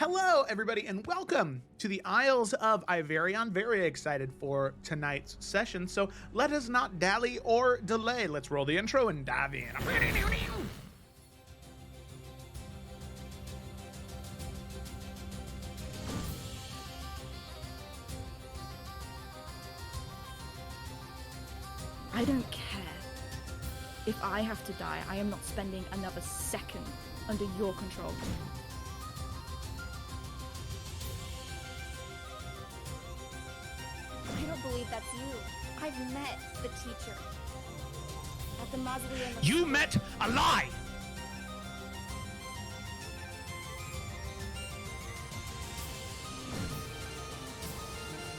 Hello, everybody, and welcome to the Isles of Iverion. Very excited for tonight's session, so let us not dally or delay. Let's roll the intro and dive in. I don't care. If I have to die, I am not spending another second under your control. I don't believe that's you. I've met the teacher at the mausoleum. You met a lie!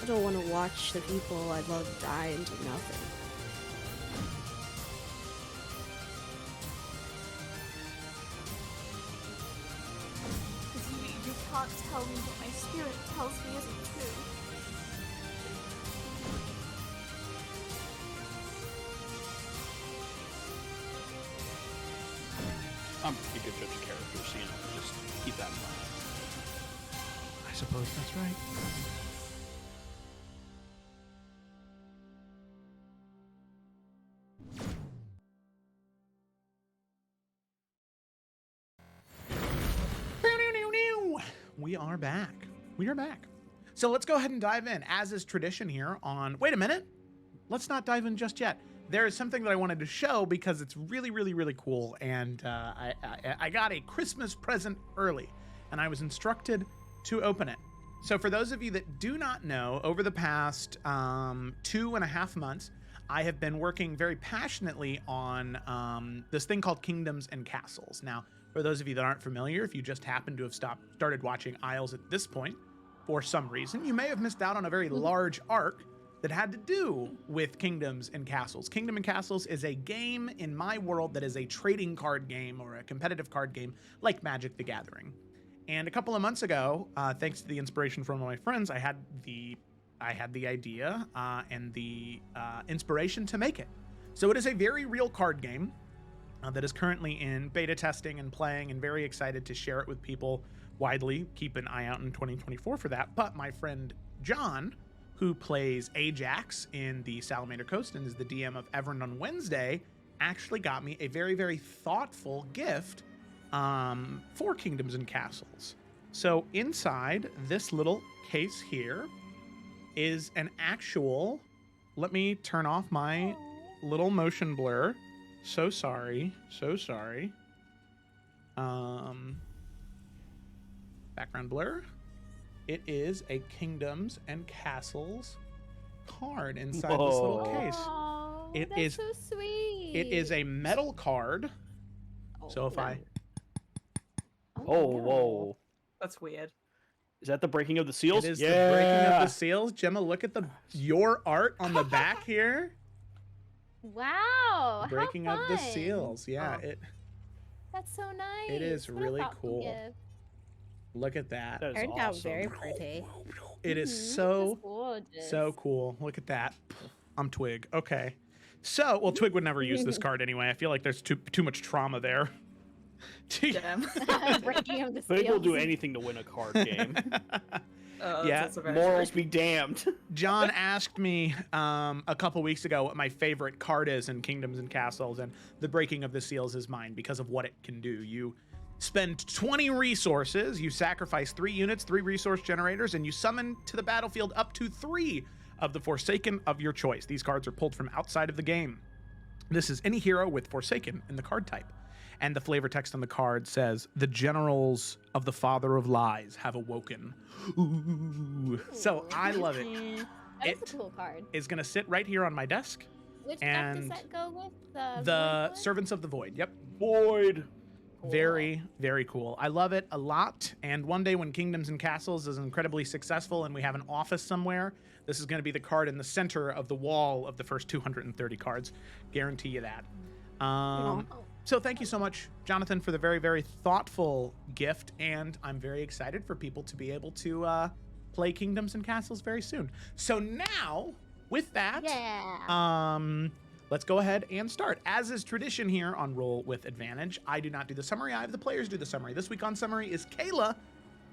I don't want to watch the people I love die and do nothing. Because you can't tell me what my spirit tells me isn't true. I'm a pretty good judge of character, so just keep that in mind. I suppose that's right. We are back. We are back. So let's go ahead and dive in, as is tradition here on... Wait a minute. Let's not dive in just yet. There is something that I wanted to show because it's really, really, really cool. And I got a Christmas present early, and I was instructed to open it. So for those of you that do not know, over the past 2.5 months, I have been working very passionately on this thing called Kingdoms and Castles. Now, for those of you that aren't familiar, if you just happen to have started watching Isles at this point, for some reason, you may have missed out on a very large arc that had to do with Kingdoms and Castles. Kingdom and Castles is a game in my world that is a trading card game or a competitive card game like Magic the Gathering. And a couple of months ago, thanks to the inspiration from one of my friends, I had the idea and the inspiration to make it. So it is a very real card game that is currently in beta testing and playing, and very excited to share it with people widely. Keep an eye out in 2024 for that. But my friend John, who plays Ajax in the Salamander Coast and is the DM of Iverion on Wednesday, actually got me a very, very thoughtful gift for Kingdoms and Castles. So inside this little case here is an actual... Let me turn off my little motion blur. So sorry. Background blur. It is a Kingdoms and Castles card inside this little case. Oh, It that's is- so sweet. It is a metal card. So if I... Oh, whoa. That's weird. Is that the breaking of the seals? It is the breaking of the seals. Gemma, look at your art on the back here. Wow. Breaking how of the fun. seals. Yeah, Oh. That's so nice. It is What a really thoughtful cool. gift. Look at that. That is Turned awesome. out very pretty. It is Mhm, so... that's gorgeous. So cool. Look at that. I'm Twig. Okay. So, well, Twig would never use this card anyway. I feel like there's too much trauma there. Damn. Breaking of the Twig will do seals. anything to win a card game. Yeah, That's very Morals true. be damned. John asked me a couple weeks ago what my favorite card is in Kingdoms and Castles, and the Breaking of the Seals is mine because of what it can do. You spend 20 resources, you sacrifice 3 units, 3 resource generators, and you summon to the battlefield up to 3 of the Forsaken of your choice. These cards are pulled from outside of the game. This is any hero with Forsaken in the card type. And the flavor text on the card says, "The generals of the father of lies have awoken." Ooh. So I love it. That's It a cool card. is going to sit right here on my desk. Which deck and does that go with? The The Void one? Servants of the Void. Yep. Void. Cool. Very, very cool. I love it a lot. And one day when Kingdoms and Castles is incredibly successful and we have an office somewhere, this is going to be the card in the center of the wall of the first 230 cards. Guarantee you that. So thank you so much, Jonathan, for the very, very thoughtful gift. And I'm very excited for people to be able to play Kingdoms and Castles very soon. So now, with that, Yeah. let's go ahead and start. As is tradition here on Roll with Advantage, I do not do the summary. I have the players do the summary. This week on summary is Kayla,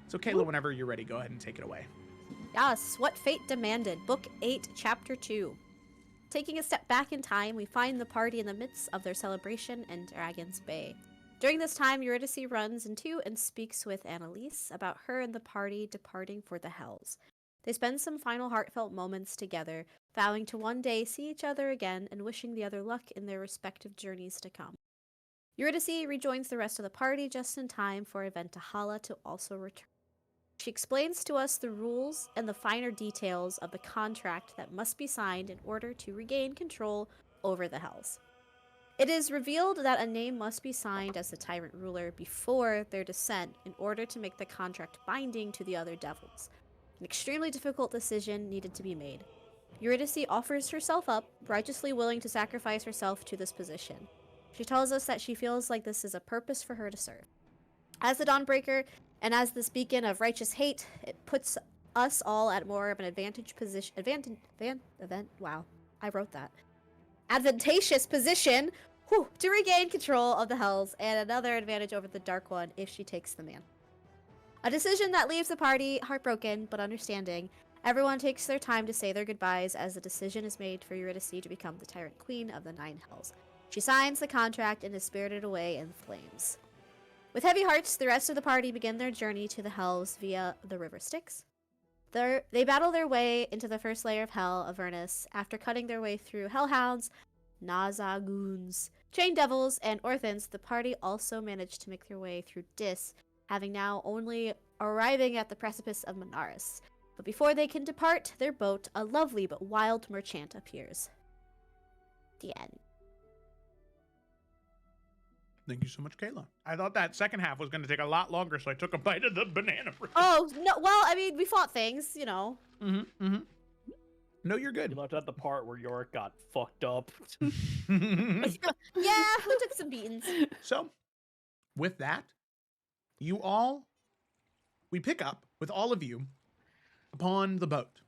So Kayla, whenever you're ready, go ahead and take it away. Yes, What Fate Demanded, Book 8, Chapter 2. Taking a step back in time, we find the party in the midst of their celebration in Dragon's Bay. During this time, Eurydice runs into and speaks with Annalise about her and the party departing for the Hells. They spend some final heartfelt moments together, vowing to one day see each other again and wishing the other luck in their respective journeys to come. Eurydice rejoins the rest of the party just in time for Eventahala to also return. She explains to us the rules and the finer details of the contract that must be signed in order to regain control over the Hells. It is revealed that a name must be signed as the tyrant ruler before their descent in order to make the contract binding to the other devils. An extremely difficult decision needed to be made. Eurydice offers herself up, righteously willing to sacrifice herself to this position. She tells us that she feels like this is a purpose for her to serve. As the Dawnbreaker, and as this beacon of righteous hate, it puts us all at more of an advantageous position to regain control of the Hells and another advantage over the Dark One if she takes the man. A decision that leaves the party heartbroken but understanding. Everyone takes their time to say their goodbyes as the decision is made for Eurydice to become the Tyrant Queen of the Nine Hells. She signs the contract and is spirited away in flames. With heavy hearts, the rest of the party begin their journey to the Hells via the River Styx. They battle their way into the first layer of Hell, Avernus, after cutting their way through Hellhounds, Nazagoons, Chain Devils, and Orphans. The party also managed to make their way through Dis, having now only arriving at the precipice of Manaris. But before they can depart their boat, a lovely but wild merchant appears. The end. Thank you so much, Kayla. I thought that second half was going to take a lot longer, so I took a bite of the banana bread. Oh, no, well, I mean, we fought things, you know. No, you're You good. left out the part where Yorick got fucked up. Yeah, we took some beatings. So, with that, we pick up with all of you upon the boat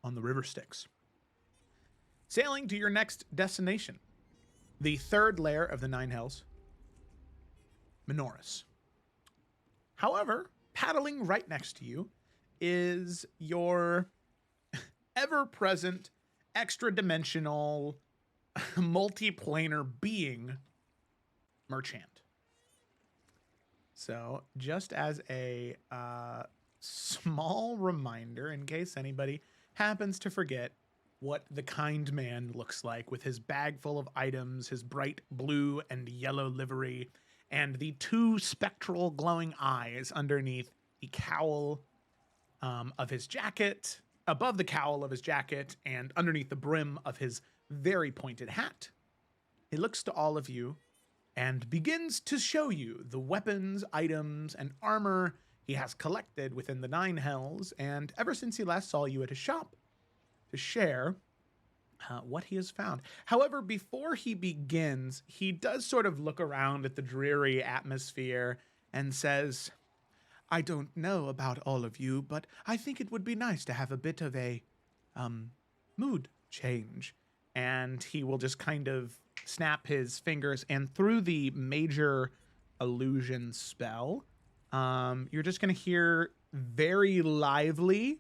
on the River Styx, sailing to your next destination, the third lair of the Nine Hells, Minoris. However, paddling right next to you is your ever-present, extra-dimensional, multiplanar being, Merchant. So, just as a small reminder, in case anybody happens to forget what the kind man looks like with his bag full of items, his bright blue and yellow livery, and the two spectral glowing eyes underneath the cowl of his jacket, above the cowl of his jacket, and underneath the brim of his very pointed hat. He looks to all of you and begins to show you the weapons, items, and armor he has collected within the Nine Hells, and ever since he last saw you at his shop, to share what he has found. However, before he begins, he does sort of look around at the dreary atmosphere and says, I don't know about all of you, but I think it would be nice to have a bit of a mood change. And he will just kind of snap his fingers, and through the major illusion spell, you're just going to hear very lively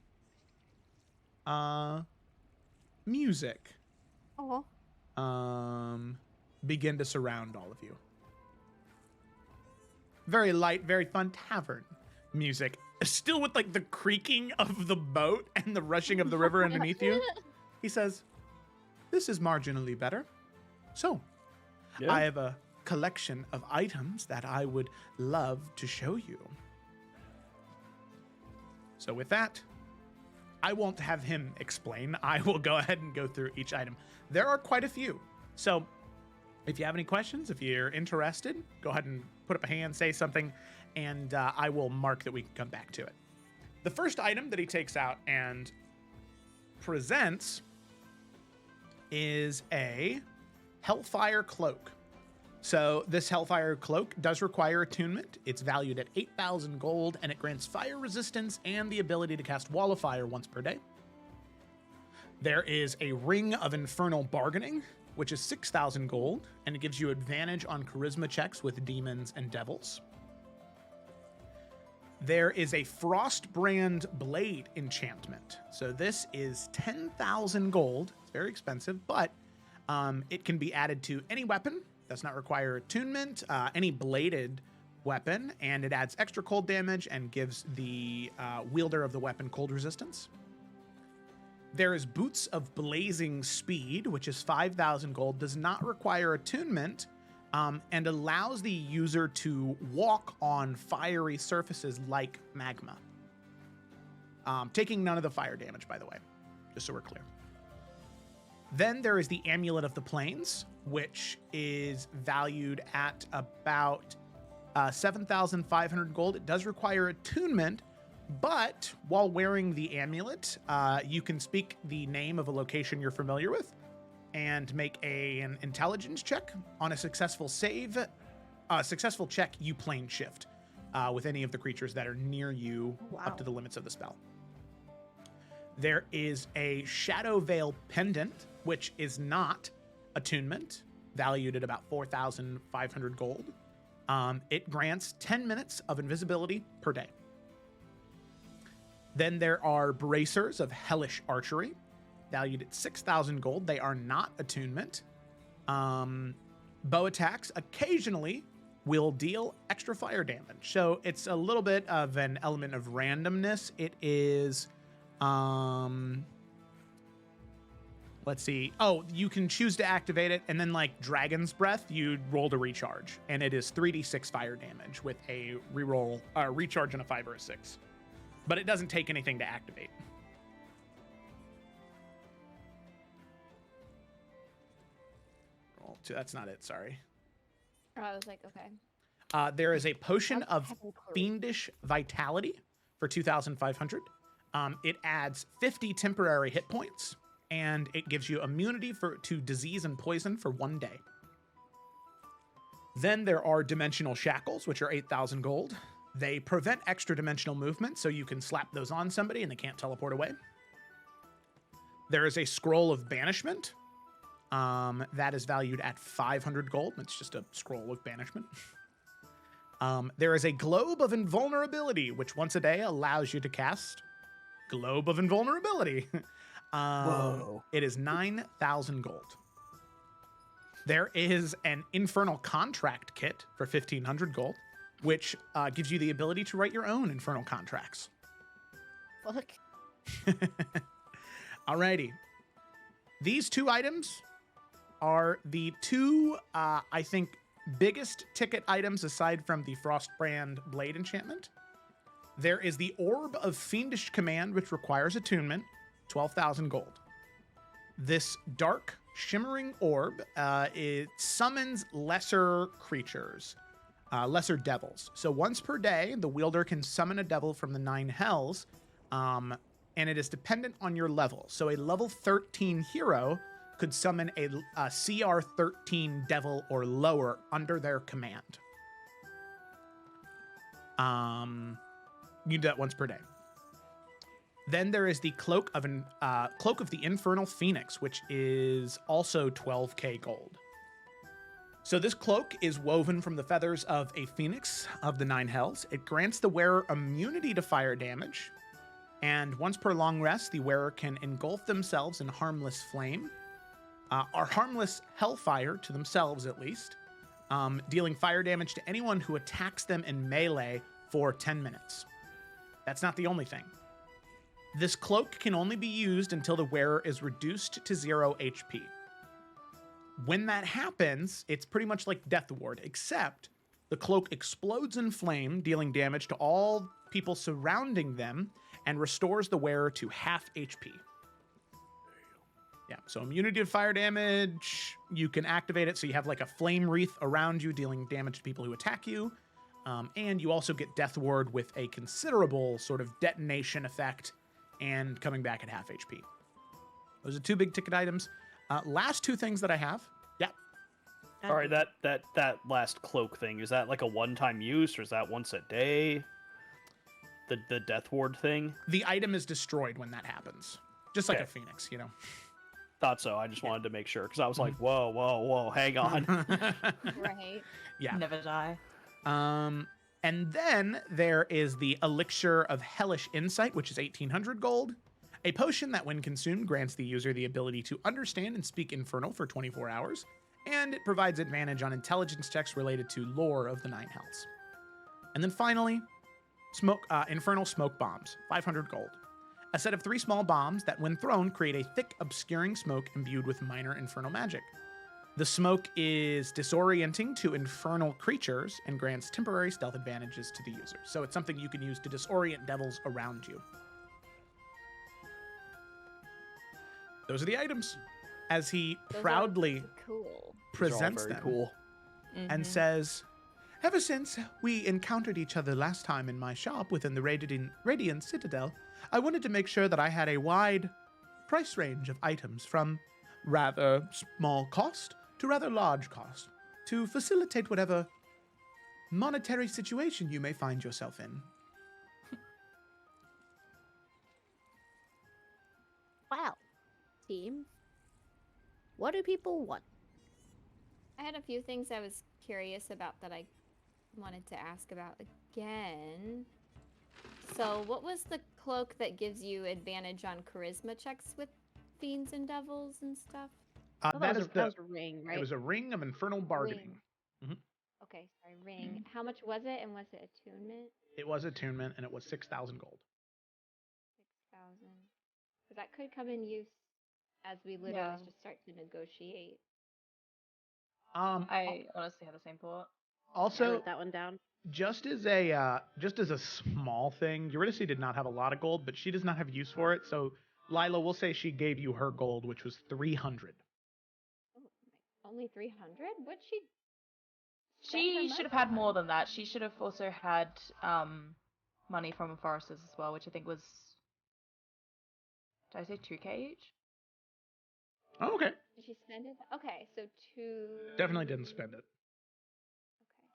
music begin to surround all of you. Very light, very fun tavern music, still with like the creaking of the boat and the rushing of the river underneath you. He says, this is marginally better. So, Yeah. I have a collection of items that I would love to show you. So with that, I won't have him explain. I will go ahead and go through each item. There are quite a few. So if you have any questions, if you're interested, go ahead and put up a hand, say something, and I will mark that we can come back to it. The first item that he takes out and presents is a Hellfire Cloak. So this Hellfire Cloak does require attunement. It's valued at 8,000 gold, and it grants fire resistance and the ability to cast Wall of Fire once per day. There is a Ring of Infernal Bargaining, which is 6,000 gold, and it gives you advantage on charisma checks with demons and devils. There is a Frostbrand Blade enchantment. So this is 10,000 gold. It's very expensive, but it can be added to any weapon. Does not require attunement, any bladed weapon, and it adds extra cold damage and gives the wielder of the weapon cold resistance. There is Boots of Blazing Speed, which is 5,000 gold, does not require attunement, and allows the user to walk on fiery surfaces like magma. Taking none of the fire damage, by the way, just so we're clear. Then there is the Amulet of the Plains, which is valued at about 7,500 gold. It does require attunement, but while wearing the amulet, you can speak the name of a location you're familiar with and make an intelligence check. On a successful check, you plane shift with any of the creatures that are near you up to the limits of the spell. There is a Shadow Veil Pendant, which is not attunement, valued at about 4,500 gold. It grants 10 minutes of invisibility per day. Then there are Bracers of Hellish Archery, valued at 6,000 gold. They are not attunement. Bow attacks occasionally will deal extra fire damage. So it's a little bit of an element of randomness. It is, let's see. Oh, you can choose to activate it, and then like Dragon's Breath, you roll to recharge, and it is 3d6 fire damage with a recharge and a 5 or a 6. But it doesn't take anything to activate. Roll two. That's not it. Sorry. I was like, okay. There is a Potion of Fiendish Vitality for 2,500. It adds 50 temporary hit points, and it gives you immunity to disease and poison for 1 day. Then there are Dimensional Shackles, which are 8,000 gold. They prevent extra dimensional movement, so you can slap those on somebody and they can't teleport away. There is a Scroll of Banishment. That is valued at 500 gold. It's just a scroll of banishment. There is a Globe of Invulnerability, which once a day allows you to cast Globe of Invulnerability. Whoa. It is 9,000 gold. There is an Infernal Contract Kit for 1,500 gold, which gives you the ability to write your own infernal contracts. Fuck. Alrighty. These two items are the two, I think, biggest ticket items aside from the Frostbrand Blade enchantment. There is the Orb of Fiendish Command, which requires attunement, 12,000 gold. This dark, shimmering orb, it summons lesser creatures. Lesser devils. So once per day, the wielder can summon a devil from the 9 hells, and it is dependent on your level. So a level 13 hero could summon a CR 13 devil or lower under their command. You do that once per day. Then there is the Cloak of the Infernal Phoenix, which is also 12k gold. So this cloak is woven from the feathers of a phoenix of the 9 hells. It grants the wearer immunity to fire damage, and once per long rest, the wearer can engulf themselves in harmless flame, or harmless hellfire to themselves at least, dealing fire damage to anyone who attacks them in melee for 10 minutes. That's not the only thing. This cloak can only be used until the wearer is reduced to 0 HP. When that happens, it's pretty much like Death Ward, except the cloak explodes in flame, dealing damage to all people surrounding them, and restores the wearer to half HP. Yeah, so immunity to fire damage, you can activate it so you have like a flame wreath around you, dealing damage to people who attack you. And you also get Death Ward with a considerable sort of detonation effect and coming back at half HP. Those are two big ticket items. Last two things that I have. Yeah. All right, that last cloak thing, is that like a one-time use, or is that once a day? The Death Ward thing? The item is destroyed when that happens. Just like Okay. a phoenix, you know. Thought so. I just wanted to make sure, because I was like, whoa, hang on. Right. Yeah. Never die. And then there is the Elixir of Hellish Insight, which is 1,800 gold. A potion that, when consumed, grants the user the ability to understand and speak Infernal for 24 hours. And it provides advantage on intelligence checks related to lore of the Nine Hells. And then finally, Infernal Smoke Bombs, 500 gold. A set of 3 small bombs that, when thrown, create a thick, obscuring smoke imbued with minor infernal magic. The smoke is disorienting to infernal creatures and grants temporary stealth advantages to the user. So it's something you can use to disorient devils around you. Those are the items. As he proudly Cool. presents very them cool. and says, "Ever since we encountered each other last time in my shop within the Radiant Citadel, I wanted to make sure that I had a wide price range of items from rather small cost to rather large cost to facilitate whatever monetary situation you may find yourself in." Wow. Team, what do people want? I had a few things I was curious about that I wanted to ask about again. So, what was the cloak that gives you advantage on charisma checks with fiends and devils and stuff? That was a ring, right? It was a ring of infernal bargaining. Okay, sorry, ring. How much was it, and was it attunement? It was attunement, and it was 6,000 gold. 6,000. So that could come in use as we literally just start to negotiate. I honestly had the same thought. I Also, wrote that one down. just as a small thing, Eurydice did not have a lot of gold, but she does not have use for it. So Lila will say she gave you her gold, which was 300. Oh, only 300? What'd she? She should have had more than that. She should have also had money from foresters as well, which I think was. Did I say 2k each? Oh, okay. Did she spend it? Okay, so 2. Definitely didn't spend it.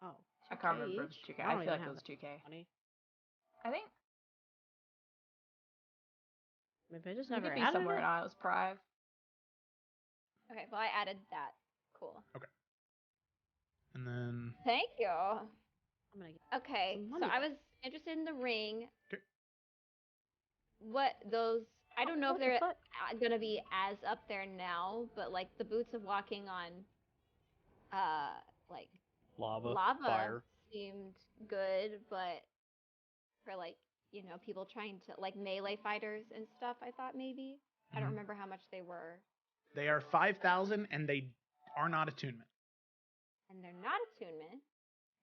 Okay. Oh, I can't remember if each? it was 2k. I don't I feel even like it have was that 2k. money. I think Maybe I just it never could be added somewhere it. in Isles Prive. Okay, well, I added that. Cool. And then Thank you. I'm gonna get Okay, some so money I back. was interested in the ring. Okay. What those? I don't know if What the they're fuck? gonna be as up there now, but like the boots of walking on, like Lava, lava fire. seemed good, but for like people trying to like melee fighters and stuff, I thought maybe I don't Mhm. remember how much they were, they are 5,000, and they are not attunement. and they're not attunement.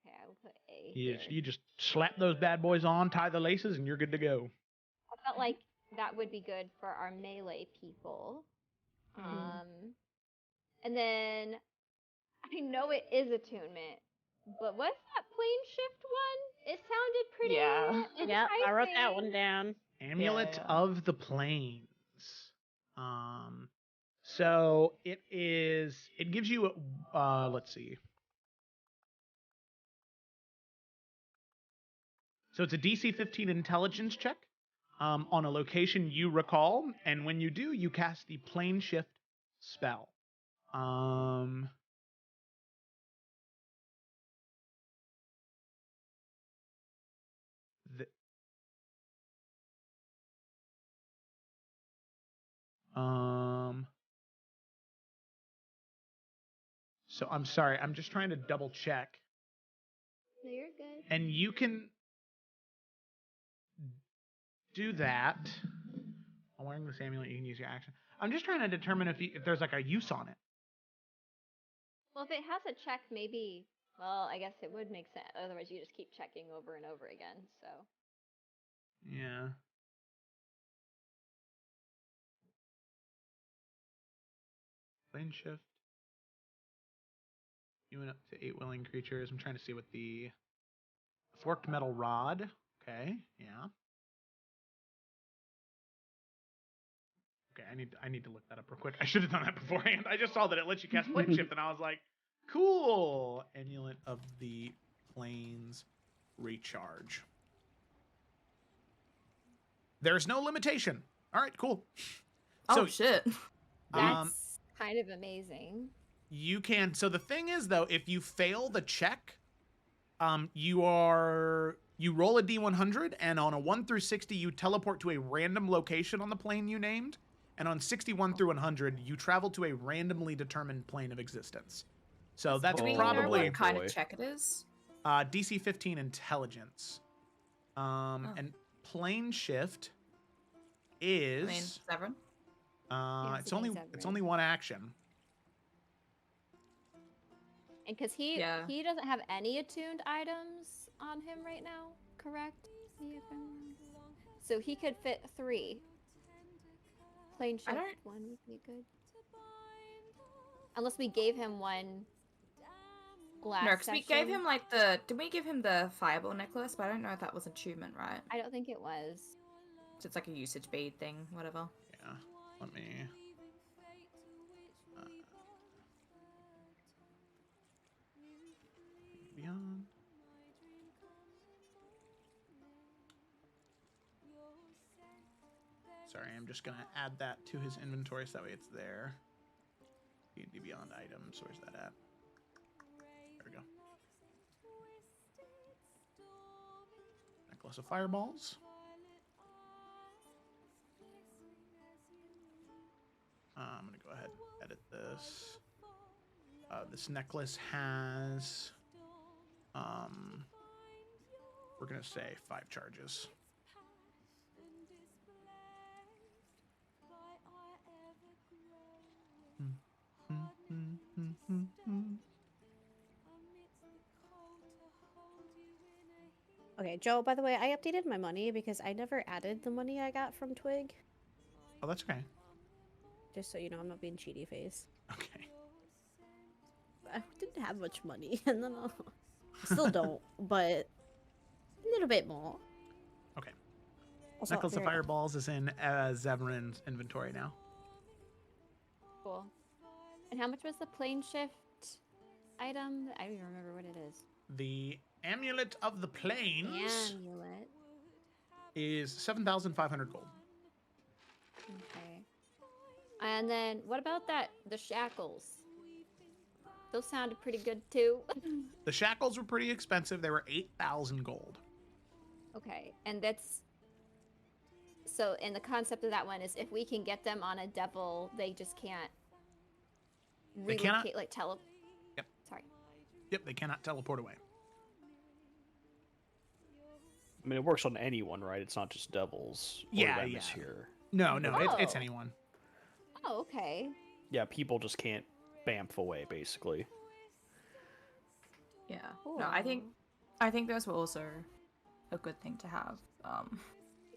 Okay, I will put A You here. you just slap those bad boys on, tie the laces, and you're good to go. I felt like that would be good for our melee people. And then I know it is attunement, but what's that plane shift one? It sounded pretty Yeah. enticing. Yep, I wrote that one down. Amulet Yeah. of the Plains. So it gives you, let's see. So it's a DC 15 intelligence check on a location you recall, and when you do, you cast the plane shift spell. The, so I'm sorry, I'm just trying to double check. No, you're good. And you can do that. While wearing this amulet, you can use your action. I'm just trying to determine if there's like a use on it. Well, if it has a check, maybe. Well, I guess it would make sense. Otherwise, you just keep checking over and over again. So. Yeah. Plane shift. You went up to 8 willing creatures. I'm trying to see what the forked metal rod. Okay, yeah. Okay, I need to look that up real quick. I should have done that beforehand. I just saw that it lets you cast plane shift, and I was like, cool. Amulet of the Plains recharge. There's no limitation. All right, cool. Oh So, shit. That's kind of amazing. You can. So the thing is, though, if you fail the check, You roll a d100, and on a 1 through 60, you teleport to a random location on the plane you named, and on 61 through 100, you travel to a randomly determined plane of existence. So that's Do we know probably what kind boy. of check it is? DC 15 intelligence. And plane shift is I mean, Severin. Yeah, it's so only gains it's that, only one action. And because he Yeah. doesn't have any attuned items on him right now, correct? See if I'm wrong. So he could fit 3. Plane I shift don't- 1 would be good. Unless we gave him one last No, because we gave session. him like the. Did we give him the fireball necklace? But I don't know if that was achievement, right? I don't think it was. So it's like a usage bead thing, whatever. Yeah. Let me. Beyond. Sorry, I'm just gonna add that to his inventory so that way it's there. D&D Beyond items. Where's that at? There we go. Necklace of fireballs. I'm gonna go ahead and edit this. This necklace has, we're gonna say 5 charges. Okay, Joe, by the way, I updated my money because I never added the money I got from Twig. Oh, that's okay. Just so you know, I'm not being cheaty face. Okay. I didn't have much money, and then still don't, but a little bit more. Okay. Also, Necklace of here, fireballs is in Zeverin's inventory now. Cool. And how much was the plane shift item? I don't even remember what it is. The Amulet of the Plains Amulet. is 7,500 gold. Okay. And then what about the shackles? Those sounded pretty good too. The shackles were pretty expensive. They were 8,000 gold. Okay, and that's so. And the concept of that one is if we can get them on a devil, they just can't They cannot- relocate, like tele. Yep. Sorry. Yep, they cannot teleport away. I mean, it works on anyone, right? It's not just devils. Or Yeah, Remus yeah. here. No, it's Oh. anyone. Oh, okay. Yeah, people just can't bamf away, basically. Yeah. No, I think those were also a good thing to have.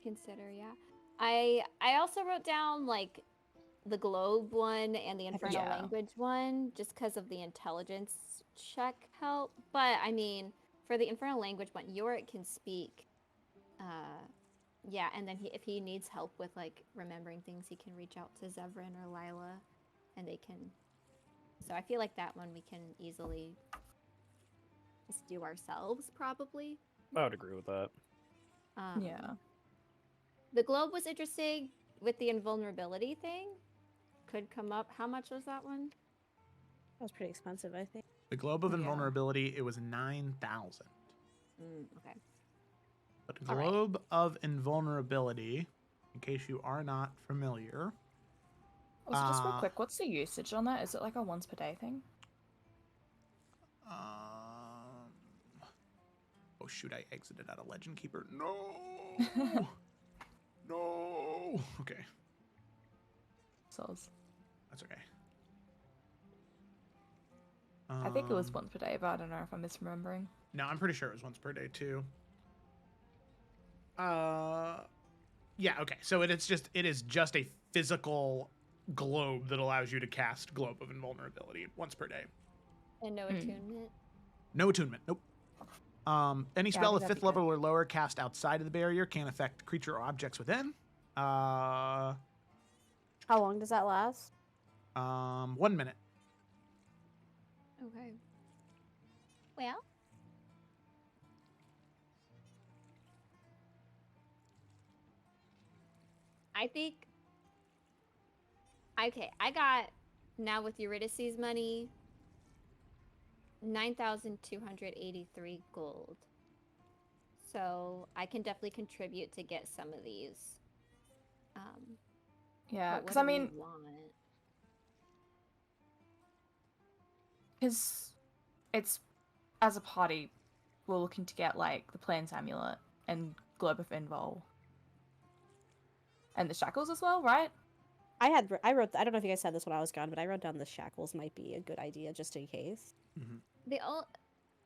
Consider, yeah. I also wrote down like the globe one and the infernal Yeah. language one just because of the intelligence check help. But I mean, for the infernal language one, Yorick can speak. Yeah, and then if he needs help with like remembering things, he can reach out to Zevrin or Lila, and they can. So I feel like that one we can easily just do ourselves, probably. I would agree with that. Yeah. The globe was interesting with the invulnerability thing. Could come up. How much was that one? That was pretty expensive, I think. The Globe of Yeah. Invulnerability, it was 9,000. Okay. But All right. Globe of Invulnerability, in case you are not familiar, Also, just real Uh, quick, what's the usage on that? Is it like a once per day thing? oh shoot, I exited out of Legend Keeper. No! No! Okay, Soz. that's okay. I think it was Um, once per day, but I don't know if I'm misremembering. No, I'm pretty sure it was once per day too. Yeah, okay. So it is just a physical globe that allows you to cast Globe of Invulnerability once per day. And no attunement. No attunement. Nope. Any Yeah, I spell think of that'd 5th be level or lower cast outside of the barrier can affect creature or objects within. How long does that last? 1 minute. Okay. Well. I think. Okay, I got now with Eurydice's money. 9,283 gold. So I can definitely contribute to get some of these. Yeah, But because what I do we mean, want? because it's as a party, we're looking to get like the Plains Amulet and Globe of Invol. And the shackles as well, right? I wrote. I don't know if you guys said this when I was gone, but I wrote down the shackles might be a good idea just in case.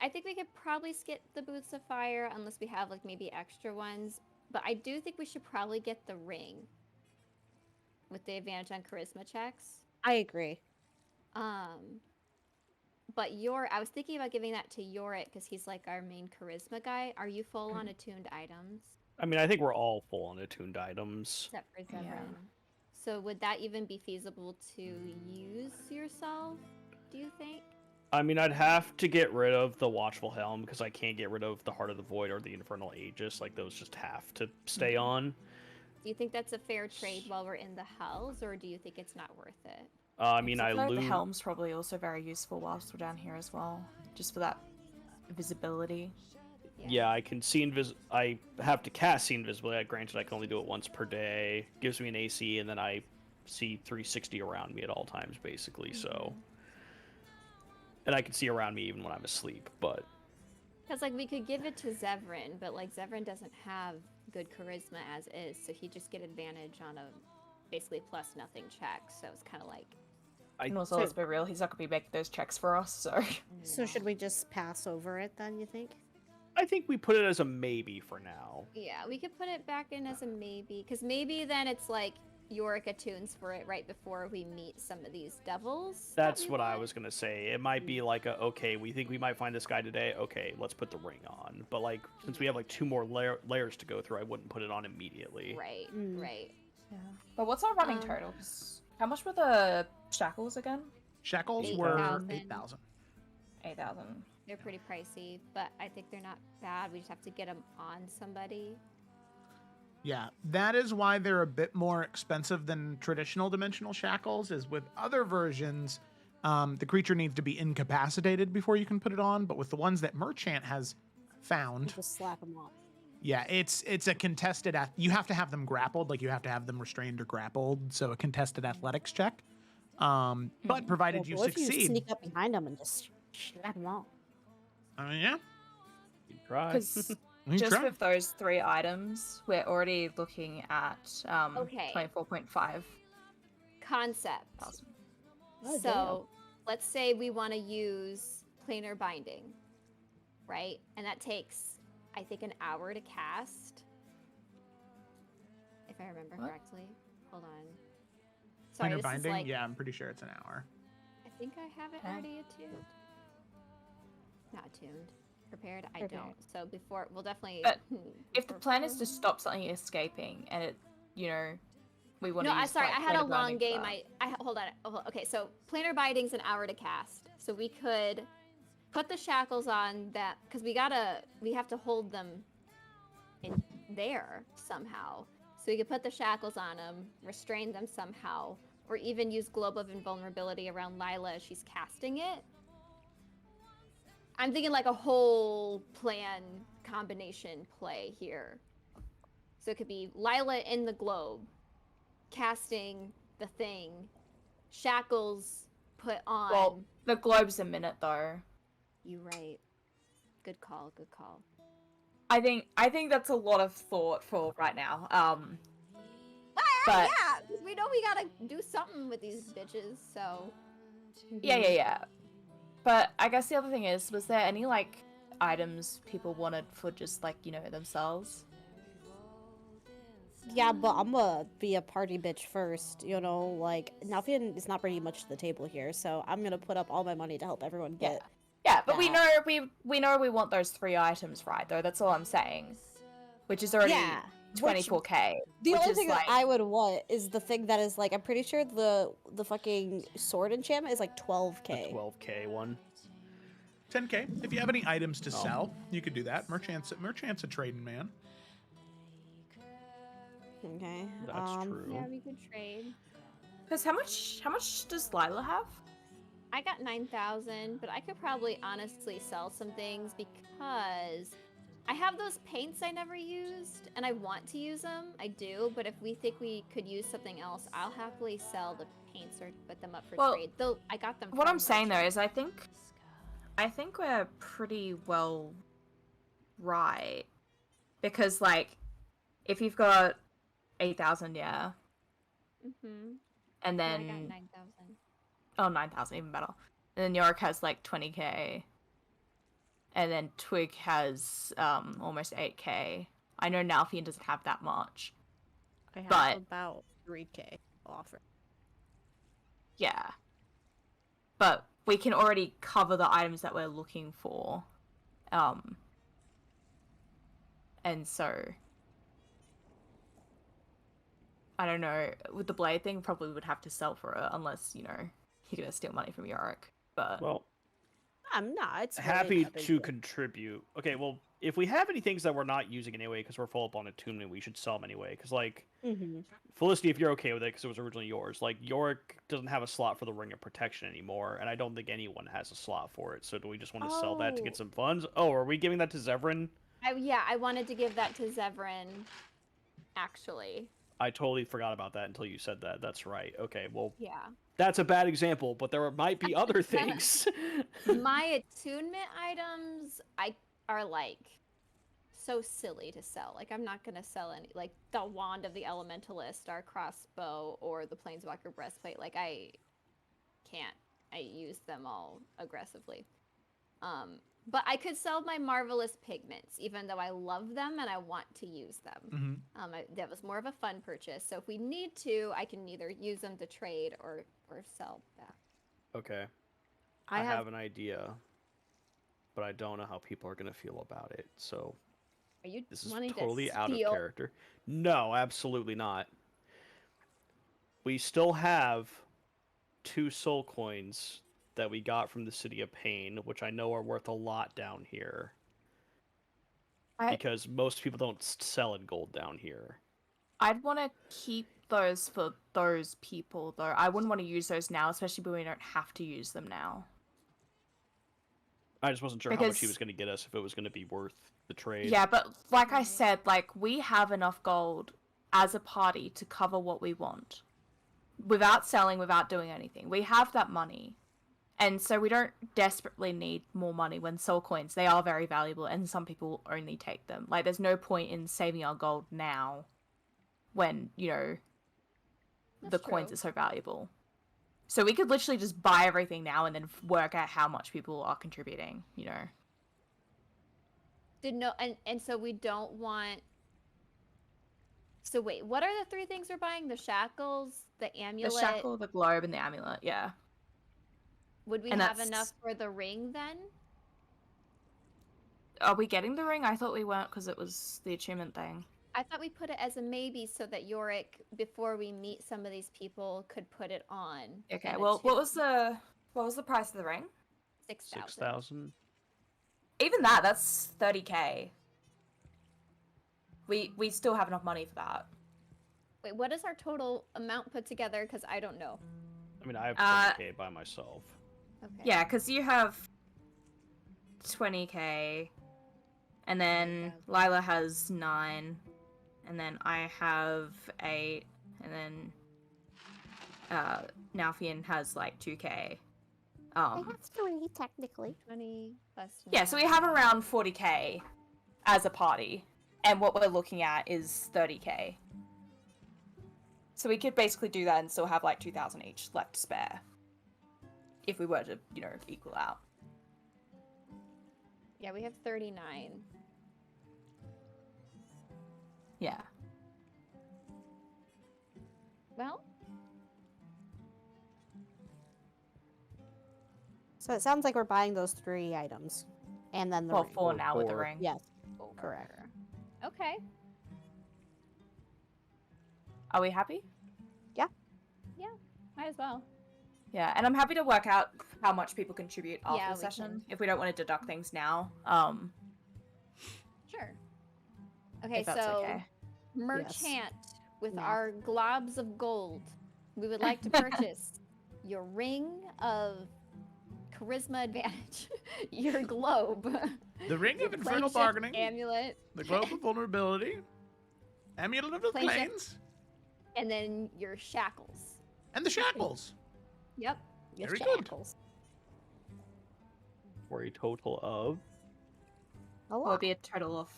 I think we could probably skip the boots of fire unless we have like maybe extra ones. But I do think we should probably get the ring with the advantage on charisma checks. I agree. But I was thinking about giving that to Yorick because he's like our main charisma guy. Are you full on attuned items? I mean, I think we're all full on attuned items. Except for Zevran. Yeah. So would that even be feasible to use yourself, do you think? I mean, I'd have to get rid of the Watchful Helm because I can't get rid of the Heart of the Void or the Infernal Aegis. Like, those just have to stay on. Do you think that's a fair trade while we're in the hells, or do you think it's not worth it? I mean, I feel like lose. the helm's probably also very useful whilst we're down here as well, just for that visibility. Yeah, I can see I have to cast see invisibility. Granted, I can only do it once per day. Gives me an AC, and then I see 360 around me at all times, basically. So, and I can see around me even when I'm asleep. But Because like we could give it to Zevran, but like Zevran doesn't have good charisma as is, so he'd just get advantage on a basically plus nothing check. So it's kind of like. And also, let's be real, he's not going to be making those checks for us, so... So should we just pass over it then, you think? I think we put it as a maybe for now. Yeah, we could put it back in as a maybe, because maybe then it's like Yorick attunes for it right before we meet some of these devils. That's what I was gonna say. It might be like okay, we think we might find this guy today. Okay, let's put the ring on. But like, since we have like 2 more layers to go through, I wouldn't put it on immediately. Right, right. Yeah. But what's our running total? 'Cause how much were the shackles again? Shackles were 8,000. 8,000. 8,000. They're pretty pricey, but I think they're not bad. We just have to get them on somebody. Yeah, that is why they're a bit more expensive than traditional dimensional shackles. Is with other versions, the creature needs to be incapacitated before you can put it on. But with the ones that Merchant has found, Just slap them off. yeah, it's a contested. You have to have them grappled, like you have to have them restrained or grappled. So a contested athletics check. But provided you What if you succeed, sneak up behind them and just slap them off? Yeah, You try. Because you just try. with those 3 items, we're already looking at Okay. 24.5. Concept. Oh, So let's say we want to use planar binding, right? And that takes, I think, an hour to cast. If I remember What? correctly. Hold on. Sorry, Planar this binding. is like, Yeah, I'm pretty sure it's an hour. I think I have it Okay. already attuned. Not attuned. Prepared? I Prepared. don't. So before, we'll definitely... But if the plan is to stop something escaping, and it, you know, we want No, to I'm use, sorry. like, I had a planar long binding game. for that. Hold on. Okay, so planar binding's an hour to cast. So we could put the shackles on that because we have to hold them in there somehow. So we could put the shackles on them, restrain them somehow, or even use Globe of Invulnerability around Lila as she's casting it. I'm thinking like a whole plan combination play here. So it could be Lila in the globe, casting the thing, shackles put on. Well, the globe's a minute, though. You right. Good call. Good call. I think that's a lot of thought for right now. But yeah, 'cause we know we gotta do something with these bitches. So yeah. But I guess the other thing is, was there any like items people wanted for just like, you know, themselves? Yeah, but I'm gonna be a party bitch first, you know, like, Nalfian is not bringing much to the table here, so I'm gonna put up all my money to help everyone get... Yeah, but we that. know we want those 3 items, right, though? That's all I'm saying. Which is already Yeah, 24k. The which only is thing like, that I would want is the thing that is, like, I'm pretty sure the fucking sword enchantment is, like, 12k. The 12k one. 10k. If you have any items to Oh. sell, you could do that. Merchant's a trading man. Okay. That's true. yeah, we could trade. because how much does Lila have? I got 9,000, but I could probably honestly sell some things because I have those paints I never used, and I want to use them. I do, but if we think we could use something else, I'll happily sell the paints or put them up for Well, trade. Though I got them. What from I'm saying though merchants. is I think we're pretty well right. Because like if you've got 8,000, yeah. Mm-hmm. And I got then 9,000. oh 9,000 even better. And then Yorick has like 20k. And then Twig has almost 8k. I know Nalfian doesn't have that much. I have But- about 3k offer. Yeah. But we can already cover the items that we're looking for. And so I don't know. With the blade thing, probably would have to sell for it unless, you know, you're gonna steal money from Yorick. But Well, I'm not. It's really happy not a big to deal. contribute. Okay, well, if we have any things that we're not using anyway, because we're full up on attunement, we should sell them anyway. Because, like, Mhm. Felicity, if you're okay with it, because it was originally yours, like, Yorick doesn't have a slot for the Ring of Protection anymore, and I don't think anyone has a slot for it. So do we just want to sell that to get Oh. some funds? Oh, are we giving that to Zevran? Yeah, I wanted to give that to Zevran. Actually, I totally forgot about that until you said that. That's right. Okay, well, yeah. that's a bad example, but there might be other things. My attunement items are like so silly to sell. Like I'm not gonna sell any, like the wand of the elementalist, our crossbow, or the planeswalker breastplate. Like I can't. I use them all aggressively. But I could sell my marvelous pigments, even though I love them and I want to use them. Mm-hmm. That was more of a fun purchase. So if we need to, I can either use them to trade or sell back. Okay. I I have have an idea, but I don't know how people are going to feel about it. So Are you this is wanting totally to out of steal? character. No, absolutely not. We still have 2 soul coins that we got from the City of Pain, which I know are worth a lot down here. Because most people don't sell in gold down here. I'd want to keep those for those people, though. I wouldn't want to use those now, especially when we don't have to use them now. I just wasn't sure how much he Because- was going to get us, if it was going to be worth the trade. Yeah, but like I Right. said, like we have enough gold as a party to cover what we want. Without selling, without doing anything. We have that money. And so we don't desperately need more money when soul coins, they are very valuable and some people only take them. Like there's no point in saving our gold now when, you know, the That's coins true. are so valuable. So we could literally just buy everything now and then work out how much people are contributing, you know. And so we don't want. So wait, what are the 3 things we're buying? The shackles, the amulet. The shackle, the globe, and the amulet, yeah. Would we and have that's- enough for the ring then? Are we getting the ring? I thought we weren't because it was the achievement thing. I thought we put it as a maybe so that Yorick, before we meet some of these people, could put it on. Okay, and well, what attune. was the price of the ring? 6,000. 6,000? Even that's 30k. We still have enough money for that. Wait, what is our total amount put together? Because I don't know. I mean, I have Uh, 20k by myself. Okay. Yeah, because you have 20k, and then Lila has 9, and then I have 8, and then Nalfian has like 2k. I have 3 technically. 20 plus. Yeah, so we have around 40k as a party, and what we're looking at is 30k. So we could basically do that and still have like 2,000 each left to spare. If we were to, you know, equal out. Yeah, we have 39. Yeah. Well, So it sounds like we're buying those 3 items, and then the Well, ring. 4 now with the 4. ring. Yes. four. Correct. Okay. Are we happy? Might as well. Yeah, and I'm happy to work out how much people contribute after Yeah, the we session can. if we don't want to deduct things now. Sure. Okay, If that's so okay. merchant with Math. our globs of gold, we would like to purchase your ring of charisma advantage, your globe, The Ring your of Infernal planeshift Bargaining, amulet, the Globe of Vulnerability, Amulet of the Planeshift. Plains, and then your shackles. and the Shackles. Yep. Your Very good. shackles. For a total of A Will lot. be a total of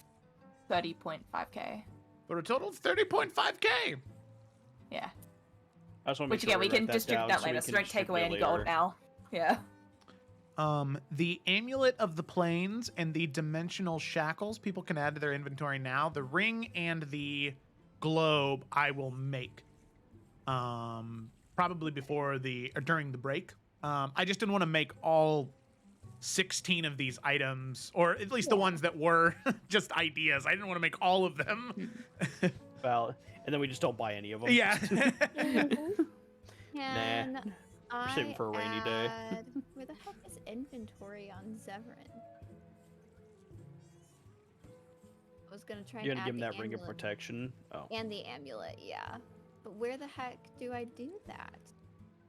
30.5k. For a total of 30.5k. Yeah. I just want to make Which sure again, we write can that distribute down that so we later, so can don't take away any distribute gold later. now. Yeah. The Amulet of the Plains and the Dimensional Shackles, people can add to their inventory now. The Ring and the Globe, I will make. Probably before or during the break. I just didn't want to make all 16 of these items, or at least the ones that were just ideas. I didn't want to make all of them. Well, and then we just don't buy any of them. Yeah. Can I saving for a rainy day. add- Where the heck is inventory on Zevran? I was gonna try You're and gonna add give him the that ring of amulet protection. Oh, and the amulet, yeah. But where the heck do I do that?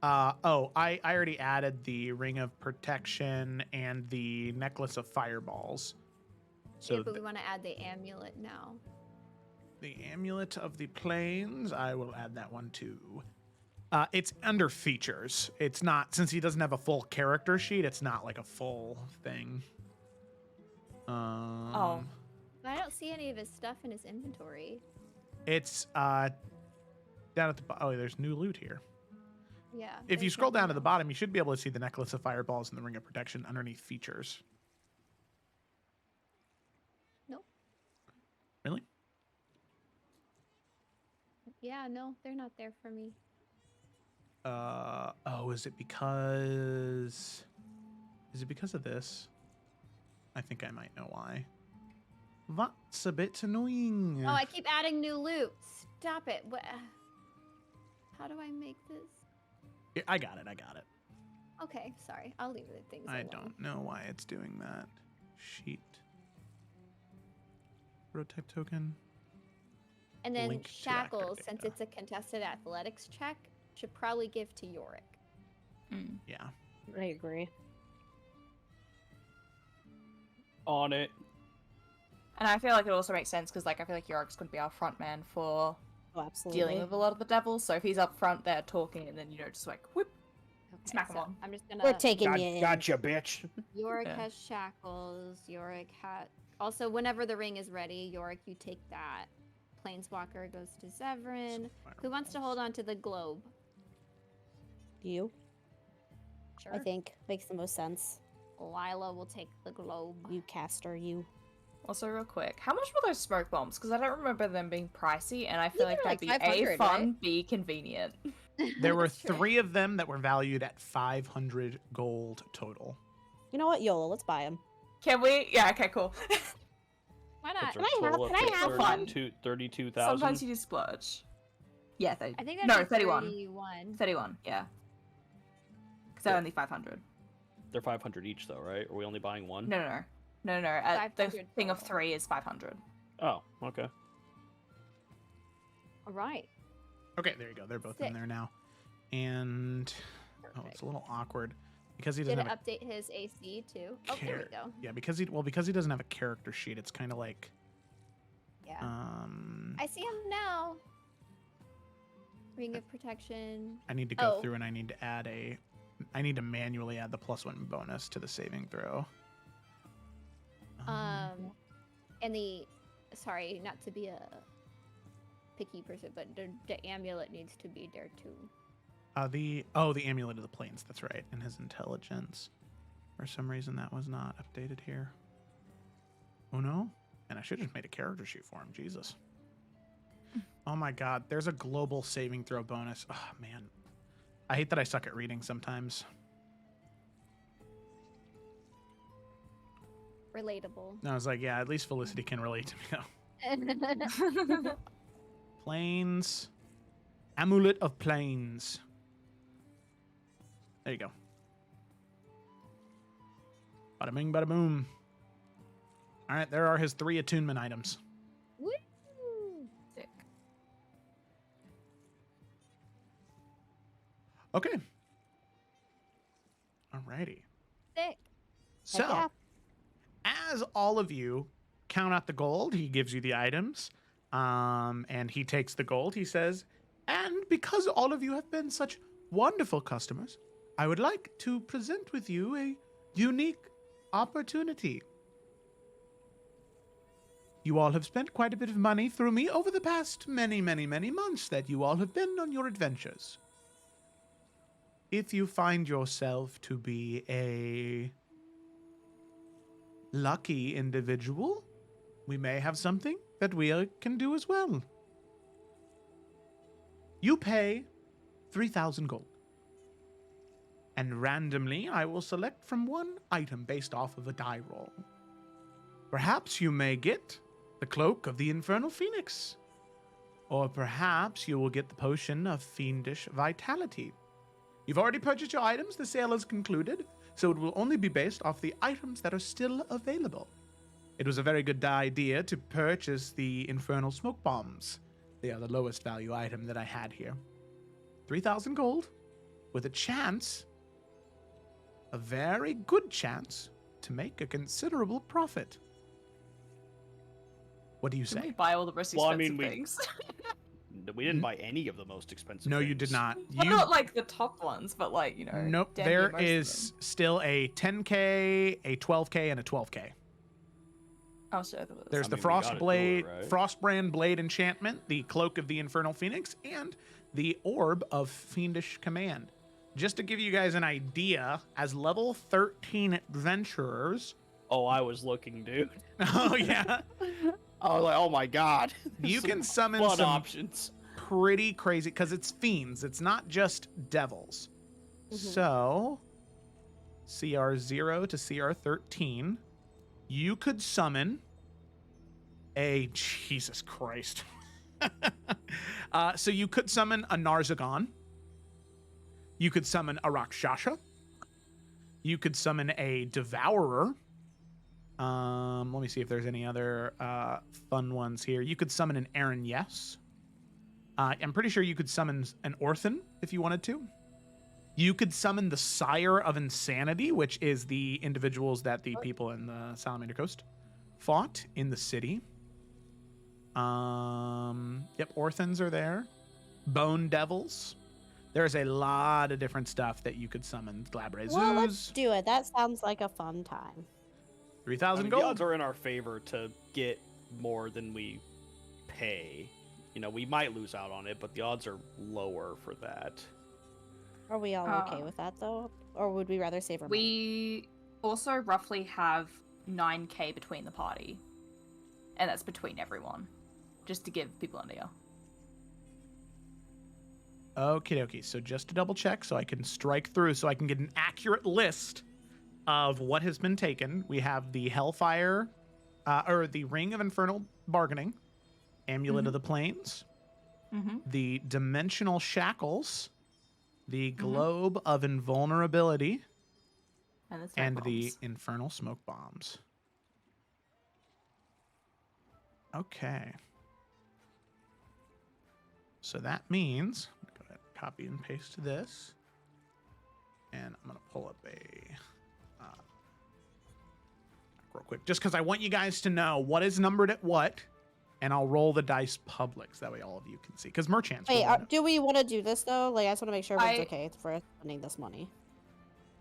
I already added the Ring of Protection and the Necklace of Fireballs. So Yeah, but we want to add the amulet now. the Amulet of the Plains, I will add that one too. It's under features. It's not, since he doesn't have a full character sheet, it's not like a full thing. Oh. But I don't see any of his stuff in his inventory. It's down at the oh, there's new loot here. Yeah. If you there's scroll down to nothing the else. bottom, you should be able to see the Necklace of Fireballs and the Ring of Protection underneath features. Nope. Really? Yeah, no, they're not there for me. Oh, is it because of this? I think I might know why. That's a bit annoying. Oh, I keep adding new loot. Stop it. What? How do I make this? Yeah, I got it. Okay, sorry. I'll leave the things I alone. don't know why it's doing that. Sheet. Prototype token. And then Link to shackles, active since data. it's a contested athletics check, should probably give to Yorick. Mm. Yeah. I agree. on it. And I feel like it also makes sense because, like, I feel like Yorick's going to be our front man for Oh, absolutely. dealing with a lot of the devils. So if he's up front there talking, and then just like whip, Okay, smack him so on. I'm just gonna. We're taking you in. Gotcha, bitch. Yorick Yeah. has shackles. Yorick had. Also, whenever the ring is ready, Yorick, you take that. Planeswalker goes to Zevran. Who wants to hold on to the globe? You, Sure. I think, makes the most sense. Lila will take the globe. You caster, you. Also, real quick, how much were those smoke bombs? Because I don't remember them being pricey, and I feel think like they that'd were be like A, 500, fun, right? B, convenient. There were That's true. 3 of them that were valued at 500 gold total. You know what, YOLO? Let's buy them. Can we? Yeah. Okay. Cool. Why not? Can I have one? 32,000. Sometimes you do splurge. Yeah. I think that's no, a 31. 31. 31. Yeah. Because they're only 500. They're 500 each, though, right? Are we only buying one? No. The 500 thing of total. 3 is 500. Oh, okay. All right. Okay, there you go. They're both in Sick. there now. And oh, it's Perfect. a little awkward because he Did doesn't it have update his AC too? a Oh, there we char- go. Yeah, because he doesn't have a character sheet. It's kind of like Yeah. um I see him now. Ring of protection. I need to go Oh. through and I need to manually add the +1 bonus to the saving throw. And sorry, not to be a picky person, but the amulet needs to be there too. The Amulet of the Plains, that's right, and his intelligence. For some reason that was not updated here. Oh no? And I should have just made a character sheet for him, Jesus. Oh my god, there's a global saving throw bonus. Oh man. I hate that I suck at reading sometimes. Relatable. And I was like, yeah, at least Felicity can relate to me. Plains. Amulet of Plains. There you go. Bada bing, bada boom. All right, there are his 3 attunement items. Woo! Sick. Okay. Alrighty. Sick. So, yeah. as all of you count out the gold, he gives you the items, and he takes the gold. He says, and because all of you have been such wonderful customers, I would like to present with you a unique opportunity. You all have spent quite a bit of money through me over the past many, many, many months that you all have been on your adventures. If you find yourself to be a lucky individual, we may have something that we can do as well. You pay 3,000 gold. And randomly, I will select from one item based off of a die roll. Perhaps you may get the Cloak of the Infernal Phoenix. Or perhaps you will get the Potion of Fiendish Vitality. You've already purchased your items, the sale is concluded, so it will only be based off the items that are still available. It was a very good idea to purchase the Infernal Smoke Bombs. They are the lowest value item that I had here. 3,000 gold, with a chance, a very good chance, to make a considerable profit. What do you Did we say? buy all the most Well, I expensive mean, things? We didn't buy any of the most expensive No, things. you did not. Well, not like the top ones, but like, you know. Nope, damn near there most of is them. still a 10k, a 12k, and a 12k. Oh, sure. There was. There's I the mean, we gotta do it, right? Frostbrand Blade enchantment, the Cloak of the Infernal Phoenix, and the Orb of Fiendish Command. Just to give you guys an idea, as level 13 adventurers, Oh, I was looking, dude. oh yeah, I was like, oh my god. you Some can summon fun some options. pretty crazy, because it's fiends, it's not just devils. So, CR0 to CR13, you could summon a Jesus Christ. So you could summon a Narzagon. You could summon a Rakshasha. You could summon a Devourer. Let me see if there's any other fun ones here. You could summon an Aaron Yes. I'm pretty sure you could summon an Orphan if you wanted to. You could summon the Sire of Insanity, which is the individuals that the people in the Salamander Coast fought in the city. Yep, Orphans are there. Bone Devils. There's a lot of different stuff that you could summon. Glabrezus. Well, let's do it. That sounds like a fun time. 3,000 The gold. odds are in our favor to get more than we pay. You know, we might lose out on it, but the odds are lower for that. Are we all okay with that, though? Or would we rather save our money? We also roughly have 9k between the party. And that's between everyone. Just to give people an idea. Okie dokie. So just to double check, so I can strike through, so I can get an accurate list of what has been taken. We have the Hellfire, or the Ring of Infernal Bargaining, Amulet of the Plains, the Dimensional Shackles, the Globe of Invulnerability, And the Infernal Smoke Bombs. Okay. So that means, I'm going to go ahead and copy and paste this. And I'm going to pull up a real quick, just because I want you guys to know what is numbered at what, and I'll roll the dice public so that way all of you can see. Because merchants. Wait, will know. do we want to do this, though? Like, I just want to make sure everyone's I- okay for spending this money.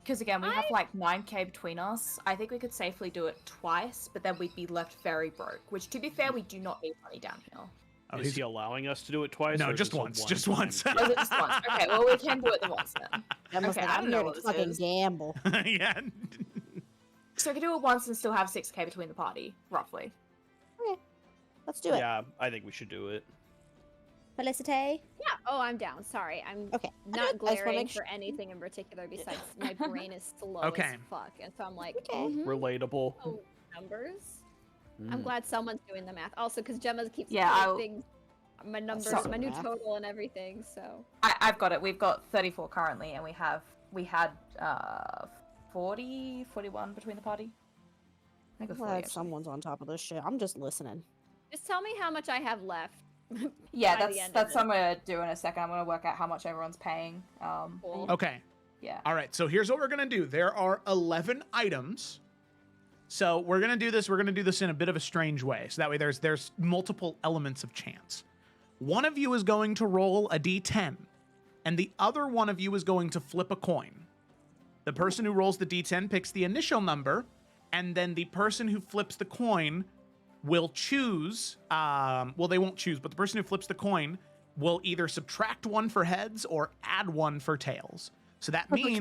Because again, we have like 9k between us. I think we could safely do it twice, but then we'd be left very broke. Which, to be fair, we do not need money down here. Oh, Is he allowing us to do it twice? No, or is just this a once, just one-time once. thing? Oh, is it just once? Okay, well, we can do it the once then. I'm Okay, like, I I'm don't know here what to this fucking is. gamble. Yeah. So we can do it once and still have 6k between the party, roughly. Let's do it. Yeah, I think we should do it. Felicite? Yeah. Oh, I'm down. Sorry, I'm Okay. not I just wanna glaring make for anything in particular besides my brain is slow Okay. as fuck, and so I'm like, Okay. Relatable. oh, numbers. Mm. I'm glad someone's doing the math. Also, because Gemma keeps Yeah, putting things, my numbers, Sorry, my new math. total, and everything. So I've got it. We've got 34 currently, and we had 41 between the party. I think it was 40, Glad actually. someone's on top of this shit. I'm just listening. just tell me how much I have left. Yeah, by the that's end of that's it. what I'm gonna do in a second. I'm gonna work out how much everyone's paying. Cool. Okay. Yeah. All right, so here's what we're going to do. There are 11 items. So we're going to do this. We're going to do this in a bit of a strange way. So that way there's multiple elements of chance. One of you is going to roll a d10, and the other one of you is going to flip a coin. The person who rolls the d10 picks the initial number, and then the person who flips the coin will choose. Well, they won't choose, but the person who flips the coin will either subtract one for heads or add one for tails. So that means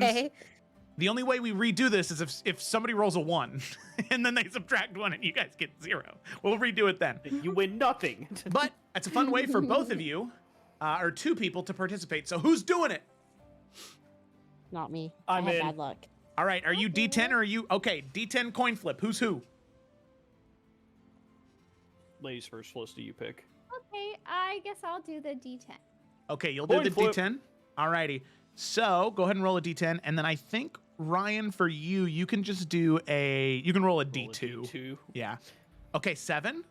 the only way we redo this is if somebody rolls a 1 and then they subtract 1 and you guys get 0. We'll redo it then. You win nothing. But it's a fun way for both of you, or 2 people, to participate. So who's doing it? Not me. I'm I have in. bad luck. All right, are you D10 or are you... Okay, D10 coin flip. Who's who? Ladies first, Felicity, you pick. Okay, I guess I'll do the D10. Okay, you'll do Coin the flip. D10. Alrighty. So go ahead and roll a D10, and then I think Ryan, for you, you can just do you can roll a Roll a D2. D2. Yeah. Okay, 7.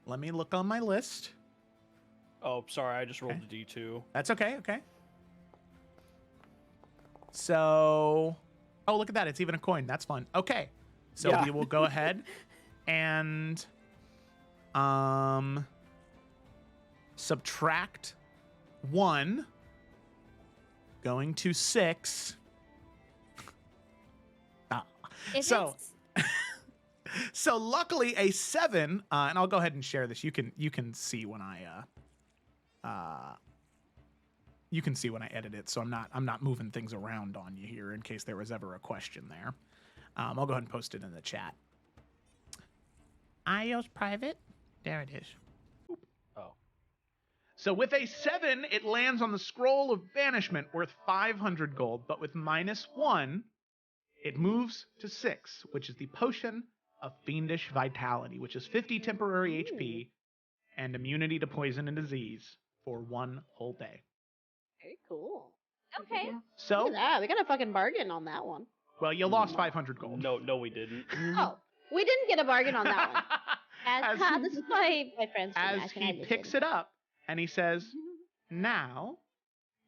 Let me look on my list. Oh, sorry, I just rolled Okay. the D2. That's okay. Okay. So, oh, look at that! It's even a coin. That's fun. Okay, so Yeah. we will go ahead and subtract 1, going to 6. If So- it's- So luckily a 7, and I'll go ahead and share this. You can see when you can see when I edit it, so I'm not moving things around on you here in case there was ever a question there. I'll go ahead and post it in the chat. iOS private. There it is. Oh. So with a 7, it lands on the scroll of banishment worth 500 gold, but with -1, it moves to 6, which is the potion of fiendish vitality, which is 50 temporary HP and immunity to poison and disease for 1 whole day. Very cool. okay. So, Look at that. We got a fucking bargain on that one. well, you lost 500 gold. No, we didn't. Oh, we didn't get a bargain on that one. As- This is my friend's As he picks it up and he says, "Now,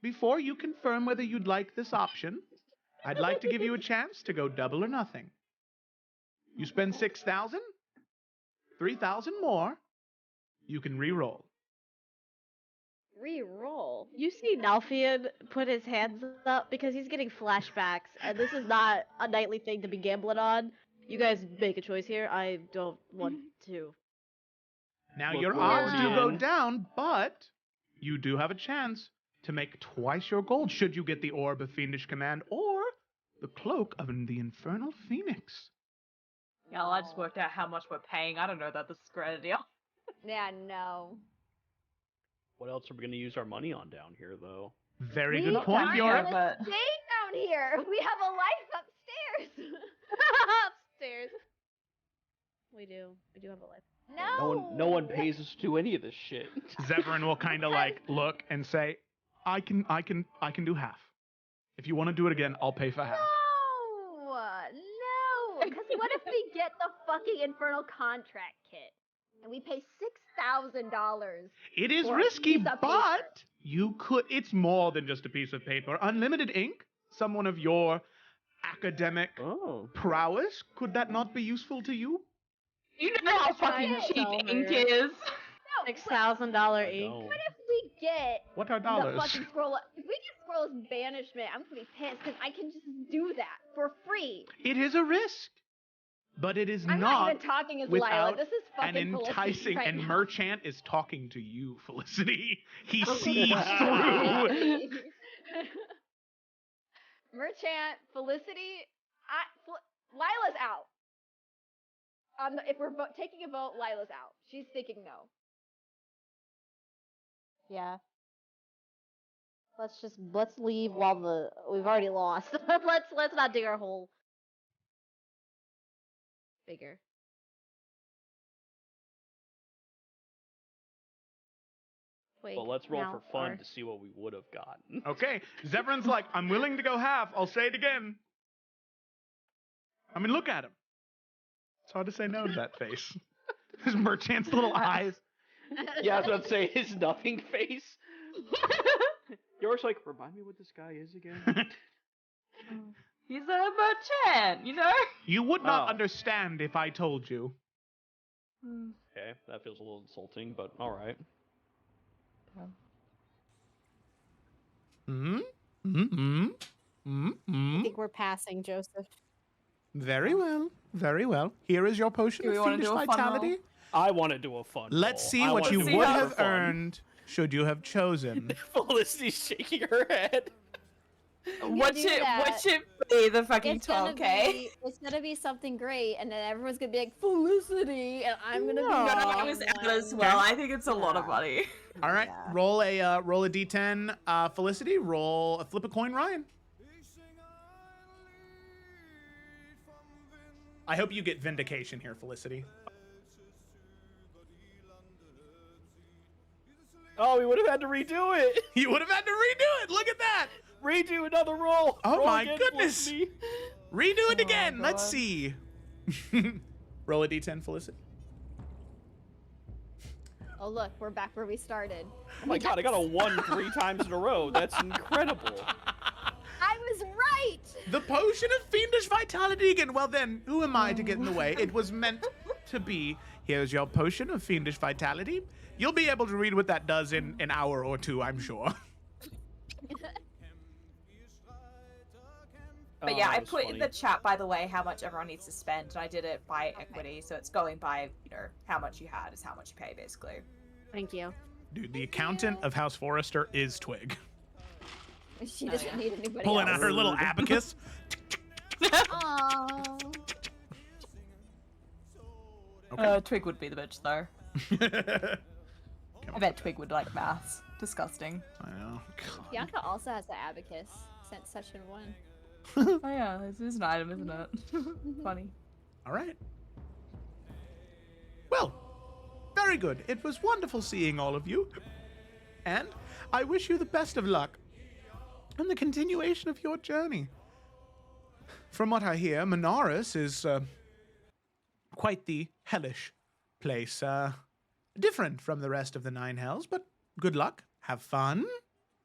before you confirm whether you'd like this option, I'd like to give you a chance to go double or nothing. You spend 6,000, 3,000 more, you can re-roll." Re-roll. You see Nalfian put his hands up because he's getting flashbacks, and this is not a nightly thing to be gambling on. You guys make a choice here. I don't want to. Now, Look, your we're odds do already go in. down, but you do have a chance to make twice your gold should you get the Orb of Fiendish Command or the Cloak of the Infernal Phoenix. Yeah, I just worked out how much we're paying. I don't know that this is a great idea. Yeah, no. What else are we going to use our money on down here, though? Very We good point, are Yor. gonna but- stay down here. We have a life upstairs. Upstairs. We do. We do have a life. No. No one pays us to do any of this shit. Zevran will kind of like look and say, I can do half. If you want to do it again, I'll pay for half. No. Because what if we get the fucking Infernal Contract Kit and we pay $6,000? It is For a risky, piece of paper. but you could. It's more than just a piece of paper. Unlimited ink. Someone of your academic Oh. prowess. Could that not be useful to you? You know how fucking Try to cheap tell ink her. is. No. $6,000 I ink. don't. What if we get What are the dollars? fucking scroll? If we get Scroll's banishment, I'm gonna be pissed because I can just do that for free. It is a risk, but it is I'm not even talking as Lila. without This is an fucking Felicity enticing. right And now. Merchant is talking to you, Felicity. He Oh, sees God. through. Merchant, Felicity, Lila's out. If we're taking a vote, Lila's out. She's thinking no. Yeah. Let's leave while we've already lost. let's not dig our hole bigger. Wait, But let's roll now for fun our- to see what we would have gotten. Okay, Zevran's like, I'm willing to go half. I'll say it again. I mean, look at him. It's hard to say no to that face. His Merchant's little eyes. Yeah, I was about to say his nothing face. Yours like, remind me what this guy is again. He's a merchant, you know? You would not Oh. understand if I told you. Okay, that feels a little insulting, but all right. Hmm? Mm-hmm. I Mm-hmm. think we're passing, Joseph. Very well. Very well. Here is your potion Do we of wanna fiendish do a fun vitality. roll? I want to do a fun Let's roll. see I what wanna you do would one for have fun. earned should you have chosen. Felicity's shaking her head. What do should that, be the fucking it's gonna 12K? be it's gonna be something great, and then everyone's gonna be like Felicity, and I'm gonna be No, the I wrong was out one. as well. I think it's a lot of money. All right, Yeah. roll a d10, Felicity. Flip a coin, Ryan. I hope you get vindication here, Felicity. Oh, we would have had to redo it. You would have had to redo it. Look at that. Redo another roll. Oh Roll my again, goodness. Felicity. Redo it Oh, again. Let's God. see. Roll a d10, Felicity. Oh look, we're back where we started. Oh my god, I got a 1 3 times in a row. That's incredible. I was right. The potion of fiendish vitality again. Well then, who am I to get in the way? It was meant to be. Here's your potion of fiendish vitality. You'll be able to read what that does in an hour or two, I'm sure. But Oh, yeah, that I was put funny. in the chat, by the way, how much everyone needs to spend, and I did it by equity, so it's going by, how much you had is how much you pay, basically. Thank you. Dude, the accountant of House Forrester is Twig. She doesn't need anybody Pulling else. out her little abacus. Aww. Twig would be the bitch, though. I bet Twig would like maths. Disgusting. I know. God. Bianca also has the abacus, since session 1. Oh yeah, this is an item, isn't it? Funny. All right. Well, very good. It was wonderful seeing all of you. And I wish you the best of luck in the continuation of your journey. From what I hear, Minaris is quite the hellish place. Different from the rest of the Nine Hells, but good luck. Have fun,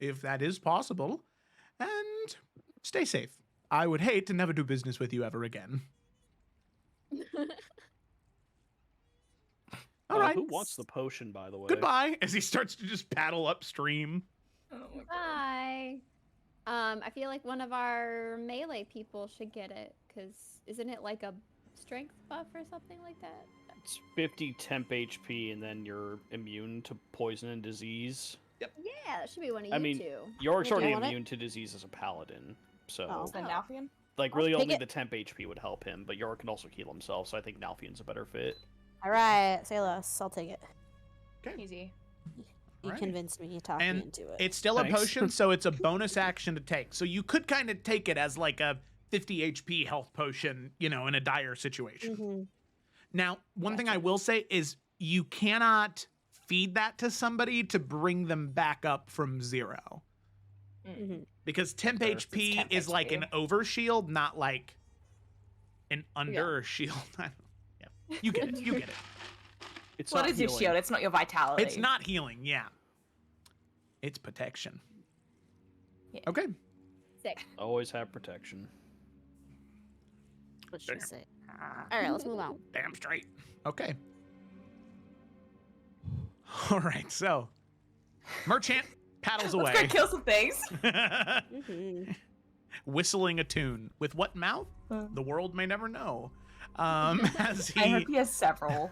if that is possible. And stay safe. I would hate to never do business with you ever again. All right. Who wants the potion, by the way? Goodbye, as he starts to just paddle upstream. Bye. I feel like one of our melee people should get it, because isn't it like a strength buff or something like that? It's 50 temp HP, and then you're immune to poison and disease. Yeah, that should be one of I you mean, two. Yorick's Yeah, do you already want it? immune to disease as a paladin, so Oh. The Nalfian? like I'll really take only it. the temp HP would help him, but Yorick can also heal himself, so I think Nalfian's a better fit. All right, say less. I'll take it. Easy. You Alrighty. convinced me. You talked me And into it. it's still Thanks. a potion, so it's a bonus action to take. So you could kind of take it as like a 50 HP health potion, in a dire situation. Mhm. Now, one thing I will say is you cannot feed that to somebody to bring them back up from 0. Mhm. Because temp Fair. HP It's temp is like HP. an overshield, not like an under shield. Yeah, you get it. You get it. It's What not is your healing. shield? It's not your vitality. It's not healing, yeah. It's protection. Yeah. Okay. Sick. Always have protection. What should I say? All right, let's move on. Damn straight. Okay. All right, so merchant paddles away. Let's go kill some things. Mhm. Whistling a tune. With what mouth? The world may never know. As I hope he he has several.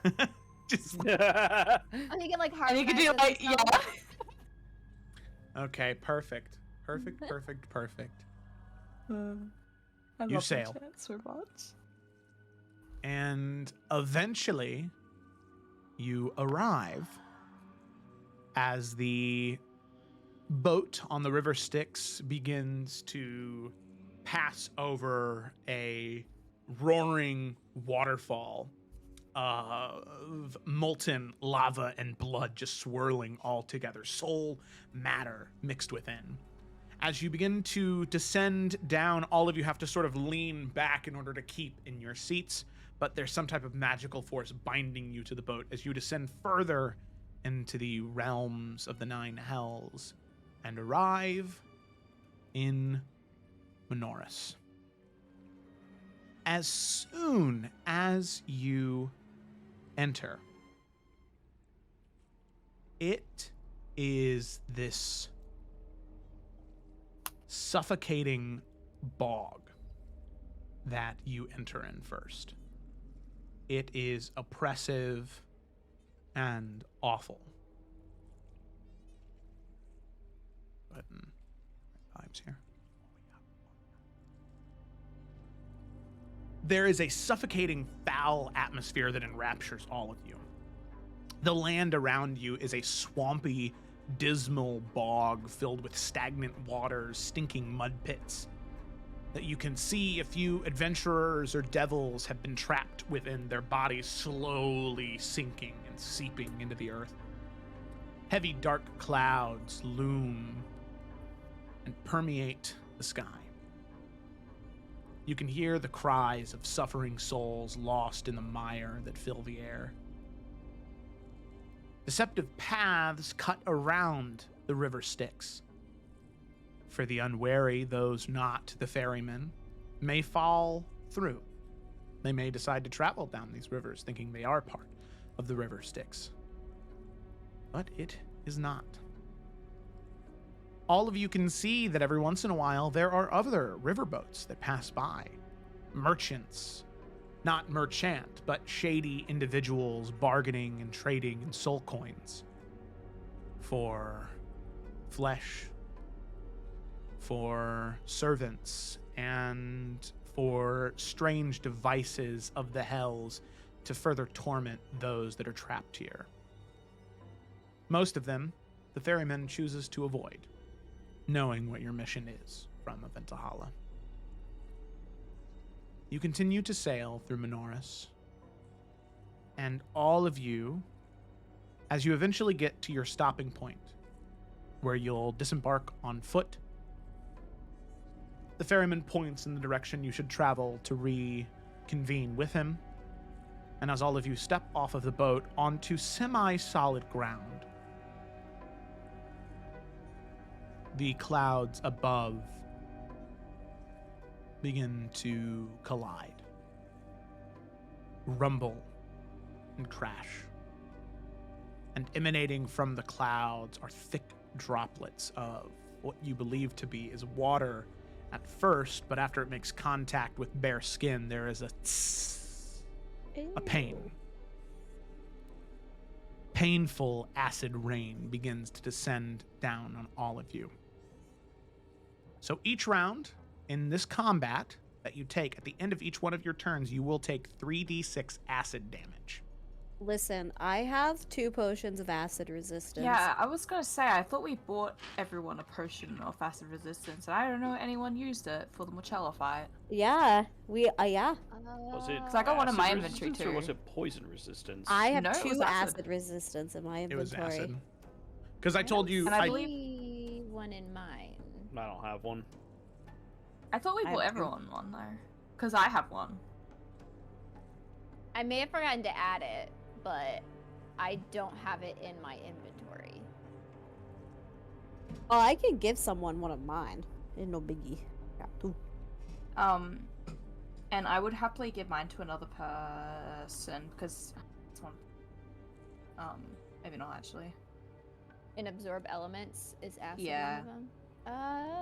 just I think it like hard. And you could do like, yeah. okay, perfect. Perfect. I You love sail. that so much. And eventually you arrive as the boat on the river Styx begins to pass over a roaring waterfall of molten lava and blood just swirling all together, soul matter mixed within. As you begin to descend down, all of you have to sort of lean back in order to keep in your seats, but there's some type of magical force binding you to the boat as you descend further into the realms of the Nine Hells and arrive in Minoris. As soon as you enter, it is this suffocating bog that you enter in first. It is oppressive and awful. Button vibes here. There is a suffocating, foul atmosphere that enraptures all of you. The land around you is a swampy, dismal bog filled with stagnant waters, stinking mud pits that you can see a few adventurers or devils have been trapped within, their bodies slowly sinking and seeping into the earth. Heavy dark clouds loom and permeate the sky. You can hear the cries of suffering souls lost in the mire that fill the air. Deceptive paths cut around the river Styx. For the unwary, those not the ferrymen may fall through. They may decide to travel down these rivers thinking they are part of the river Styx. But it is not. All of you can see that every once in a while there are other riverboats that pass by. Merchants. Not merchant, but shady individuals bargaining and trading in soul coins. For flesh. For servants. And for strange devices of the hells to further torment those that are trapped here. Most of them, the ferryman chooses to avoid, knowing what your mission is from Aventahala. You continue to sail through Minoris, and all of you, as you eventually get to your stopping point, where you'll disembark on foot, the ferryman points in the direction you should travel to reconvene with him, and as all of you step off of the boat onto semi-solid ground, the clouds above begin to collide, rumble, and crash. And emanating from the clouds are thick droplets of what you believe to be is water at first, but after it makes contact with bare skin, there is a tss, a pain. Painful acid rain begins to descend down on all of you. So each round in this combat that you take, at the end of each one of your turns, you will take 3d6 acid damage. Listen, I have 2 potions of acid resistance. Yeah, I was gonna say, I thought we bought everyone a potion of acid resistance, and I don't know anyone used it for the Mochella fight. Yeah, yeah. Was it? So I got one in my acid inventory, resistance, or too. was it poison resistance? I have No, it 2 was acid. acid resistance in my It was inventory. acid. Because I told you, And I I believe- one in mine. I don't have one. I thought we I have bought two. everyone one, though. Because I have one. I may have forgotten to add it, but I don't have it in my inventory. Oh, I can give someone one of mine. Ain't no biggie. Got 2. And I would happily give mine to another person, because it's one. Maybe not, actually. And absorb elements is acid Yeah. one of them?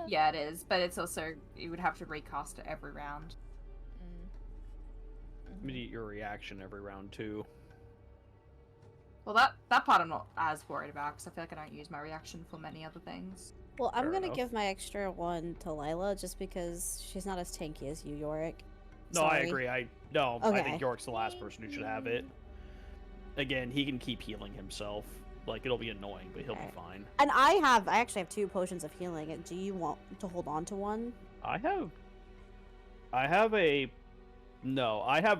Yeah, it is, but it's also, you would have to recast it every round. Immediate your reaction every round too. Well, that part I'm not as worried about, because I feel like I don't use my reaction for many other things. Well, I'm Fair gonna enough. give my extra one to Lila just because she's not as tanky as you, Yorick. No, I Sorry. agree. I Okay. think York's the last person who should have it. Again, he can keep healing himself. Like, it'll be annoying, but he'll be Okay. fine. And I actually have 2 potions of healing. Do you want to hold on to one? I have a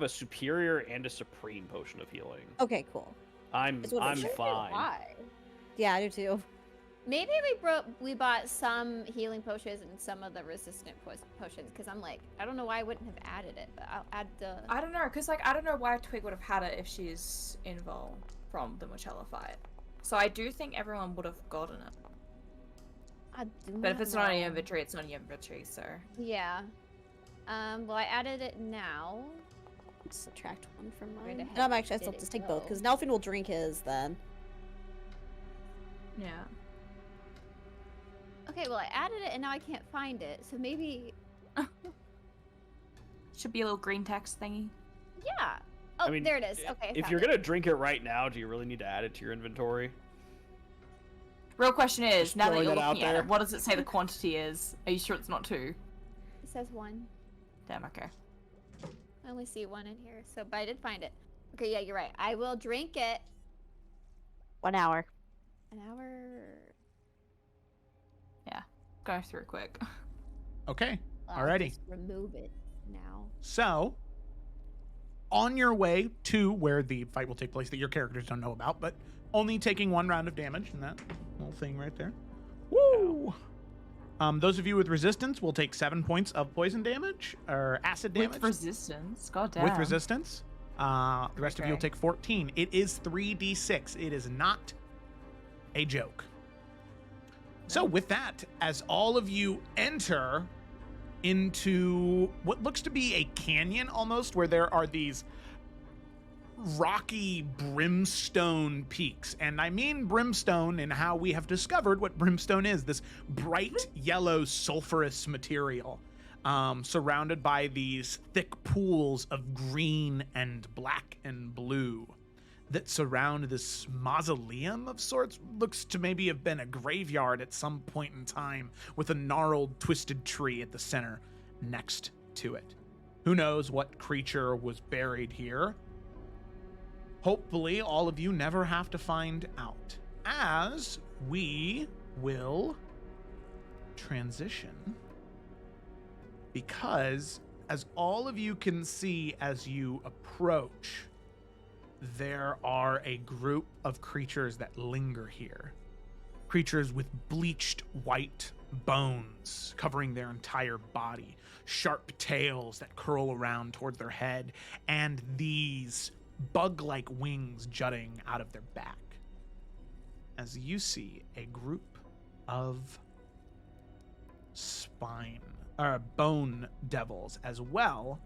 superior and a supreme potion of healing. Okay, cool. I'm It's what it should be. fine. Why? Yeah, I do too. Maybe we bought some healing potions and some of the resistant potions, because I'm like, I don't know why I wouldn't have added it, but I'll add the... I don't know, because, like, I don't know why Twig would have had it if she's involved from the Mochella fight. So I do think everyone would have gotten it. I do But if it's not on your know. inventory, it's not on your inventory, so. Yeah. Well, I added it now. Subtract 1 from Where mine. the No, heck actually, I did still it just take both, go? because Nelfin will drink his then. Yeah. Okay, well, I added it and now I can't find it. So maybe, Should be a little green text thingy. yeah. Oh, I mean, there it is. Okay, I If found you're it. gonna drink it right now, do you really need to add it to your inventory? Real question is, Just now that throwing you're that out looking at there. it, what does it say the quantity is? Are you sure it's not 2? It says 1. Damn, okay. I only see 1 in here. So, but I did find it. Okay, yeah, you're right. I will drink it. 1 hour. An hour. Go through it quick. Okay. I'll Alrighty. just remove it now. So, on your way to where the fight will take place that your characters don't know about, but only taking 1 round of damage in that little thing right there. Woo! Those of you with resistance will take 7 points of poison damage or acid damage. With resistance. God damn. With resistance. The rest of you will Okay. take 14. It is 3d6. It is not a joke. So with that, as all of you enter into what looks to be a canyon almost, where there are these rocky brimstone peaks. And I mean brimstone in how we have discovered what brimstone is, this bright yellow sulfurous material. Surrounded by these thick pools of green and black and blue that surround this mausoleum of sorts. Looks to maybe have been a graveyard at some point in time, with a gnarled, twisted tree at the center next to it. Who knows what creature was buried here? Hopefully, all of you never have to find out, as we will transition. Because, as all of you can see as you approach, there are a group of creatures that linger here. Creatures with bleached white bones covering their entire body, sharp tails that curl around towards their head, and these bug-like wings jutting out of their back. As you see a group of bone devils, as well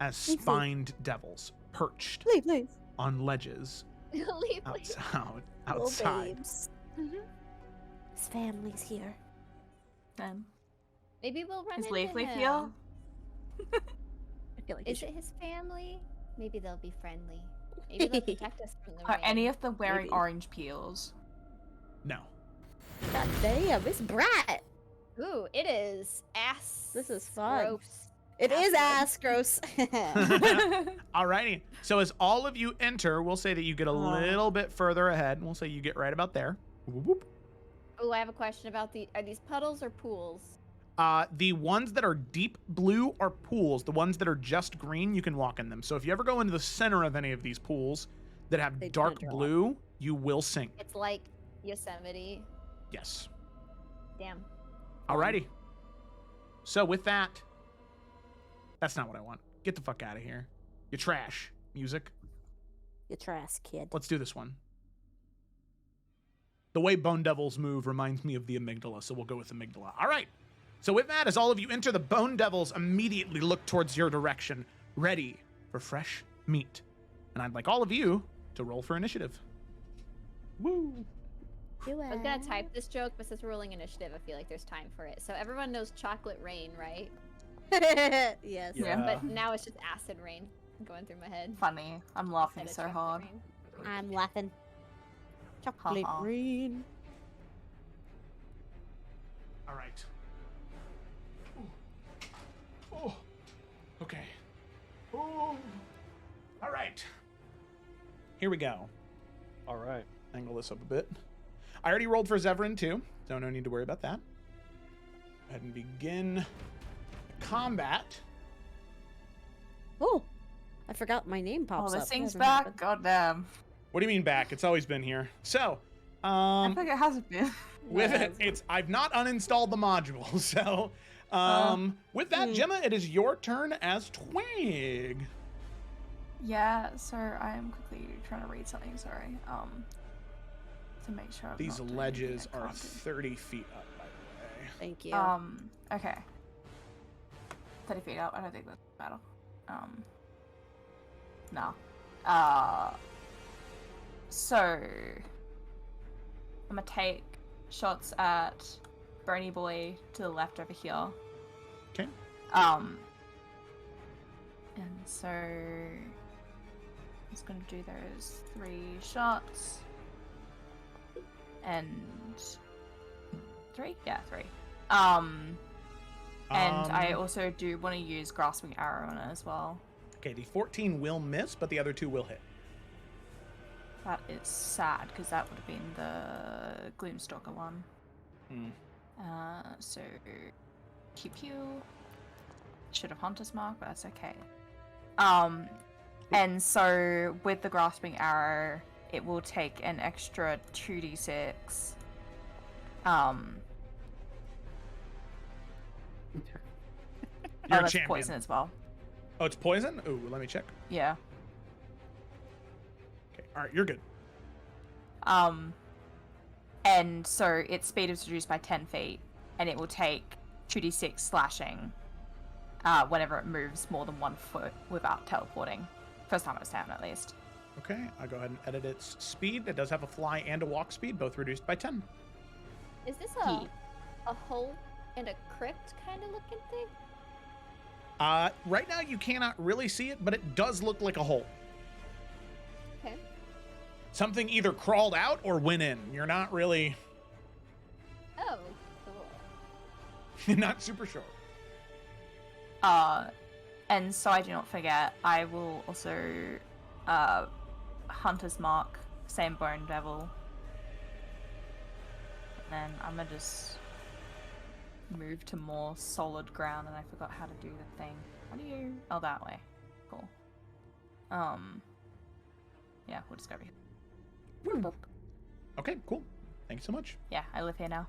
as spined devils perched Please. on ledges Leave, outside. Babes. His family's here. Maybe we'll run Is into Leafleaf him. here? I feel like Is it his family? Maybe they'll be friendly. Maybe they'll protect us from the Are rain. any of them wearing Maybe. orange peels? No. God damn, it's Brat. Ooh, it is ass. This is fun. Gross. It is Ass ass gross. Alrighty. So as all of you enter, we'll say that you get a little bit further ahead. We'll say you get right about there. Whoop, whoop. Oh, I have a question about are these puddles or pools? The ones that are deep blue are pools. The ones that are just green, you can walk in them. So if you ever go into the center of any of these pools that have They dark turn dry. blue, you will sink. It's like Yosemite. Yes. Damn. Alrighty. So with that, that's not what I want. Get the fuck out of here. You trash. Music. You trash, kid. Let's do this one. The way Bone Devils move reminds me of the amygdala, so we'll go with amygdala. All right. So with that, as all of you enter, the Bone Devils immediately look towards your direction, ready for fresh meat. And I'd like all of you to roll for initiative. Woo. I was gonna type this joke, but since we're rolling initiative, I feel like there's time for it. So everyone knows chocolate rain, right? Yes. Yeah. But now it's just acid rain going through my head. Funny. I'm laughing Instead of so chocolate hard. rain. I'm laughing. Chocolate Ha-ha. green. All right. Oh. Okay. Oh. All right. Here we go. All right. Angle this up a bit. I already rolled for Zevran too, so no need to worry about that. Go ahead and begin combat. Oh, I forgot my name Oh, pops up. this thing's Doesn't back. happen. God damn. What do you mean back? It's always been here. So, I think it hasn't been. with it, I've not uninstalled the module. So, with that, Gemma, it is your turn as Twig. Yeah, so I am quickly trying to read something, sorry. To make sure I'm These not doing ledges anything I are can't do. 30 feet up, by the way. Thank you. Okay. 30 feet out. I don't think that's matter. No. So I'm gonna take shots at Brony Boy to the left over here. Okay. And so I'm just gonna do those 3 shots. And 3? Yeah, 3. And I also do want to use Grasping Arrow on it as well. Okay, the 14 will miss, but the other 2 will hit. That is sad, because that would have been the Gloomstalker one. So, pew. Should have Hunter's Mark, but that's okay. And so, with the Grasping Arrow, it will take an extra 2d6. You're a that's champion. poison as well. Oh, it's poison? Ooh, let me check. Yeah. Okay, alright, you're good. And so its speed is reduced by 10 feet, and it will take 2d6 slashing whenever it moves more than 1 foot without teleporting. First time it's down, at least. Okay, I'll go ahead and edit its speed. It does have a fly and a walk speed, both reduced by 10. Is this a hole and a crypt kind of looking thing? Right now you cannot really see it, but it does look like a hole. Okay. Something either crawled out or went in. You're not really... Oh, cool. not super sure. And so I do not forget, I will also Hunter's Mark, same Bone Devil. And then I'm gonna just move to more solid ground, and I forgot how to do the thing. How do you... Oh, that way. Cool. Yeah, we'll just go over here. Okay, cool. Thank you so much. Yeah, I live here now.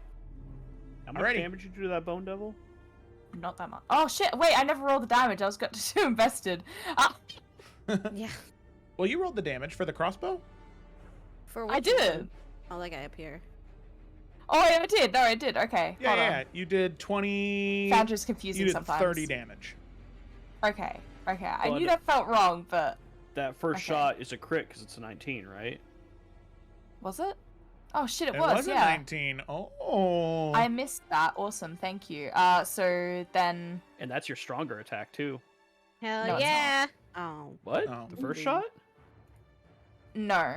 How much Alrighty. damage did you do to that Bone Devil? Not that much. Oh shit! Wait, I never rolled the damage. I was got too invested. Yeah. Well, you rolled the damage for the crossbow? For I which did. one? Oh, that guy up here. Oh, I did. No, I did. Okay. Yeah, hold yeah. on. You did 20... Foundry's confusing You did sometimes. 30 damage. Okay. Okay. I Well, knew that felt wrong, but That first Okay. shot is a crit because it's a 19, right? was it? Oh shit! It It was. was a Yeah. 19. Oh. I missed that. Awesome. Thank you. So then. And that's your stronger attack too. Hell No, it's yeah. Oh. What? Oh. The first Mhm. shot? No.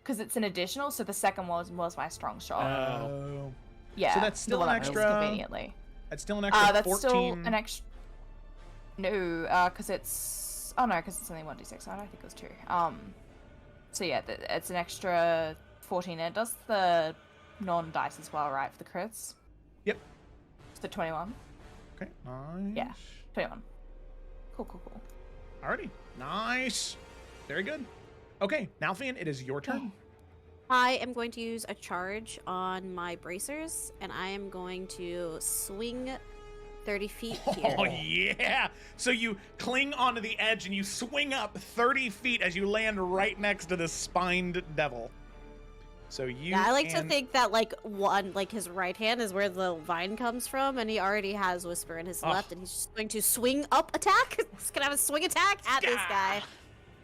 Because it's an additional, so the second was my strong shot. Oh. Yeah. So that's still the one an I missed extra- Conveniently. That's still an extra That's 14. still an extra. No, because it's. Oh no, because it's only 1d6. I don't think it was 2. So yeah, it's an extra 14. And it does the non-dice as well, right, for the crits? Yep. So 21. Okay, nice. Yeah. 21. Cool. Alrighty. Nice. Very good. Okay, Nalfian, it is your turn. I am going to use a charge on my bracers, and I am going to swing 30 feet here. Oh, yeah. So you cling onto the edge and you swing up 30 feet as you land right next to this spined devil. So you Yeah, I like to and- think that his right hand is where the vine comes from, and he already has Whisper in his Oh. left, and he's just going to swing up attack. He's gonna have a swing attack at this guy.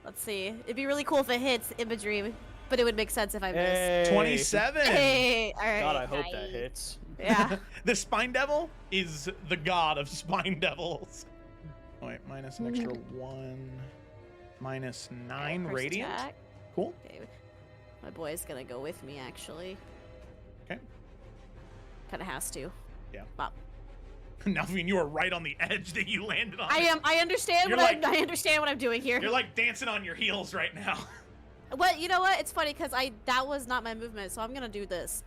Let's see. It'd be really cool if it hits imagery, but it would make sense if I missed. Hey. 27. Hey, all right. God, I hope that Nice. hits. Yeah. The spine devil is the god of spine devils. Oh, wait, minus an extra 1. Minus 9 First radiant. attack. Cool. Okay. My boy's gonna go with me, actually. Okay. Kind of has to. Yeah. Bop. Nalfian, you are right on the edge that you landed on. I am. I understand You're what like- I understand what I'm doing here. You're like dancing on your heels right now. Well, you know what? It's funny because that was not my movement, so I'm gonna do this.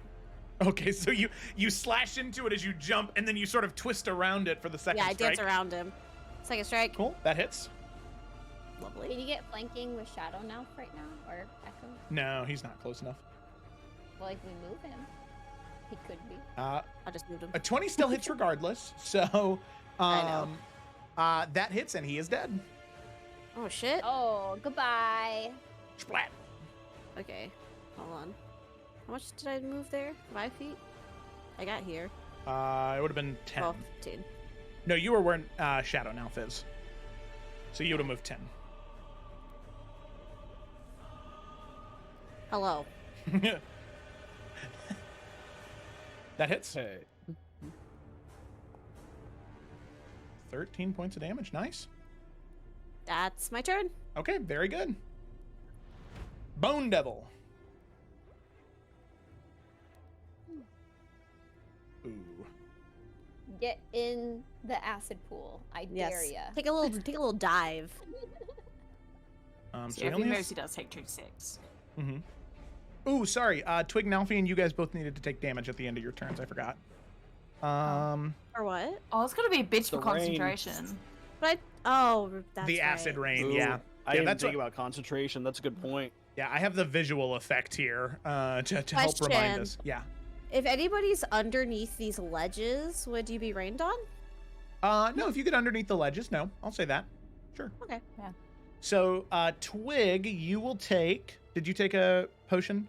Okay, so you slash into it as you jump, and then you sort of twist around it for the second Yeah, I strike. dance around him. Second strike. Cool, that hits. Can Lovely. you get flanking with Shadow now right now? Or Echo? No, he's not close enough. Well, if we move him, he could be. I just moved him. A 20 still hits regardless, so I that hits and he is dead. Oh shit. Oh, goodbye. Splat. Okay, hold on. How much did I move there? 5 feet? I got here. It would have been 10. 12, 15. No, you were wearing Shadow now, Fizz. So you would have moved 10. Hello. That hits. Hey. 13 points of damage. Nice. That's my turn. Okay, very good. Bone Devil. Ooh. Get in the acid pool. I dare ya. Take a little dive. So So he if he only moves, has... he does take 2d6. Mm-hmm. Ooh, sorry. Twig and Alfie, and you guys both needed to take damage at the end of your turns. I forgot. Or what? Oh, it's gonna be a bitch for The rain. concentration. But that's the acid right. rain, Ooh, yeah. I Yeah, didn't that's think what, about concentration. That's a good point. yeah, I have the visual effect here to help remind Question. us. Yeah. If anybody's underneath these ledges, would you be rained on? No, if you get underneath the ledges, no. I'll say that. Sure. Okay. Yeah. So, Twig, you will take... Did you take a potion?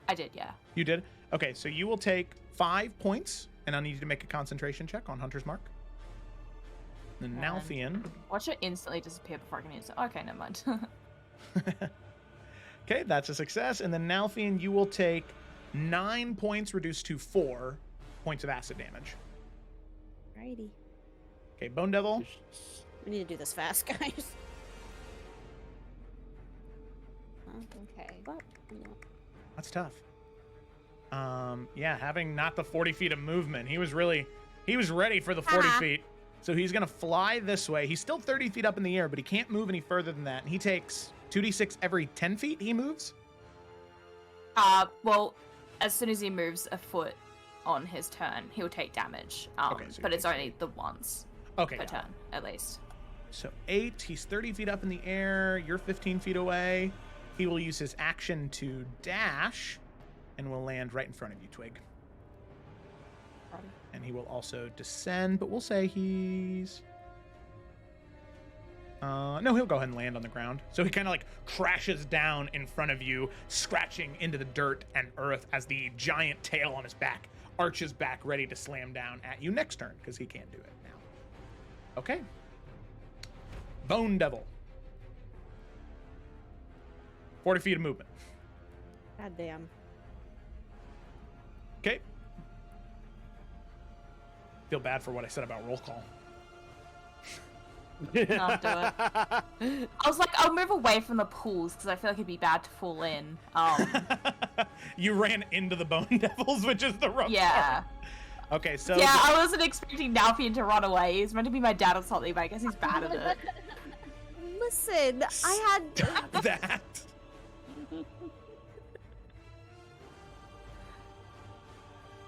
I did, yeah. You did? Okay, so you will take 5 points, and I'll need you to make a concentration check on Hunter's Mark. Then And- Nalfian. Watch it instantly disappear before I can use it. Okay, never mind. Okay, that's a success. And then Nalfian, you will take 9 points reduced to 4 points of acid damage. Alrighty. Okay, Bone Devil. We need to do this fast, guys. Okay. That's tough. Yeah, having not the 40 feet of movement, he was ready for the 40 feet. So he's gonna fly this way. He's still 30 feet up in the air, but he can't move any further than that. And he takes 2d6 every 10 feet he moves. Well, as soon as he moves a foot on his turn, he'll take damage. Okay, so he but it's takes only the once Okay, per got it. turn, at least. So 8, he's 30 feet up in the air. You're 15 feet away. He will use his action to dash and will land right in front of you, Twig. And he will also descend, but we'll say he's... no, he'll go ahead and land on the ground. So he kind of like crashes down in front of you, scratching into the dirt and earth as the giant tail on his back arches back, ready to slam down at you next turn, because he can't do it now. Okay. Bone Devil. 40 feet of movement. God damn. Okay. Feel bad for what I said about roll call. No, I'll do it. I was like, I'll move away from the pools because I feel like it'd be bad to fall in. You ran into the Bone Devils, which is the rough Yeah. part. Okay, so... Yeah, I wasn't expecting Nalfian to run away. He's meant to be my dad or something, but I guess he's bad at it. Listen, I had... that.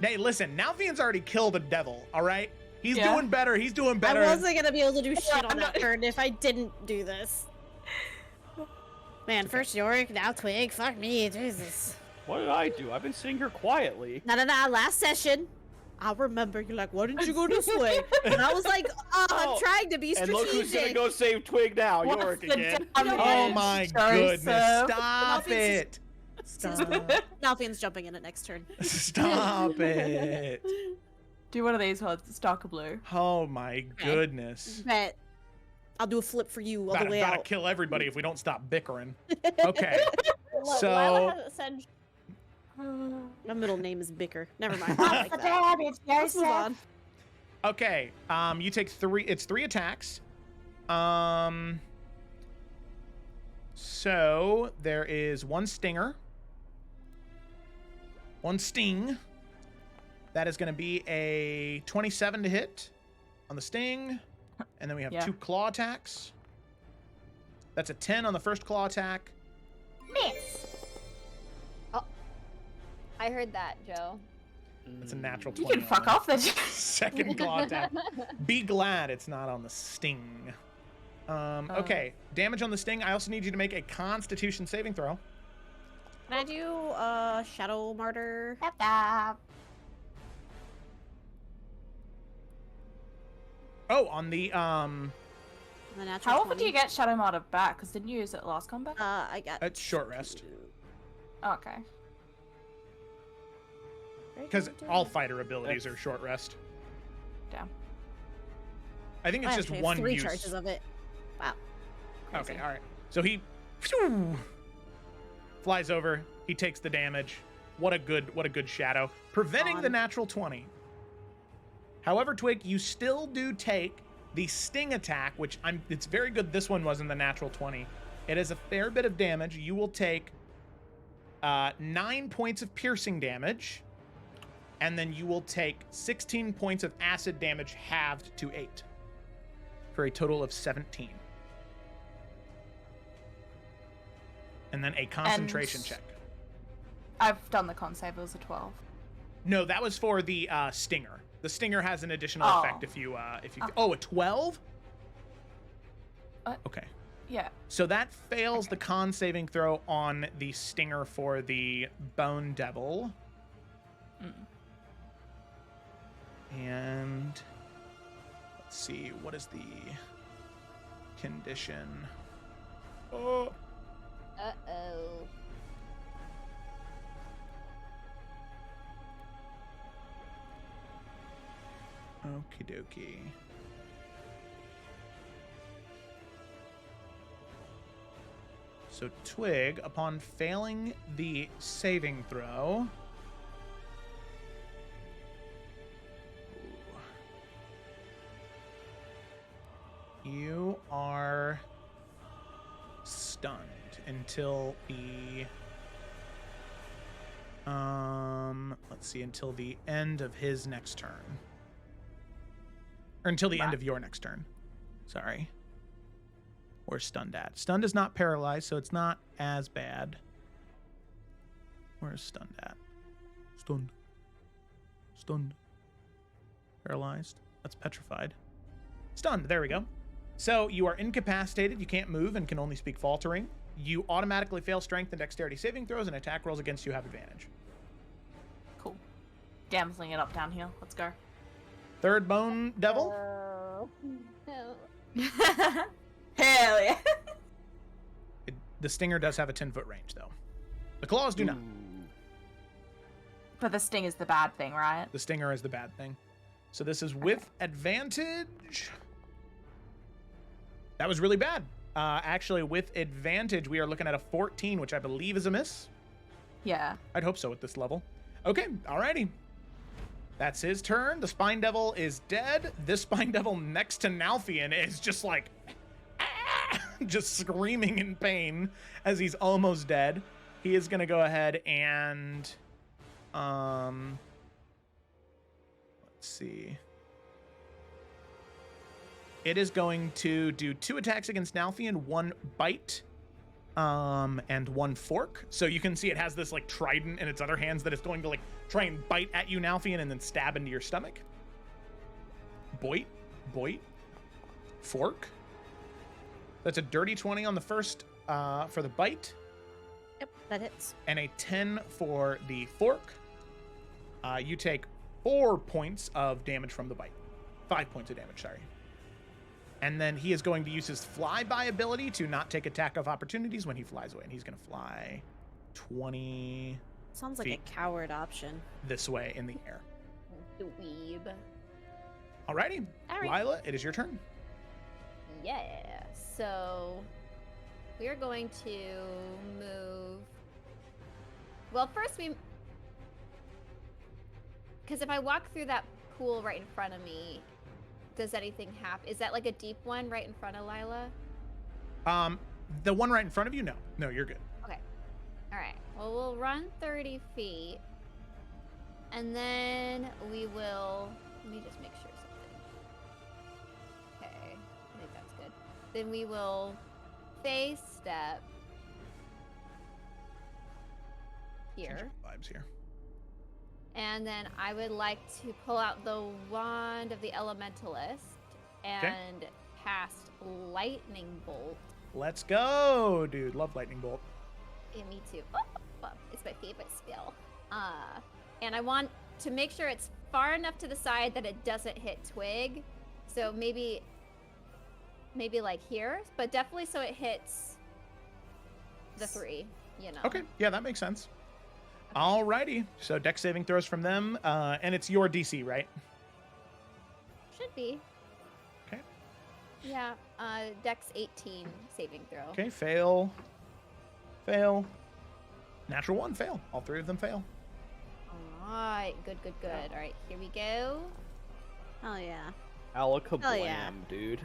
Hey, listen, Nalfian's already killed a devil, all right? He's Yeah. doing better. He's doing better. I wasn't gonna be able to do shit on I'm that not- turn if I didn't do this. Man, first Yorick, now Twig. Fuck me, Jesus. What did I do? I've been sitting here quietly. No. Last session, I'll remember. You're like, why didn't you go this way? And I was like, Oh, I'm trying to be And strategic. look who's gonna go save Twig now, What's Yorick the again. damage, Oh my goodness. Joseph? Stop Nalfian's it. Stop. Nalfian's jumping in it next turn. Stop it. Do one of these ones. It's darker blue. Oh my goodness. Bet. I'll do a flip for you all the way Gotta out. kill everybody if we don't stop bickering. Okay. Look, So- Lila hasn't said My middle name is Bicker. Never mind. I like that. Let's move on. Okay. You take 3. It's 3 attacks. So there is 1 stinger. 1 sting. That is going to be a 27 to hit on the sting. And then we have Yeah. 2 claw attacks. That's a 10 on the first claw attack. miss. Oh, I heard that, Joe. That's a natural You 20. can fuck on off then. the second claw attack. Be glad it's not on the sting. Okay, damage on the sting. I also need you to make a Constitution saving throw. Can I do Shadow Martyr? Oh, on the The natural How often do 20? you get Shadow Martyr back? Because didn't you use it last combat? I got. it's short rest. Okay. Because all fighter abilities are short rest. Damn. I think it's I just actually have one 3 use. charges of it. Wow. Okay, all right. So he flies over. He takes the damage. What a good shadow, preventing the natural 20. However, Twig, you still do take the sting attack, which it's very good this one wasn't the natural 20. It is a fair bit of damage. You will take 9 points of piercing damage, and then you will take 16 points of acid damage halved to 8 for a total of 17. And then a concentration check. I've done the con save. It was a 12. No, that was for the stinger. The stinger has an additional effect if you Okay. Oh, a 12? Okay. Yeah. So that fails the con saving throw on the stinger for the Bone Devil. And let's see, what is the condition? Oh, Uh-oh. okie dokie. So Twig, upon failing the saving throw, you are stunned until the let's see, until the end of his next turn. Or until the end of your next turn. Sorry. Or stunned at. Stunned is not paralyzed, so it's not as bad. Where's stunned at? Stunned. Stunned. Paralyzed. That's petrified. Stunned. There we go. So you are incapacitated. You can't move and can only speak faltering. You automatically fail strength and dexterity saving throws, and attack rolls against you have advantage. Cool. Damseling it up down here. Let's go. Third Bone Devil. Oh, no. Hell yeah. The stinger does have a 10-foot range, though. The claws do not. But the sting is the bad thing, right? The stinger is the bad thing. So this is with advantage. That was really bad. Actually, with advantage, we are looking at a 14, which I believe is a miss. Yeah. I'd hope so at this level. Okay, alrighty. That's his turn. The Spine Devil is dead. This Spine Devil next to Nalfian is just like, just screaming in pain as he's almost dead. He is going to go ahead and, let's see. It is going to do 2 attacks against Nalfian, 1 bite, and 1 fork. So you can see it has this like trident in its other hands that it's going to like try and bite at you, Nalfian, and then stab into your stomach. Boit, boit, fork. That's a dirty 20 on the first for the bite. Yep, that hits. And a 10 for the fork. You take 4 points of damage from the bite. 5 points of damage, sorry. And then he is going to use his flyby ability to not take attack of opportunities when he flies away. And he's going to fly 20 Sounds like feet a coward option. this way in the air. Dweeb. Alrighty. All right. Lila, it is your turn. Yeah. So we're going to move. Well, first because if I walk through that pool right in front of me, does anything happen? Is that like a deep one right in front of Lila? The one right in front of you? No. No, you're good. Okay. All right. Well, we'll run 30 feet. And then we will... Let me just make sure something. Okay. I think that's good. Then we will phase step here. Change vibes here. And then I would like to pull out the Wand of the Elementalist and cast Lightning Bolt. Let's go, dude. Love Lightning Bolt. Yeah, me too. Oh, it's my favorite skill. And I want to make sure it's far enough to the side that it doesn't hit Twig. So maybe like here, but definitely so it hits the 3, you know. Okay, yeah, that makes sense. Alrighty. So dex saving throws from them, and it's your DC, right? Should be. Okay. Yeah. Dex 18 saving throw. Okay, fail. Fail. Natural 1, fail. All 3 of them fail. Alright, good. Alright, here we go. Oh yeah. Alakablam, yeah. dude.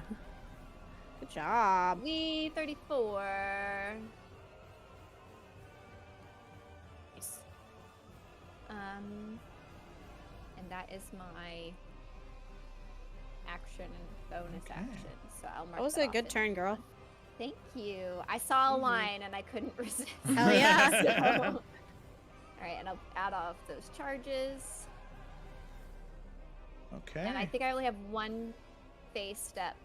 Good job. We 34. Nice. And that is my action and bonus Okay. action. So I'll mark That was that a off good in- turn, girl. Thank you. I saw a line and I couldn't resist. Hell yeah. So- Alright, and I'll add off those charges. Okay. And I think I only have 1 phase step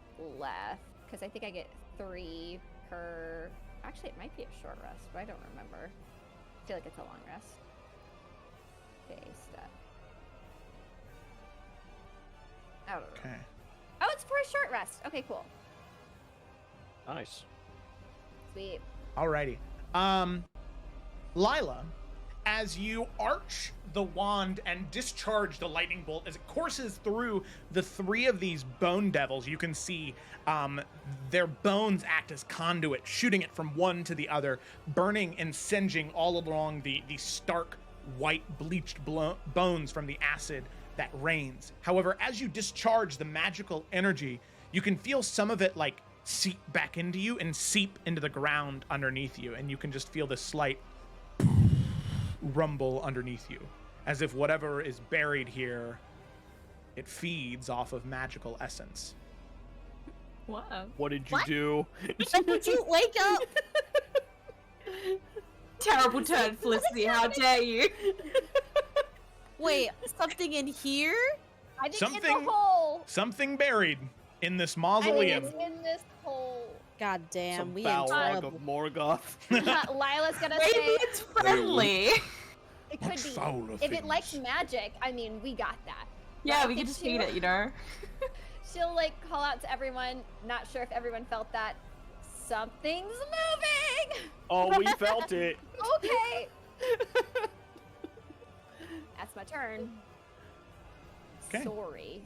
left. Because I think I get 3 per... Actually, it might be a short rest, but I don't remember. I feel like it's a long rest. Phase step. I don't know. Okay. Oh, it's for a short rest. Okay, cool. Nice. Sweet. Alrighty. Lila, as you arch the wand and discharge the lightning bolt, as it courses through the 3 of these bone devils, you can see their bones act as conduit, shooting it from one to the other, burning and singeing all along the stark white bleached bones from the acid that rains. However, as you discharge the magical energy, you can feel some of it like seep back into you and seep into the ground underneath you, and you can just feel this slight rumble underneath you, as if whatever is buried here, it feeds off of magical essence. Wow. What did you do? Did you wake up? Terrible turn, Felicity. How dare you? Wait, something in here? I think Something- it's a hole. Something buried in this I think mausoleum. it's in this hole. God damn, Some we in Balrog trouble. of Morgoth. Lila's gonna Maybe say it's friendly. it could What's be. foul of If it likes things? magic, I mean, we got that. Yeah, I we think can just feed it, you know? She'll like call out to everyone. Not sure if everyone felt that. Something's moving. Oh, we felt it. Okay. That's my turn. Okay. Sorry.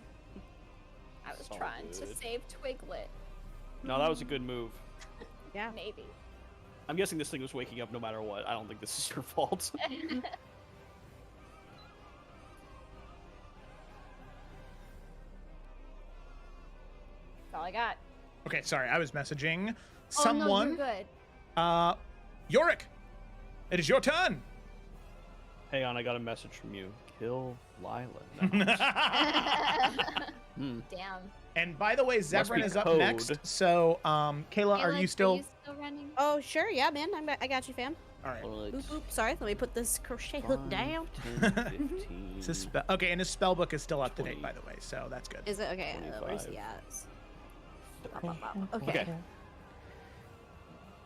I was It's all trying to good. save Twiglet. No, that was a good move. Yeah. Maybe. I'm guessing this thing was waking up no matter what. I don't think this is your fault. That's all I got. Okay, sorry, I was messaging Oh, no, someone. you're good. Yorick, it is your turn. Hang on, I got a message from you. Kill Lila. No. Hmm. Damn. And by the way, Zevran be is up code. next. So, Kayla, are you still? running? Oh, sure, yeah, man. I got you, fam. All right. Boop, boop. Sorry, let me put this crochet hook down. 10, 15. It's a okay, and his spell book is still up to date, 20. by the way, so that's good. Is it? Okay, where's 25. he at? Okay. Okay.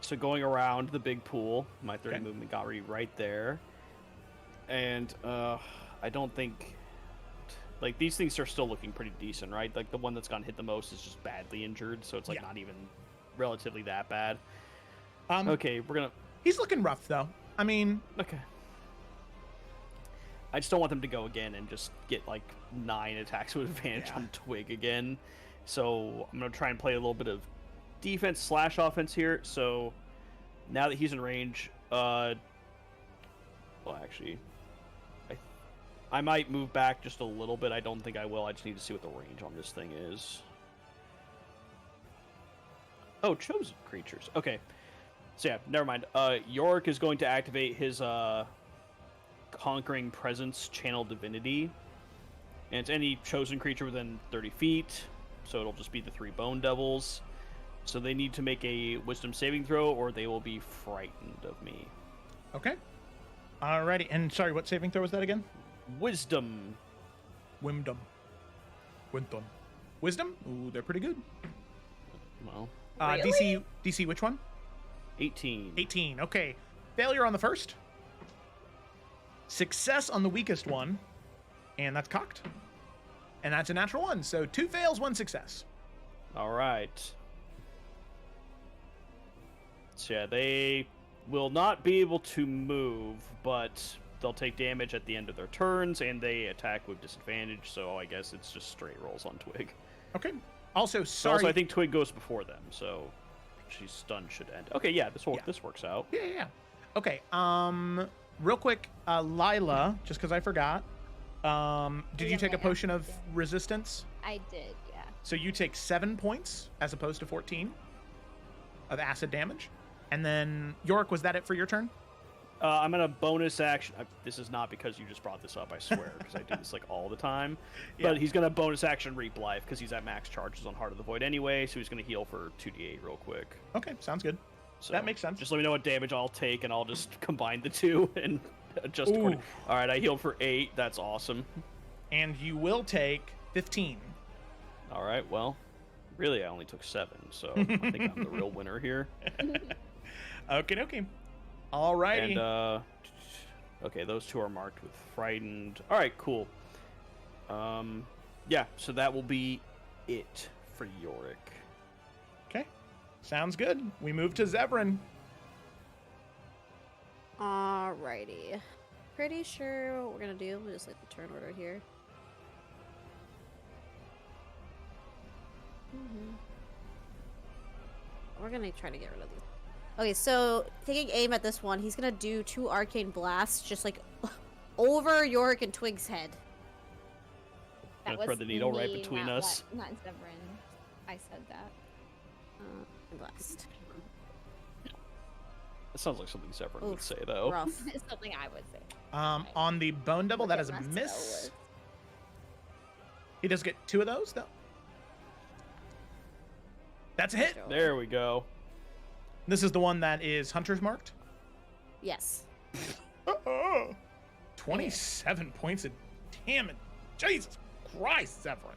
So going around the big pool, my 30 Okay. movement got me right there. And I don't think like these things are still looking pretty decent, right? Like the one that's gotten hit the most is just badly injured, so it's like Yeah. not even relatively that bad. Um, Okay, we're gonna He's looking rough though. I mean, okay. I just don't want them to go again and just get like 9 attacks with advantage Yeah. on Twig again. So I'm gonna try and play a little bit of defense / offense here. So now that he's in range, well actually, I might move back just a little bit. I don't think I will. I just need to see what the range on this thing is. Oh, chosen creatures. Okay. So yeah, never mind. Yorick is going to activate his Conquering Presence Channel Divinity. And it's any chosen creature within 30 feet. So it'll just be the 3 Bone Devils. So they need to make a Wisdom saving throw or they will be frightened of me. okay. Alrighty, and sorry, what saving throw was that again? Wisdom. Wimdom. Winton. Wisdom? Ooh, they're pretty good. Well, DC, which one? 18. 18. Okay. Failure on the first. Success on the weakest one. And that's cocked. And that's a natural 1. So 2 fails, 1 success. All right. So yeah, they will not be able to move, but they'll take damage at the end of their turns, and they attack with disadvantage. So I guess it's just straight rolls on Twig. Okay. Also, But sorry. also, I think Twig goes before them, so she's stunned should end. Okay, yeah, this works out. Yeah. Okay. Real quick, Lila, just because I forgot. Did you take a potion of resistance? I did, yeah. So you take 7 points as opposed to 14 of acid damage. And then, Yorick, was that it for your turn? I'm gonna bonus action. This is not because you just brought this up, I swear, because I do this like all the time. But he's gonna bonus action Reap Life because he's at max charges on Heart of the Void anyway, so he's gonna heal for 2d8 real quick. Okay, sounds good. So That makes sense. Just let me know what damage I'll take, and I'll just combine the two and adjust accordingly. All right, I healed for 8. That's awesome. And you will take 15. All right, well, really, I only took 7, so I think I'm the real winner here. Okay. Alrighty. And okay, those two are marked with frightened. All right, cool. Yeah, so that will be it for Yorick. Okay. Sounds good. We move to Zevran. Alrighty. Pretty sure what we're gonna do. We'll just like the turn order here. We're gonna try to get rid of these. Okay, so taking aim at this one, he's gonna do 2 arcane blasts, just like over Yorick and Twig's head. That Gonna thread the needle right me, between not us. Not Zevran. I said that. Blast. That sounds like something Zevran would Oof, say, though. Rough. It's something I would say. On the Bone Devil, that Look is at a my miss. spell He does get 2 of those, though. That's a hit. There we go. This is the one that is Hunter's marked. Yes. 27 points of damage. Jesus Christ, Zevran.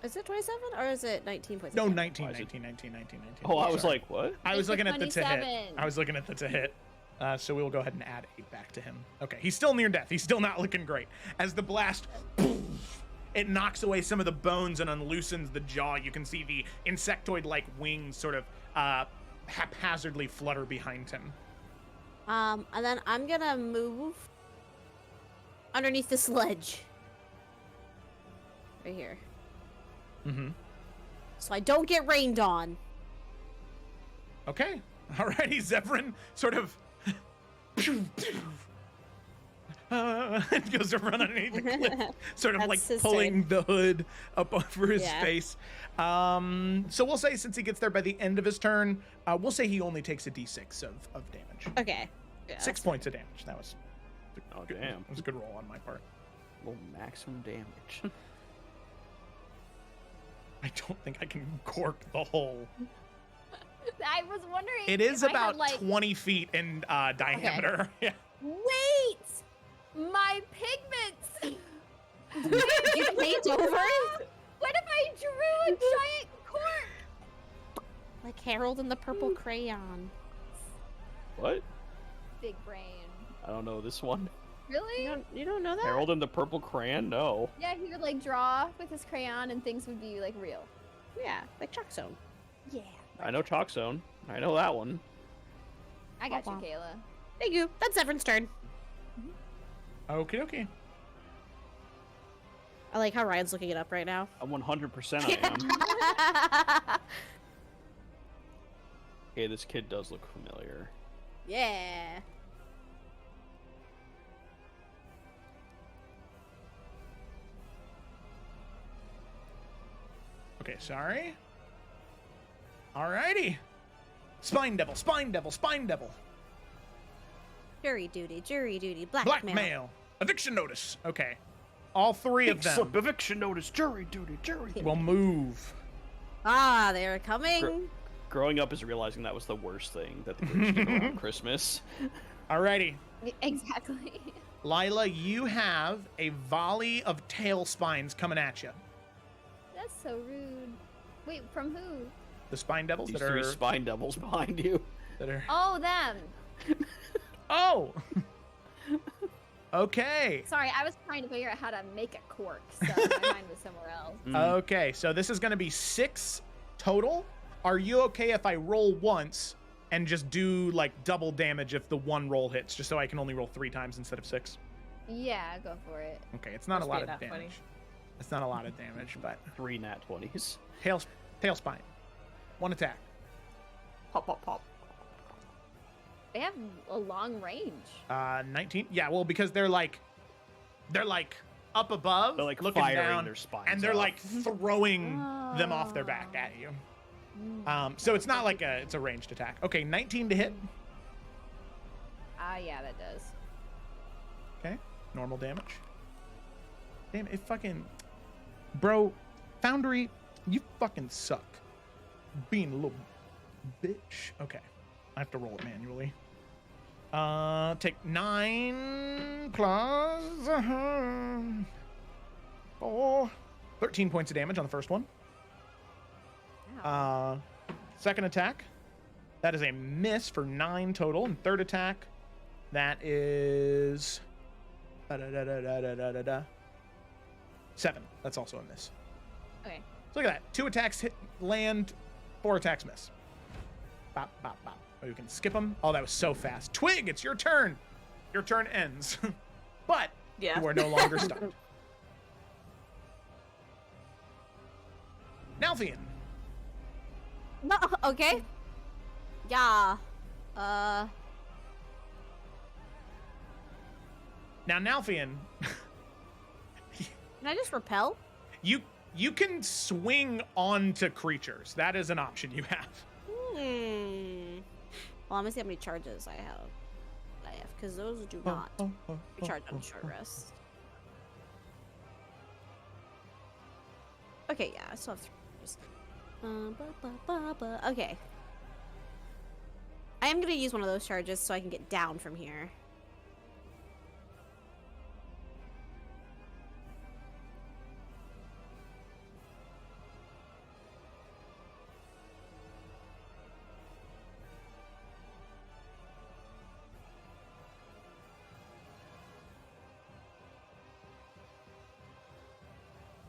Is it 27 or is it 19 points? No, of 19. Why is it- 19. Oh, I was Sorry. like, what? I was It's a looking at the to hit. 27. I was looking at the to hit. So we'll go ahead and add 8 back to him. Okay, he's still near death. He's still not looking great. As the blast, it knocks away some of the bones and unloosens the jaw. You can see the insectoid-like wings sort of haphazardly flutter behind him. And then I'm gonna move underneath this ledge. Right here. Mm-hmm. So I don't get rained on. Okay. Alrighty, Zevran sort of and goes to run underneath the cliff, sort of That's like his pulling the hood up over his Yeah. face. So we'll say since he gets there by the end of his turn, we'll say he only takes a d6 of damage. Okay. Yeah, 6 points of damage. That was Oh, good. damn. That was a good roll on my part. Well, maximum damage. I don't think I can cork the hole. I was wondering. It is if I about had, like, 20 feet in diameter. Yeah. Wait! My pigments! You paint over it? What if I drew a giant cork? Like Harold and the Purple Crayon. What? Big brain. I don't know this one. Really? You don't know that? Harold and the Purple Crayon? No. Yeah, he would like draw with his crayon and things would be like real. Yeah, like Chalk Zone. Yeah. I know Chalk Zone. I know that one. I got you, Wow. Kayla. Thank you. That's Zevran's turn. Okay. I like how Ryan's looking it up right now. 100% I am. Okay, this kid does look familiar. Yeah. Okay, sorry. Alrighty. Spine Devil. Jury duty, blackmail. Blackmail. Eviction notice. Okay. All 3 of them Eviction notice, jury duty. will move. Ah, they're coming. Growing up is realizing that was the worst thing that the Grinch did around Christmas. Alrighty. Exactly. Lila, you have a volley of tail spines coming at you. That's so rude. Wait, from who? The spine devils These that 3 are spine devils behind you. Oh, them. Oh. Okay. Sorry, I was trying to figure out how to make a cork, so my mind was somewhere else. Okay, so this is going to be 6 total. Are you okay if I roll once and just do like double damage if the one roll hits, just so I can only roll 3 times instead of 6? Yeah, go for it. Okay, it's not a Must lot be of nat damage. 20. It's not a lot of damage, but 3 nat 20s. tailspine. 1 attack. Pop, pop, pop. They have a long range. 19. Yeah, well, because they're like up above, They're like looking firing down, their spines and they're off. like throwing them off their back at you. So it's not like it's a ranged attack. Okay, 19 to hit. Yeah, that does. Okay, normal damage. Damn it, fucking, bro, Foundry, you fucking suck. Being a little bitch. Okay, I have to roll it manually. Take 9 plus 4, 13 points of damage on the first one. Second attack, that is a miss for 9 total, and third attack, that is 7. That's also a miss. Okay. So look at that. 2 attacks hit, land, 4 attacks miss. Bop, bop, bop. Oh, you can skip them. Oh, that was so fast. Twig, it's your turn. Your turn ends. But Yeah. you are no longer stunned. Nalfian. No, okay. Yeah. Now, Nalfian, Can I just repel? you can swing onto creatures. That is an option you have. Well, I'm gonna see how many charges I have. Because those do not recharge on short rest. Okay, yeah, I still have 3 charges. Okay. I am gonna use one of those charges so I can get down from here.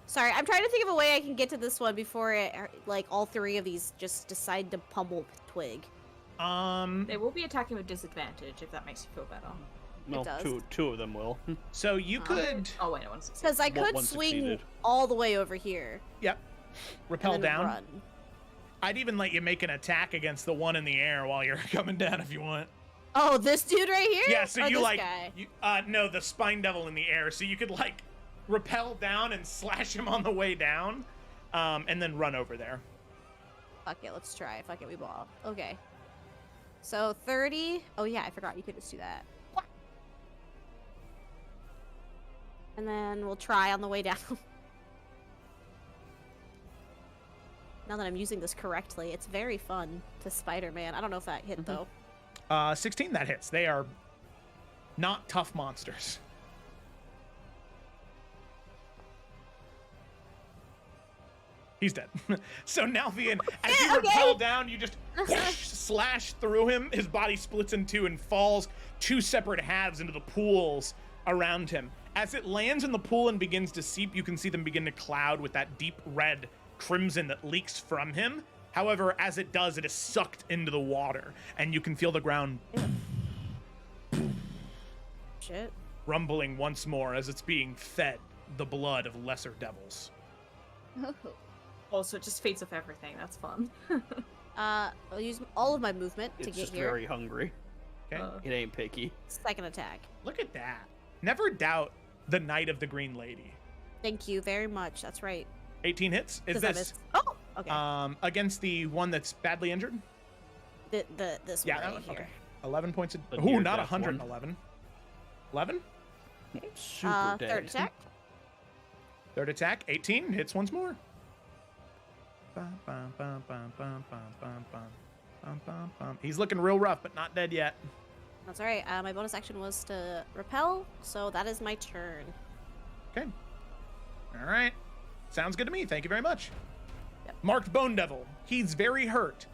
Sorry, I'm trying to think of a way I can get to this one before like all 3 of these just decide to pummel Twig. They will be attacking with disadvantage if that makes you feel better. No, does. two of them will. So you could, Oh wait, no one's. Because I could One swing succeeded. all the way over here. yep, And repel then down. run. I'd even let you make an attack against the one in the air while you're coming down if you want. Oh, this dude right here? Yeah, so Or you this like, guy? no, the spine devil in the air. So you could like rappel down and slash him on the way down, and then run over there. Fuck it, let's try. Fuck it, we ball. Okay. So 30. Oh yeah, I forgot you could just do that. And then we'll try on the way down. Now that I'm using this correctly, it's very fun to Spider-Man. I don't know if that hit though. 16, that hits. They are not tough monsters. He's dead. So Nalfian, as you rappel down, you just whoosh, slash through him. His body splits in 2 and falls 2 separate halves into the pools around him. As it lands in the pool and begins to seep, you can see them begin to cloud with that deep red crimson that leaks from him. However, as it does, it is sucked into the water, and you can feel the ground Shit. rumbling once more as it's being fed the blood of lesser devils. Also, it just feeds off everything. That's fun. I'll use all of my movement to It's get just here. very hungry. Okay, It ain't picky. Second attack. look at that. Never doubt the Knight of the Green Lady. Thank you very much. That's right. 18 hits. Is 'Cause I this missed- Oh, okay. against the one that's badly injured? This Yeah, one that right one. here. Okay. 11 points of. The Ooh, near not death 111. 11? Super dead. Third attack. Third attack, 18, hits once more. Bum, bum, bum, bum, bum, bum, bum, bum, bum, bum, bum. He's looking real rough, but not dead yet. That's all right. My bonus action was to repel, so that is my turn. Okay. All right. Sounds good to me. Thank you very much. Yep. Marked Bone Devil. He's very hurt.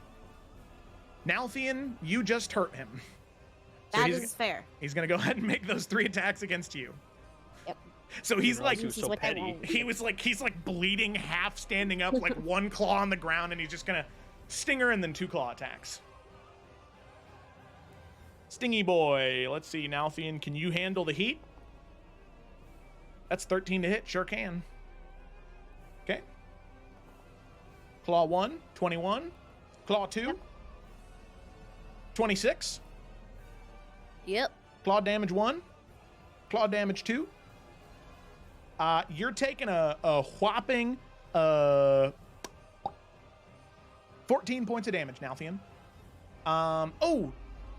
Nalfian, you just hurt him. So That he's, is fair. he's going to go ahead and make those 3 attacks against you. Yep. So he's He like, was He's so what I petty. want. he's like bleeding, half standing up, like one claw on the ground, and he's just gonna stinger and then 2 claw attacks. Stingy boy. Let's see, Nalfian, can you handle the heat? That's 13 to hit. Sure can. Okay. Claw 1, 21. Claw 2, Yep. 26. Yep. Claw damage 1. Claw damage 2. You're taking a whopping 14 points of damage, Nalfian. Oh,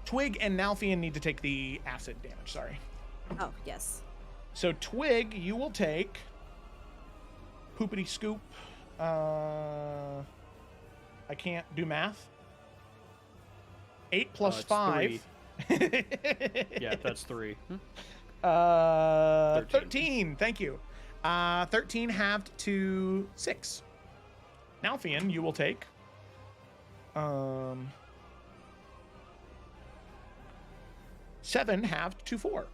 Twig and Nalfian need to take the acid damage, sorry. Oh, yes. So Twig, you will take poopity scoop. I can't do math. 8 plus It's 5. 3. Yeah, that's 3. 13. Thank you. 13 halved to 6. Nalfian, you will take 7 halved to 4.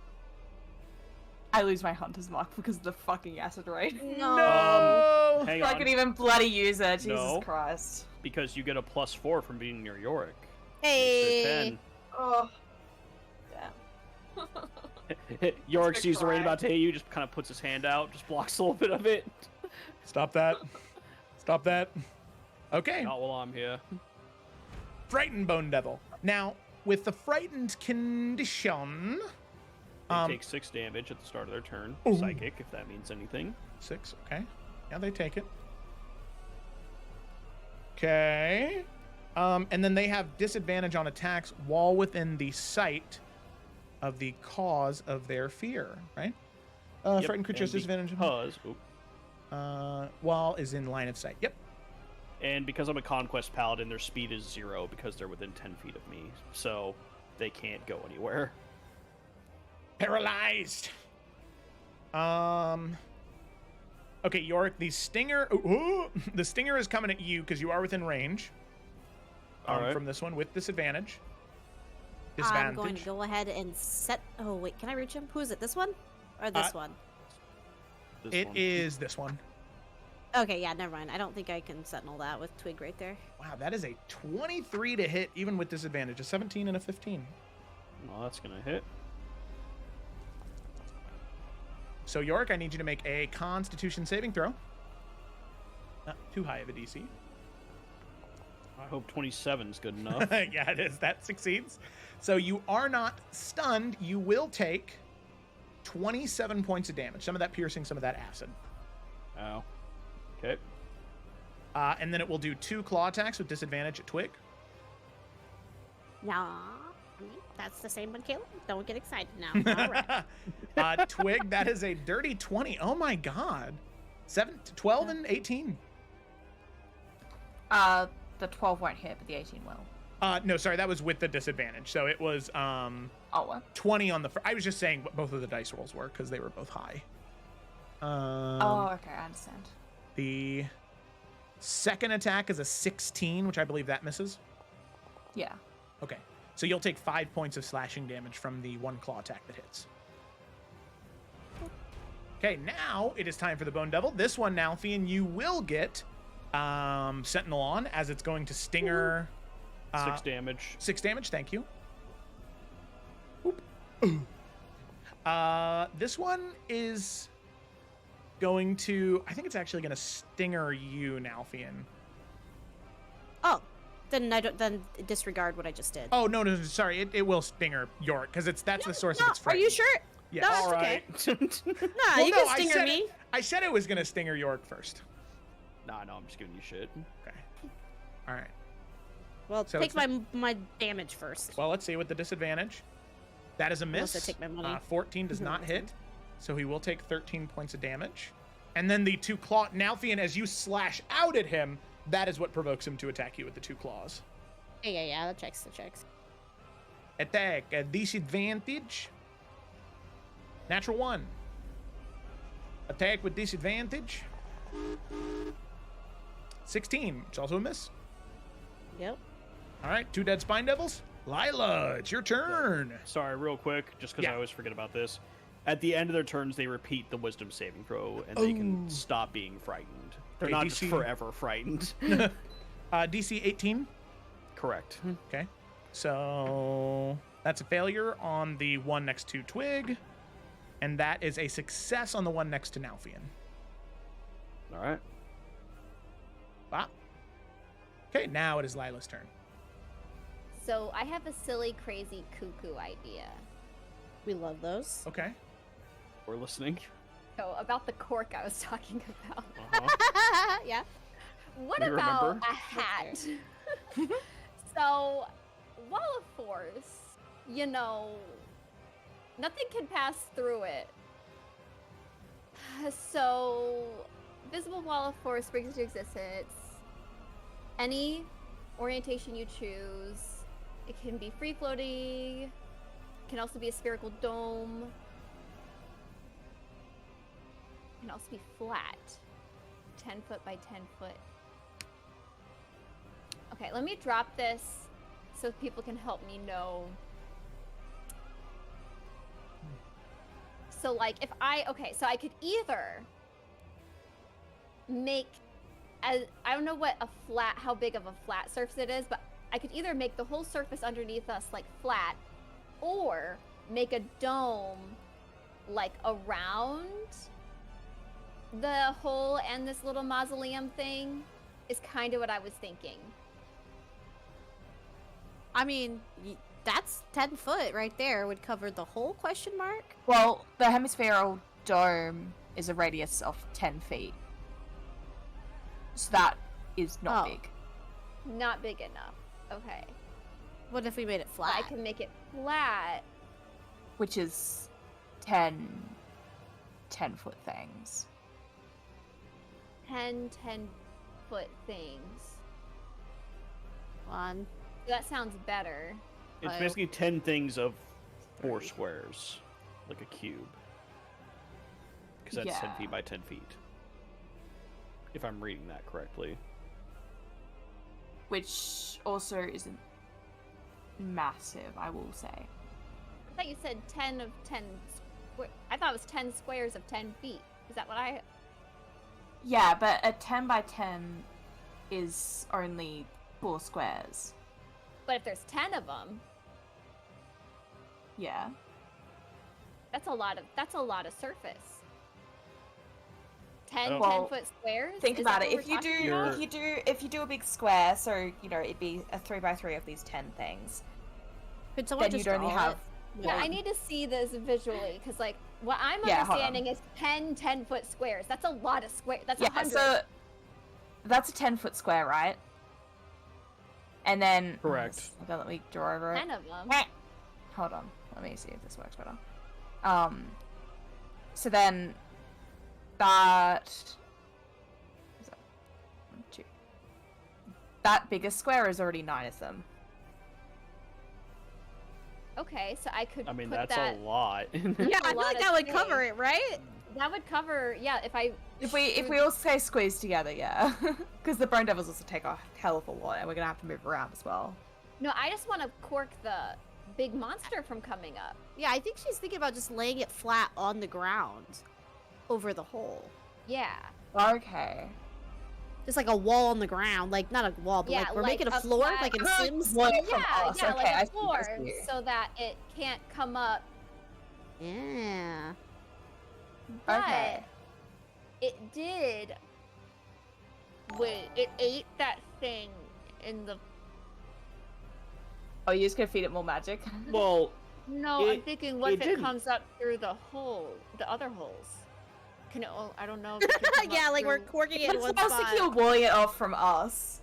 I lose my hunter's mark because of the fucking acid rain. No. Hang I on, can even bloody use it. Jesus No. Christ. because you get a +4 from being near Yorick. Hey. Makes Oh. Damn. it 10. Yorick Just sees the rain cry. about to hit you, just kind of puts his hand out, just blocks a little bit of it. Stop that. Stop that. Okay. Not while I'm here. Frightened Bone Devil. Now, with the frightened condition, They take 6 damage at the start of their turn. Ooh. Psychic, if that means anything. 6. Okay. Yeah, they take it. Okay. And then they have disadvantage on attacks while within the sight of the cause of their fear, right? Yep, Frightened creatures and disadvantage because, while is in line of sight. Yep. and because I'm a Conquest Paladin, their speed is 0 because they're within 10 feet of me, so they can't go anywhere. Paralyzed. Okay, Yorick, the stinger. The stinger is coming at you because you are within range. All right. From this one with disadvantage. I'm going to go ahead and set. Oh wait, can I reach him? Who is it? This one or this one? This one. It is this one. Okay, yeah, never mind. I don't think I can sentinel that with Twig right there. Wow, that is a 23 to hit, even with disadvantage. A 17 and a 15. Well, that's gonna hit. So, Yorick, I need you to make a Constitution saving throw. Not too high of a DC. I hope 27 is good enough. Yeah, it is. That succeeds. So, you are not stunned. You will take 27 points of damage. Some of that piercing, some of that acid. Ow. Okay. And then it will do 2 claw attacks with disadvantage at Twig. Nah, that's the same one, Caleb. Don't get excited now. All right. Twig, that is a dirty 20. Oh my god. 12 and 18. The 12 won't hit, but the 18 will. No, sorry, that was with the disadvantage. So it was Oh, what? 20 on the I was just saying what both of the dice rolls were because they were both high. Oh, okay, I understand. The second attack is a 16, which I believe that misses. Yeah. Okay. So you'll take 5 points of slashing damage from the 1 claw attack that hits. Okay, now it is time for the Bone Devil. This one, Nalfian, you will get Sentinel on as it's going to stinger. 6 damage. 6 damage, thank you. This one is going to, I think it's actually going to stinger you, Nalfian. Oh, then I don't. Then disregard what I just did. Oh, no, sorry. It will stinger Yorick because that's the source of its Are fright. you sure? Yes. No, it's All okay. right. Nah, Well, you no, can stinger said me. I said it was going to stinger Yorick first. Nah, no, I'm just giving you shit. Okay. All right. Well, So take it's my damage first. Well, let's see with the disadvantage. That is a miss. Unless I take my money. 14 does not hit, so he will take 13 points of damage. And then the 2 claw, Nalfian, as you slash out at him, that is what provokes him to attack you with the 2 claws. Yeah, that checks. That checks. Attack at disadvantage. Natural 1. Attack with disadvantage. 16, which is also a miss. Yep. All right, 2 dead spine devils. Lila, it's your turn. Sorry, real quick, just because Yeah. I always forget about this. At the end of their turns, they repeat the Wisdom saving throw, and they can stop being frightened. They're Okay, not DC. just forever frightened. DC 18. Correct. Okay. So That's a failure on the one next to Twig, and that is a success on the one next to Nalfian. All right. Wow. Okay, now it is Lila's turn. So I have a silly, crazy, cuckoo idea. We love those. Okay. We're listening. So about the cork I was talking about. Uh-huh. Yeah. What We about remember. a hat? So, Wall of Force, you know, nothing can pass through it. So, Visible Wall of Force brings into existence any orientation you choose. It can be free floating, it can also be a spherical dome, it can also be flat, 10 foot by 10 foot. Okay, let me drop this so people can help me know. So like if so I could either make I don't know how big of a flat surface it is, but I could either make the whole surface underneath us like flat, or make a dome like around the hole and this little mausoleum thing is kind of what I was thinking. I mean, that's 10 foot right there. Would cover the whole question mark? Well, the hemispherical dome is a radius of 10 feet. So that is not Oh. big. Not big enough. Okay. What if we made it But flat? I can make it flat. Which is 10 foot things. 10 foot things. One. That sounds better. It's Oh. basically 10 things of 4 squares, like a cube. Because that's 10 Yeah. feet by 10 feet. If I'm reading that correctly. Which also isn't massive, I will say. I thought you said 10 of 10 I thought it was 10 squares of 10 feet. Is that what I... Yeah, but a 10 by 10 is only 4 squares. But if there's 10 of them, Yeah. that's a lot of surface. 10 Well, 10-foot squares? Think Is about that it. what If you we're do, talking about? if you do a big square, so you know it'd be a 3 by 3 of these 10 things. Could someone Then just you'd only draw have. it? Yeah, I one. need to see this visually, because like, what I'm Yeah, hold understanding is 10 10-foot squares. That's a lot of squares. That's Yeah, 100. so that's a 10-foot square, right? And then Correct. Okay, let me draw over it. 10 of them. Hold on, let me see if this works better. So then that is that 1, 2. That biggest square is already 9 of them. Okay, so I could I mean, put that's that... a lot. Yeah, a I feel lot like of that would space. cover it, right? That would cover, yeah, If we all stay squeezed together, yeah, because the Bone Devils also take a hell of a lot, and we're gonna have to move around as well. No, I just want to cork the big monster from coming up. Yeah, I think she's thinking about just laying it flat on the ground over the hole. Yeah. Okay. Just like a wall on the ground. Like, not a wall, but Yeah, like we're like making a a floor, flat- like in Sims. What? Yeah, From us, yeah, okay, like I a see, floor, I see. so that it can't come up. Yeah. But Okay. it did. Wait, it ate that thing in the. Oh, you're just gonna feed it more magic? Well, No, I'm It- thinking what it if it didn't. comes up through the hole, the other holes? Can it? I don't know. If it can come Yeah, up like we're through- corking it in It's one supposed to spot. keep walling it off from us.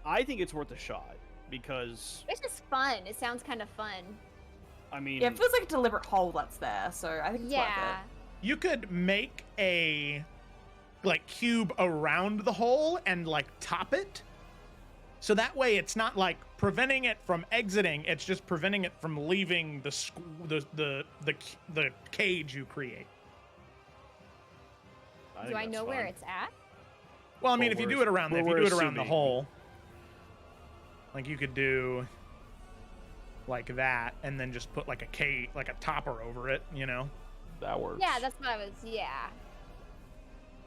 I think it's worth a shot because It's just fun. It sounds kind of fun. I mean, Yeah, it feels like a deliberate hole that's there, so I think it's Yeah. worth You could make a like cube around the hole and like top it. So that way it's not like preventing it from exiting, it's just preventing it from leaving the cage you create. think Do I that's know where fine. it's at? Well, I mean, Well, if you we're- do it around well, if you we're do it around the assuming. hole, like you could do like that and then just put like a cage, like a topper over it, you know? That works. Yeah, that's what I was. Yeah.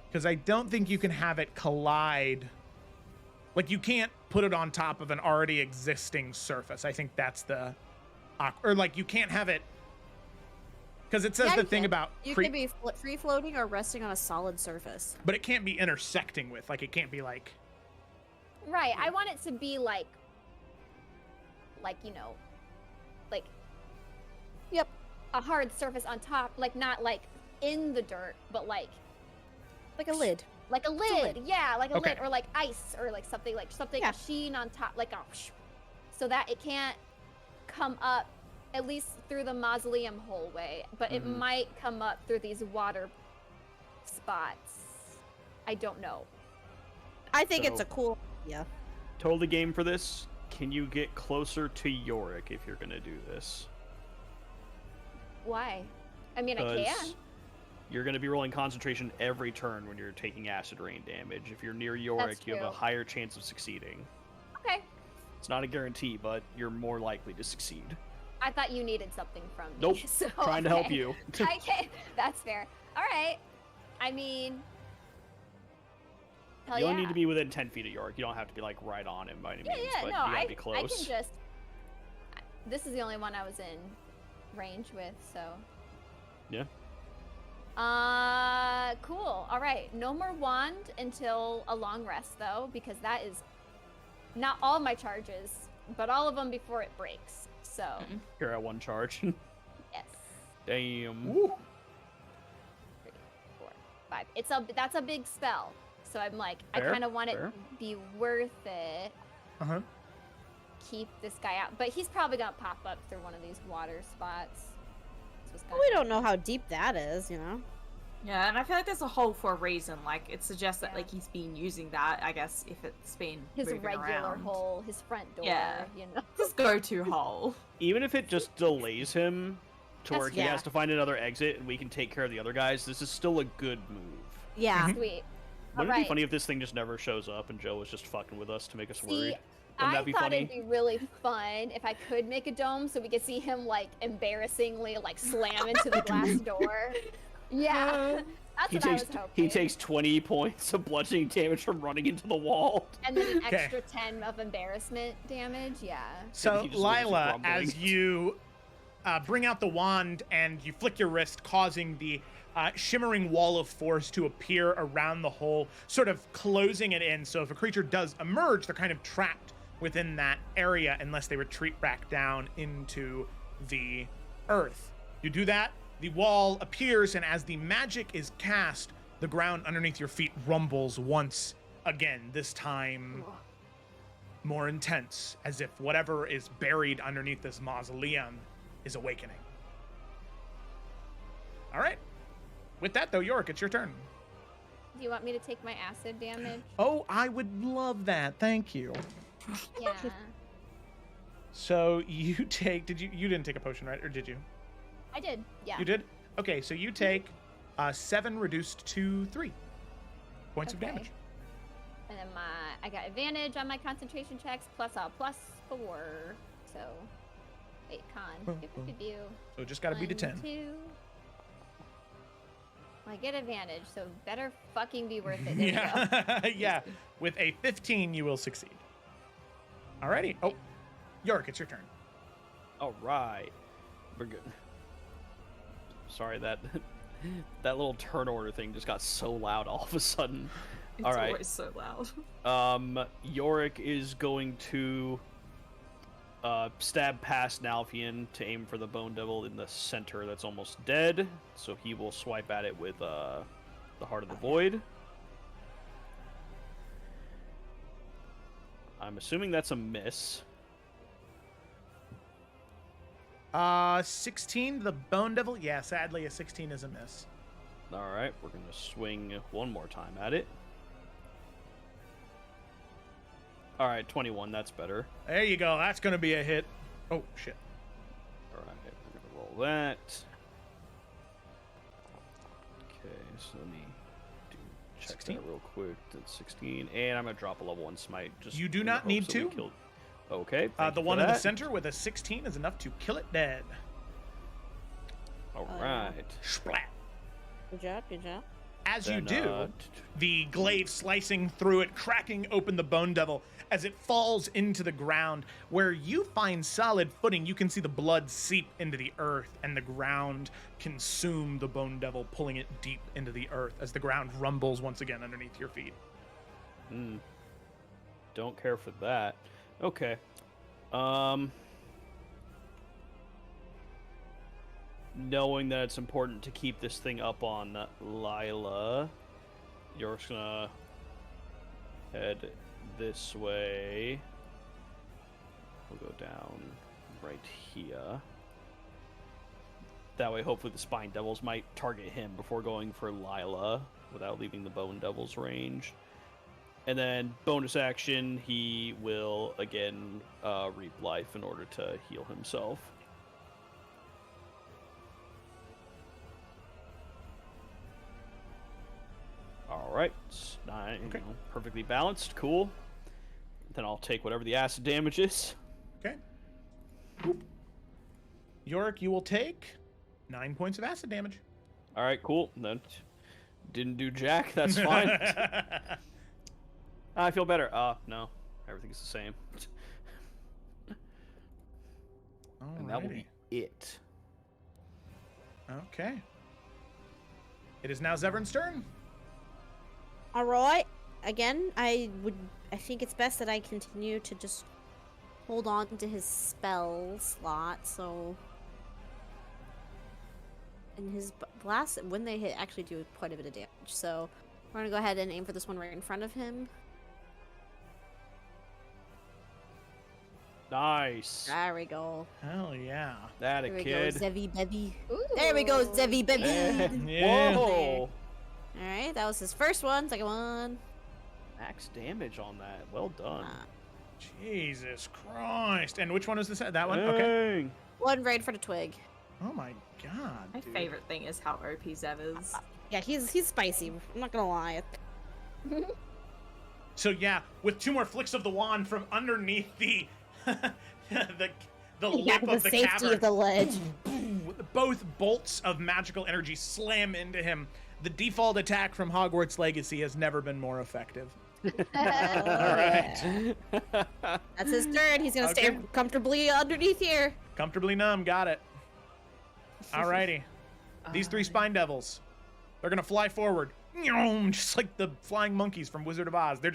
Because I don't think you can have it collide. Like, you can't put it on top of an already existing surface. I think that's the or like you can't have it because it says Yeah, the you thing can. about You can be free floating or resting on a solid surface. but it can't be intersecting with, like it can't be like Right. I want it to be like you know, like Yep. a hard surface on top, like not like in the dirt, but like a lid. like a lid. lid. Yeah, like a Okay. lid or like ice or like something Yeah. a sheen on top, like a so that it can't come up at least through the mausoleum hallway, but it might come up through these water spots. I don't know. I think it's So- a cool idea. Totally game for this. Can you get closer to Yorick if you're gonna do this? Why? I mean, I can. Because you're gonna be rolling concentration every turn when you're taking acid rain damage. If you're near Yorick, you have a true. higher chance of succeeding. Okay. It's not a guarantee, but you're more likely to succeed. I thought you needed something from me. Nope. So, Trying to help okay. you. Okay, that's fair. All right. I mean, hell You yeah. only need to be within 10 feet of Yorick. You don't have to be like right on him by any means, Yeah, but no, you gotta I be can close. just. This is the only one I was in range with, so. Yeah. Cool. All right. No more wand until a long rest, though, because that is not all my charges, but all of them before it breaks. So, You're at one charge. yes. Damn. Woo. 3, 4, 5. That's a big spell. So I'm like, Fair, I kind of want it fair. to be worth it. Uh-huh. Keep this guy out, but he's probably gonna pop up through one of these water spots. So it's Well, we don't know how deep that is, you know? Yeah, and I feel like there's a hole for a reason. Like, it suggests that, Yeah. like, he's been using that, I guess, if it's been his moving regular around. hole, his front door. Yeah. You know. His go-to hole. Even if it just delays him to where That's- he yeah. has to find another exit and we can take care of the other guys, this is still a good move. Yeah. Mhm. Sweet. Wouldn't it Alright. be funny if this thing just never shows up and Joe was just fucking with us to make us See, worried? Wouldn't I that be thought funny? it'd be really fun if I could make a dome so we could see him like embarrassingly like slam into the glass door. Yeah, that's He what I takes was hoping. he takes 20 points of bludgeoning damage from running into the wall. and then an Okay. extra 10 of embarrassment damage. Yeah. So he just looks Lila, grumbling. as you bring out the wand and you flick your wrist, causing the shimmering wall of force to appear around the hole, sort of closing it in. So if a creature does emerge, they're kind of trapped within that area unless they retreat back down into the earth. You do that, the wall appears, and as the magic is cast, the ground underneath your feet rumbles once again, this time more intense, as if whatever is buried underneath this mausoleum is awakening. All right. With that, though, Yorick, it's your turn. Do you want me to take my acid damage? Oh, I would love that. Thank you. Yeah. So you take, you didn't take a potion, right? Or did you? I did. Yeah. You did? Okay, so you take 7 reduced to 3 points of Okay. damage. And then I got advantage on my concentration checks plus a +4. So, wait, con. Pew. So just gotta beat a 10. 2. I get advantage, so better fucking be worth it. There you go. Yeah, yeah. With a 15, you will succeed. Alrighty. Oh, Yorick, it's your turn. All right, we're good. Sorry, that little turn order thing just got so loud all of a sudden. It's All right. always so loud. Yorick is going to stab past Nalfian to aim for the Bone Devil in the center that's almost dead. So he will swipe at it with the Heart of the Void. I'm assuming that's a miss. 16, the Bone Devil. Yeah, sadly, a 16 is a miss. All right, we're going to swing one more time at it. All right, 21, that's better. There you go. That's going to be a hit. Oh, shit. All right, we're going to roll that. Okay, so let me check 16? that real quick. That's 16, and I'm going to drop a level 1 smite. Just You do in the not need hopes that we to. killed- Okay, The one in the center with a 16 is enough to kill it dead. All right. Splat. Good job, good job. As you Then, do, the glaive slicing through it, cracking open the bone devil as it falls into the ground. Where you find solid footing, you can see the blood seep into the earth and the ground consume the bone devil, pulling it deep into the earth as the ground rumbles once again underneath your feet. Don't care for that. Okay. Knowing that it's important to keep this thing up on Lila, you're just gonna head this way. We'll go down right here. That way, hopefully the Spine Devils might target him before going for Lila without leaving the Bone Devil's range. And then, bonus action, he will again reap life in order to heal himself. Alright, okay. Perfectly balanced, cool. Then I'll take whatever the acid damage is. Okay. Boop. Yorick, you will take 9 points of acid damage. Alright, cool. Then didn't do jack, that's fine. I feel better. No, everything's the same. And that will be it. Okay. It is now Zevran's turn. All right. Again, I think it's best that I continue to just hold on to his spell slot. So, and his blast, when they hit, actually do quite a bit of damage. So, we're gonna go ahead and aim for this one right in front of him. Nice. There we go. Hell yeah. That a There we kid. go, Zevi Bevy. Ooh. There we go, Zevi Bevy. Yeah. Whoa. All right, that was his first one. Second one. Max damage on that. Well done. Jesus Christ. And which one is this? That one? Okay. Dang. One right in front of Twig. Oh my god. My dude. favorite thing is how OP Zev is. Yeah, he's spicy. I'm not gonna lie. So yeah, with 2 more flicks of the wand from underneath the the lip of the safety cavern, of the ledge. both bolts of magical energy slam into him. The default attack from Hogwarts Legacy has never been more effective. All right. That's his turn. He's gonna stay comfortably underneath here. Comfortably numb, got it. Alrighty. These 3 Spine Devils, they're gonna fly forward. Just like the flying monkeys from Wizard of Oz. They're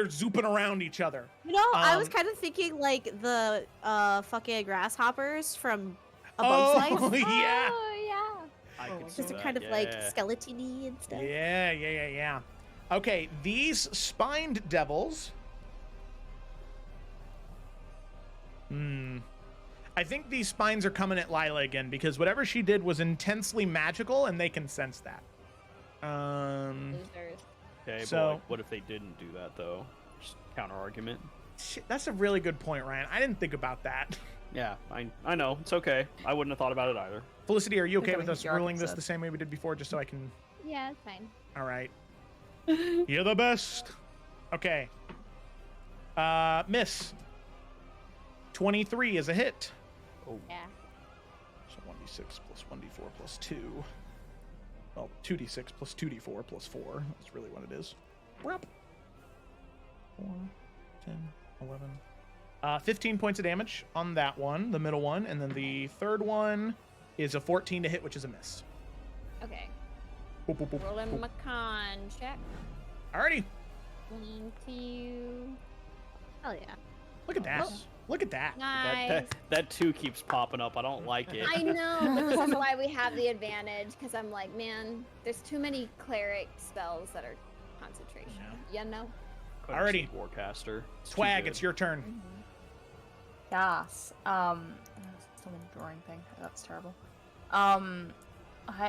zooping around each other. You know, I was kind of thinking like the fucking grasshoppers from A Bug's Life. Oh, yeah. Oh, yeah. I can see Because they're that, kind of like yeah. skeleton-y and stuff. Yeah. Okay, these spined devils. I think these spines are coming at Lila again because whatever she did was intensely magical and they can sense that. Losers. Okay, So- but like, what if they didn't do that though? Just counter argument. Shit, that's a really good point, Ryan. I didn't think about that. Yeah, I know. It's okay. I wouldn't have thought about it either. Felicity, are you okay I with think us Jarvis ruling this said. the same way we did before, just so I can... Yeah, it's fine. All right. You're the best. Okay. Miss. 23 is a hit. Yeah. So 1d6 plus 1d4 plus 2. Well, 2d6 plus 2d4 plus 4. That's really what it is. We're up. 4, 10, 11. 15 points of damage on that one, the middle one. And then the third one is a 14 to hit, which is a miss. Okay. Boop, boop, boop, Rolling boop. my con check. Alrighty. 22. Hell yeah. Look at that. Look at that. Nice. That 2 keeps popping up. I don't like it. I know, but this is why we have the advantage, because I'm like, man, there's too many cleric spells that are concentration. You know? Alrighty. Warcaster. Swag, it's your turn. Yes. Still in the drawing thing. That's terrible. I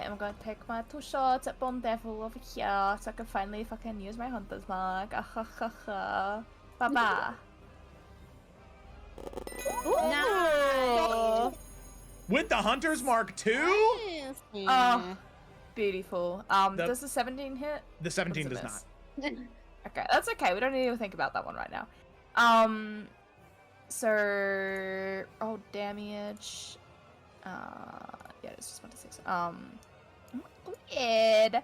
am going to take my 2 shots at Bone Devil over here so I can finally fucking use my Hunter's Mark. Bye-bye. Nice. With the Hunter's Mark 2? Oh, beautiful. The- Does the 17 hit? The 17 Or does does not. it miss? Okay, that's okay. We don't need to think about that one right now. So roll damage. Yeah, it's just 1 to 6. Weird.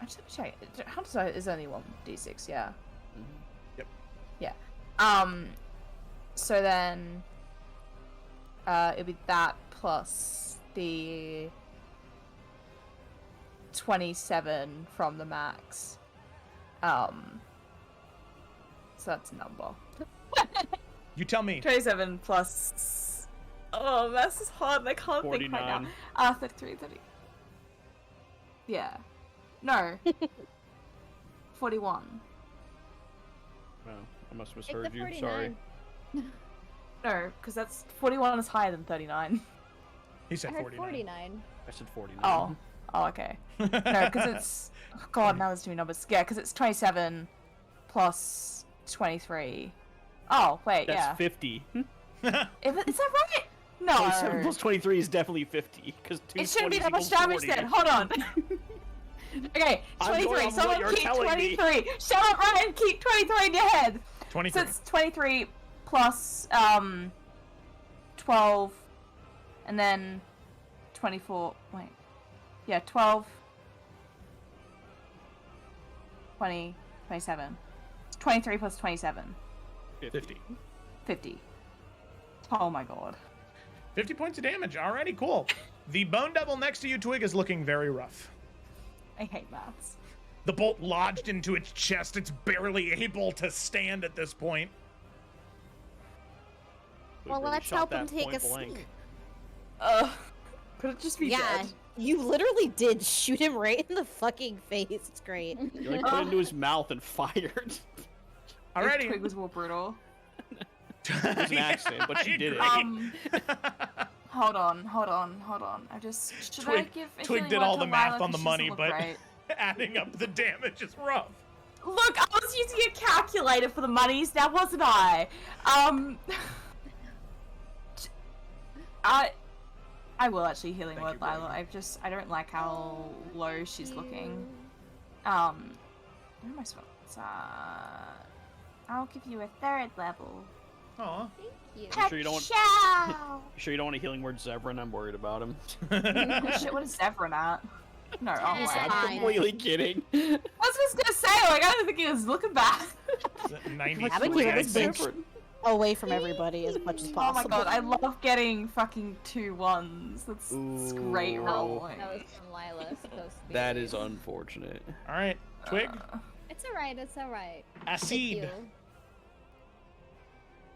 I just have to check. How does that is only 1d6? Yeah. Yep. Yeah. So then, it'll be that plus the 27 from the max. So that's a number. You tell me. 27 plus. Oh, this is hard. And I can't think right now. 33, 30. Yeah. No. 41. Oh, I must have Take the misheard you. 49. Sorry. No, because that's 41 is higher than 39. He I said heard 49. 49. I said 49. Oh, okay. No, because it's God. Now there's two numbers. Yeah, because it's 27 plus 23. Oh wait, That's yeah. 50. Is that right? No. 27 plus 23 is definitely 50. Because It shouldn't be that much damage then. Hold on. Okay, I'm going 23. on what Someone you're keep telling me. 23. Shut up, Ryan. Keep 23 in your head. 23. So it's 23 plus 12, and then 24. Wait. Yeah, 12, 20, 27. 23 plus 27. 50. 50. Oh my god. 50 points of damage. Alrighty, cool. The bone devil next to you, Twig, is looking very rough. I hate maths. The bolt lodged into its chest. It's barely able to stand at this point. We Well, really let's shot help him that take a point blank. seat. Could it just be Yeah, dead? you literally did shoot him right in the fucking face. It's great. You like put it into his mouth and fired. Alrighty. Twig was more brutal. It was an accident, but she did it. Hold on. I just should I give a Twig healing did word all to the math Lila on the 'cause she money, doesn't but look great? adding up the damage is rough. Look, I was using a calculator for the monies, now wasn't I? I will actually healing Thank word you, Lila. I don't like how low she's looking. Where am I supposed? I'll give you a 3rd level. Aw. Thank you. You sure you don't want? Ciao! You sure you don't want a healing word, Zevran? I'm worried about him. Oh, shit, what is Zevran at? No, oh He's wait. fine. I'm completely kidding. I was just gonna say, like, I don't think he was looking bad. 93. Abigail I was think. bitch. Away from everybody as much as Oh possible. my god, I love getting fucking 2 1s. That's great Ooh. rolling. That was from Lila. Supposed to be. That is unfortunate. Alright, Twig. It's alright. It's alright. Acid. Thank you.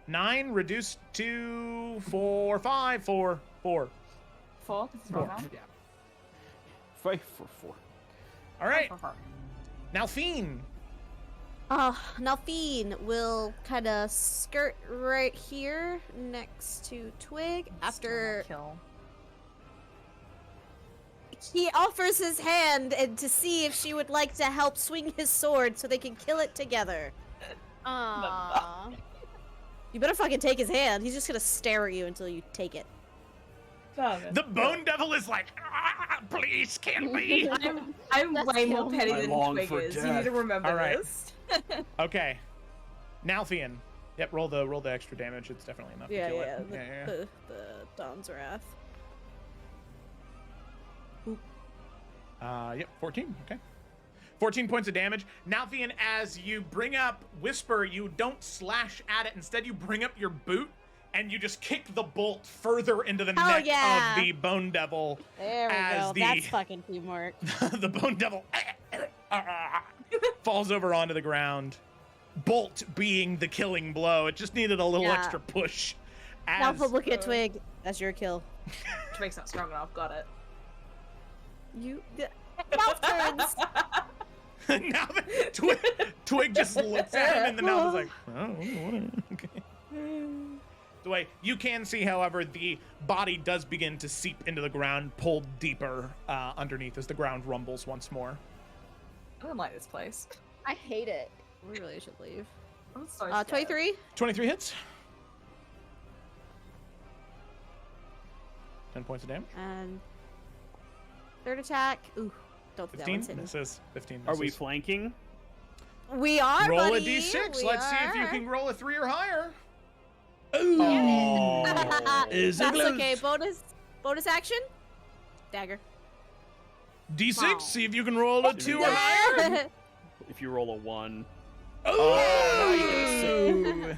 9 reduced to 4. 5. 4. 4. 4? This is 4. wrong. Yeah. 5 for 4. Alright, 4. now Fiend. Nalfine will kind of skirt right here next to Twig after Kill. he offers his hand and to see if she would like to help swing his sword so they can kill it together. Aww. You better fucking take his hand. He's just gonna stare at you until you take it. The bone devil is like, please kill me. I'm Let's way more kill petty I than long Twig for is. You death. need to remember All right. this. Okay. Nalfian. Yep, roll the extra damage. It's definitely enough to kill it. The Dawn's Wrath. Yep, 14. Okay. 14 points of damage. Nalfian, as you bring up Whisper, you don't slash at it. Instead, you bring up your boot and you just kick the bolt further into the neck yeah. of the bone devil. There we As go. the- That's fucking teamwork. The bone devil falls over onto the ground. Bolt being the killing blow. It just needed a little Yeah. extra push. Now As look at Twig. That's your kill. Twig's not strong enough. Got it. You. Mouth turns. now that Twig just looks at him and the mouth is like, oh, okay. The way you can see, however, the body does begin to seep into the ground, pulled deeper underneath as the ground rumbles once more. I don't like this place. I hate it. We really should leave. I'm so scared. 23. 23 hits. 10 points of damage. And 3rd attack. Ooh, don't think that 15 one's hitting. misses. 15 Are we misses. flanking? We are, Roll buddy. a d6. We Let's see if you are. can roll a 3 or higher. Oh, Is it That's close? okay. Bonus action. Dagger. D6, Wow. see if you can roll a 2 or higher. If you roll a 1. Oh!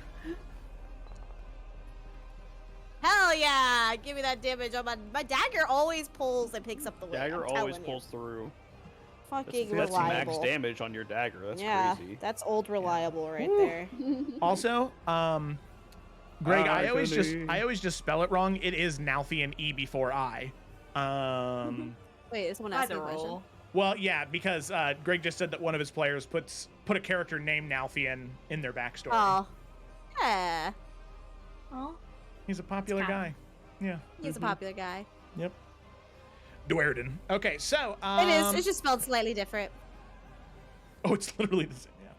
Hell yeah! Give me that damage on my dagger. Always pulls and picks up the weight. Dagger I'm always telling pulls through. Fucking That's max reliable. damage on your dagger. That's yeah, crazy. that's old reliable right Woo. there. Also, Greg, I always Agony. just spell it wrong. It is Nalthian E before I. Wait, is someone asking Either a question? or. Well, yeah, because Greg just said that one of his players put a character named Nalthian in their backstory. Oh, yeah. Oh. He's a popular It's guy. Yeah. He's a popular guy. Yep. Duerden. Okay, so It is. It's just spelled slightly different. oh, it's literally the same. Yeah.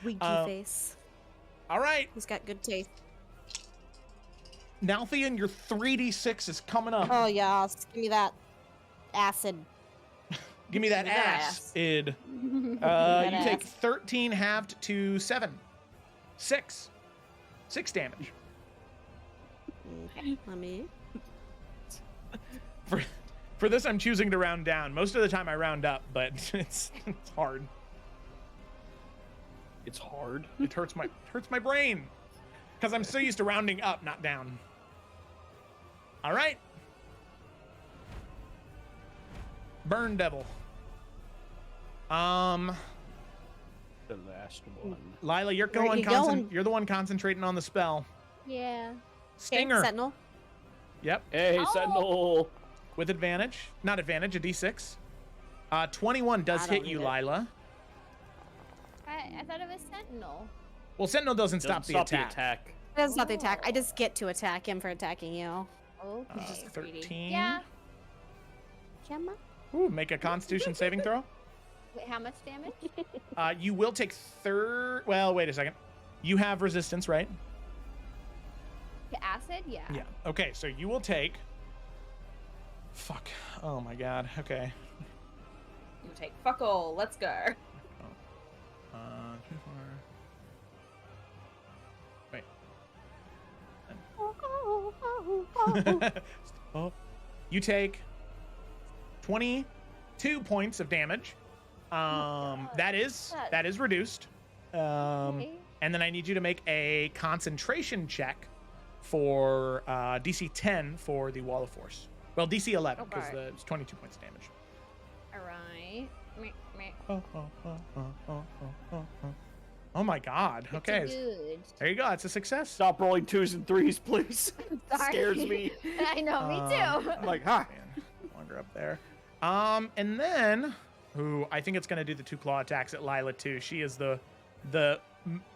Winky face. All right, He's got good taste. Nalthian, your 3d6 is coming up. Oh yeah, give me that acid. Give me that Give me that ass. Id. That You take ass. 13 halved to 7. 6 damage. Okay, let me. For this, I'm choosing to round down. Most of the time, I round up, but it's hard. It's hard. It hurts my brain because I'm so used to rounding up, not down. All right. Burn Devil. The last one. Lila, you're Where going. you going? You're the one concentrating on the spell. Yeah. Stinger. Okay, Sentinel. Yep. Hey, Oh. Sentinel. With advantage. Not advantage. A D6. 21 does I don't hit you, need it. Lila. I thought it was Sentinel. Well, Sentinel doesn't stop Doesn't the stop attack. It doesn't stop the attack. I just get to attack him for attacking you. Okay. 13. Yeah. Gemma? Ooh, make a Constitution saving throw. Wait, how much damage? You will take Well, wait a second. You have resistance, right? To acid? Yeah. Yeah. Okay, so you will take. Fuck. Oh my god. Okay. You take fuck all. Let's go. 2, 4. Wait. Oh. You take 22 points of damage. That is reduced. Okay. And then I need you to make a concentration check for DC 10 for the Wall of Force. Well, DC 11 because Okay. it's 22 points of damage. All right. Meh, meh. Oh my god. Pretty Okay. Good. There you go. It's a success. Stop rolling 2s and 3s, please. Sorry. Scares me. I know, me too. I'm like, ha. Man, longer up there. And then, I think it's going to do the 2 claw attacks at Lila too. She is the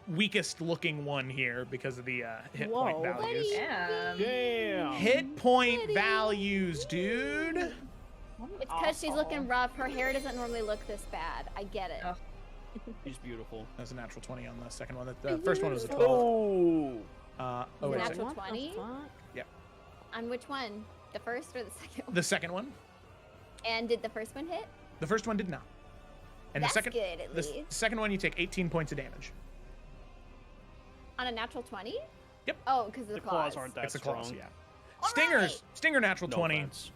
weakest looking one here because of the hit point Whoa. values. Damn. Damn. Hit point values, dude. It's because she's looking rough. Her hair doesn't normally look this bad. I get it. Oh. She's beautiful. That's a natural 20 on the second one. The first one was a 12. Oh. Oh, wait a second. Natural What the 20? fuck? Yep. On which one? The first or the second one? The second one. And did the first one hit? The first one did not. And That's the second, good, at the least. second one, you take 18 points of damage. On a natural 20? Yep. Oh, because of the, The claws aren't that It's a strong. claws, yeah. All Stingers, right. Stinger natural No 20. offense.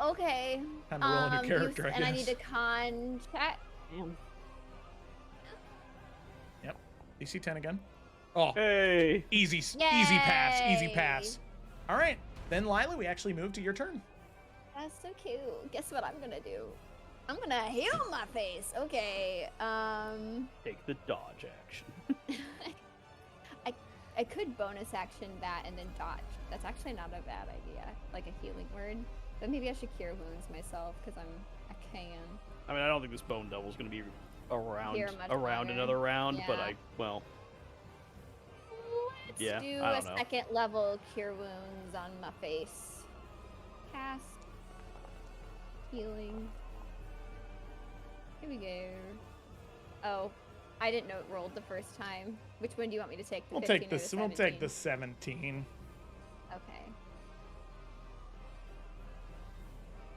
Okay. Time to roll a new character, I And I need guess. a con check. Damn. Yep. DC 10 again. Oh, Hey. easy pass, easy Yay. pass. All right, then Lila, we actually move to your turn. That's so cute. Guess what I'm gonna do? I'm gonna heal my face. Okay. Take the dodge action. I could bonus action that and then dodge. That's actually not a bad idea. Like a healing word. But maybe I should cure wounds myself because I can. I mean, I don't think this Bone Devil's going to be around Here much longer. another round, but Yeah. Let's Yeah, do I a don't know. second level cure wounds on my face. Cast. Healing. Here we go. Oh, I didn't know it rolled the first time. Which one do you want me to take? The We'll 15 take or this. the We'll take the 17? 17. Okay.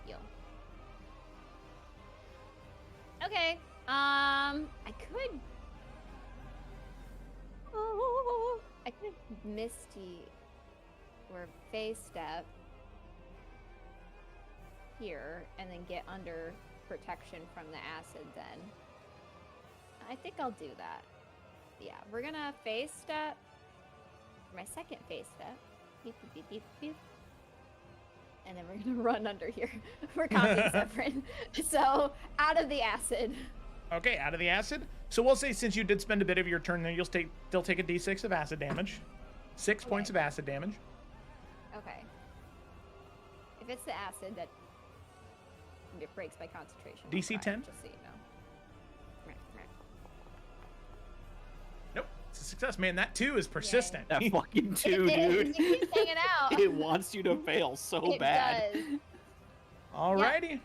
Heal. Okay. I could Misty or Phase Step here and then get under protection from the acid then. I think I'll do that. Yeah, we're gonna phase step. My second phase step. Beep, beep, beep, beep, beep. And then we're gonna run under here for copying Zephyrin. So, out of the acid. Okay, out of the acid. So we'll say since you did spend a bit of your turn there, you'll still take a d6 of acid damage. 6 points of acid damage. Okay. If it's the acid, that it breaks by concentration. DC I'll try, 10? Just so you know. Nope, it's a success, man. That 2 is persistent. That fucking 2, It dude. is. It keeps hanging out. It wants you to fail so It bad. does. Alrighty.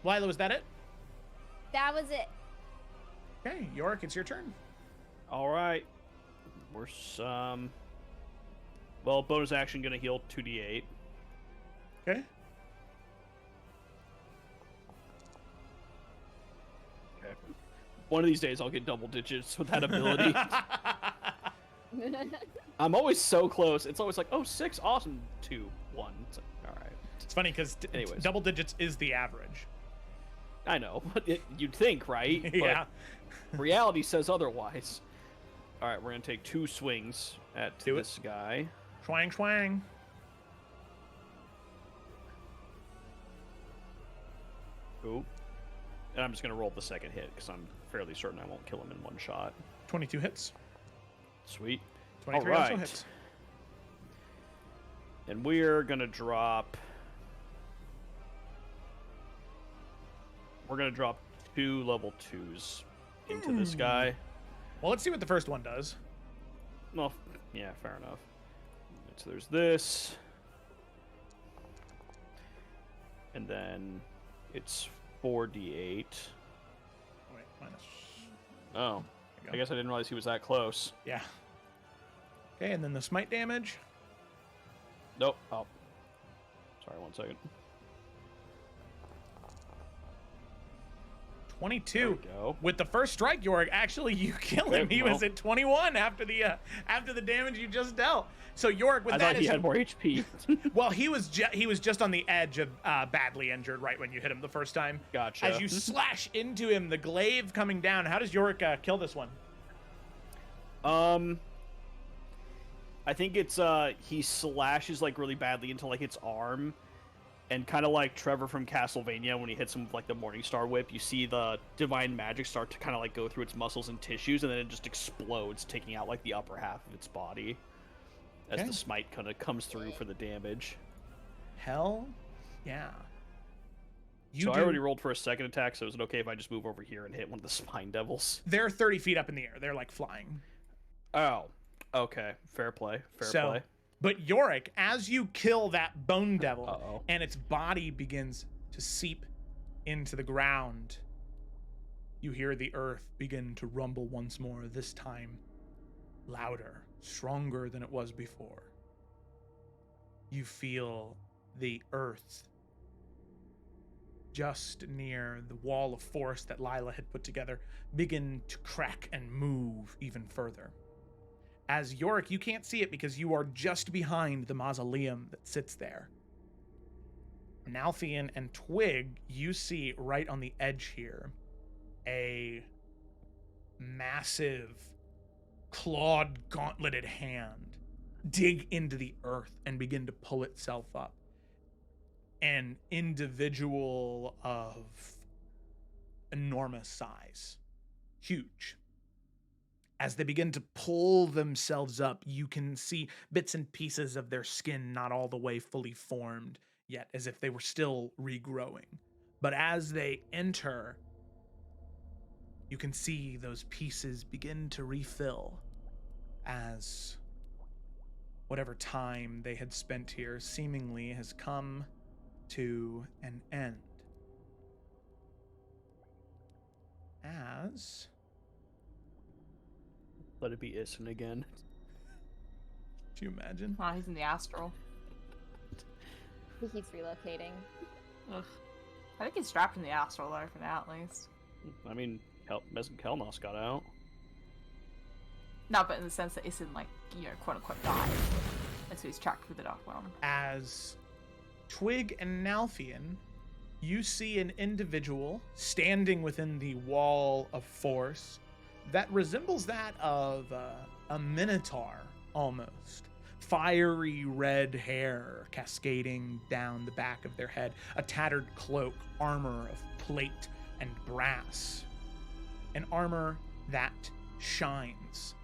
Lila, was that it? That was it. Okay, Yorick, it's your turn. All right. We're well, bonus action gonna heal 2d8. Okay. Okay. One of these days I'll get double digits with that ability. I'm always so close. It's always like, oh, 6, awesome. 2, 1. It's like, all right. It's funny because Anyways. double digits is the average. I know, but you'd think, right? Yeah. But reality says otherwise. All right, we're gonna take 2 swings at Do it. this guy. Swang, swang. Cool. And I'm just gonna roll the second hit because I'm fairly certain I won't kill him in one shot. 22 hits. Sweet. 23 All also right. hits. And we're gonna drop. We're gonna drop 2 level 2s into this guy. Well, let's see what the first one does. Well, yeah, fair enough. So there's this. And then it's 4d8. Wait, minus. Oh, There you I go. guess I didn't realize he was that close. Yeah. Okay, and then the smite damage. Nope. Oh. Sorry, 1 second. 22. There we go. With the first strike, Yorick, actually you kill him. Okay, He was well. at 21 after the damage you just dealt. So Yorick, with I that, thought he as had more HP. well, he was just on the edge of badly injured right when you hit him the first time. Gotcha. As you slash into him, the glaive coming down. How does Yorick kill this one? I think it's he slashes like really badly into like its arm, and kind of like Trevor from Castlevania when he hits him with like the Morningstar Whip, you see the divine magic start to kind of like go through its muscles and tissues, and then it just explodes, taking out like the upper half of its body as Okay. the smite kind of comes through for the damage. Hell, yeah. So I already rolled for a second attack, so is it okay if I just move over here and hit one of the spine devils? They're 30 feet up in the air. They're like flying. Oh, okay. Fair play. Fair play. But Yorick, as you kill that bone devil Uh-oh. and its body begins to seep into the ground, you hear the earth begin to rumble once more, this time louder, stronger than it was before. You feel the earth just near the wall of force that Lila had put together begin to crack and move even further. As Yorick, you can't see it because you are just behind the mausoleum that sits there. Nalthian and Twig, you see right on the edge here a massive clawed, gauntleted hand dig into the earth and begin to pull itself up. An individual of enormous size, huge. As they begin to pull themselves up, you can see bits and pieces of their skin not all the way fully formed yet, as if they were still regrowing. But as they enter, you can see those pieces begin to refill as whatever time they had spent here seemingly has come to an end. As... Let it be Issen again. Do you imagine? Oh, he's in the astral. He keeps relocating. Ugh. I think he's trapped in the astral though, for now at least. I mean, Kelnos got out. No, but in the sense that Isin, like, you know, quote unquote died. And so he's trapped with the Dark Realm. As Twig and Nalthian, you see an individual standing within the wall of force that resembles that of a minotaur almost. Fiery red hair cascading down the back of their head, a tattered cloak, armor of plate and brass, an armor that shines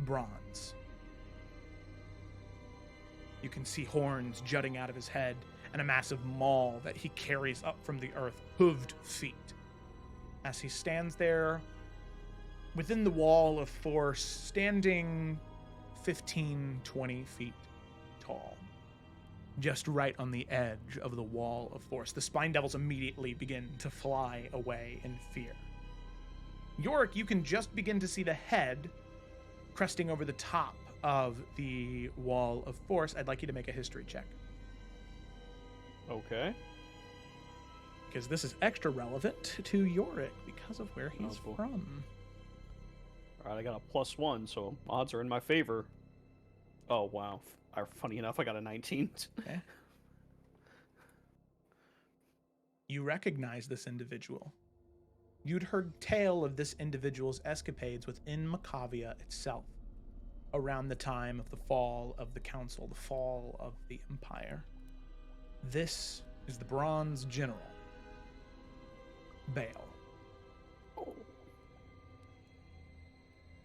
bronze. You can see horns jutting out of his head and a massive maul that he carries up from the earth, hooved feet. As he stands there within the wall of force, standing 15, 20 feet tall, just right on the edge of the wall of force. The Spine Devils immediately begin to fly away in fear. Yorick, you can just begin to see the head cresting over the top of the wall of force. I'd like you to make a history check, Okay. because this is extra relevant to Yorick because of where he's Oh, boy. from. All right, I got a +1, so odds are in my favor. Oh, wow. Funny enough, I got a 19. Okay. You recognize this individual. You'd heard tale of this individual's escapades within Macavia itself around the time of the fall of the council, the fall of the empire. This is the Bronze General, Bale.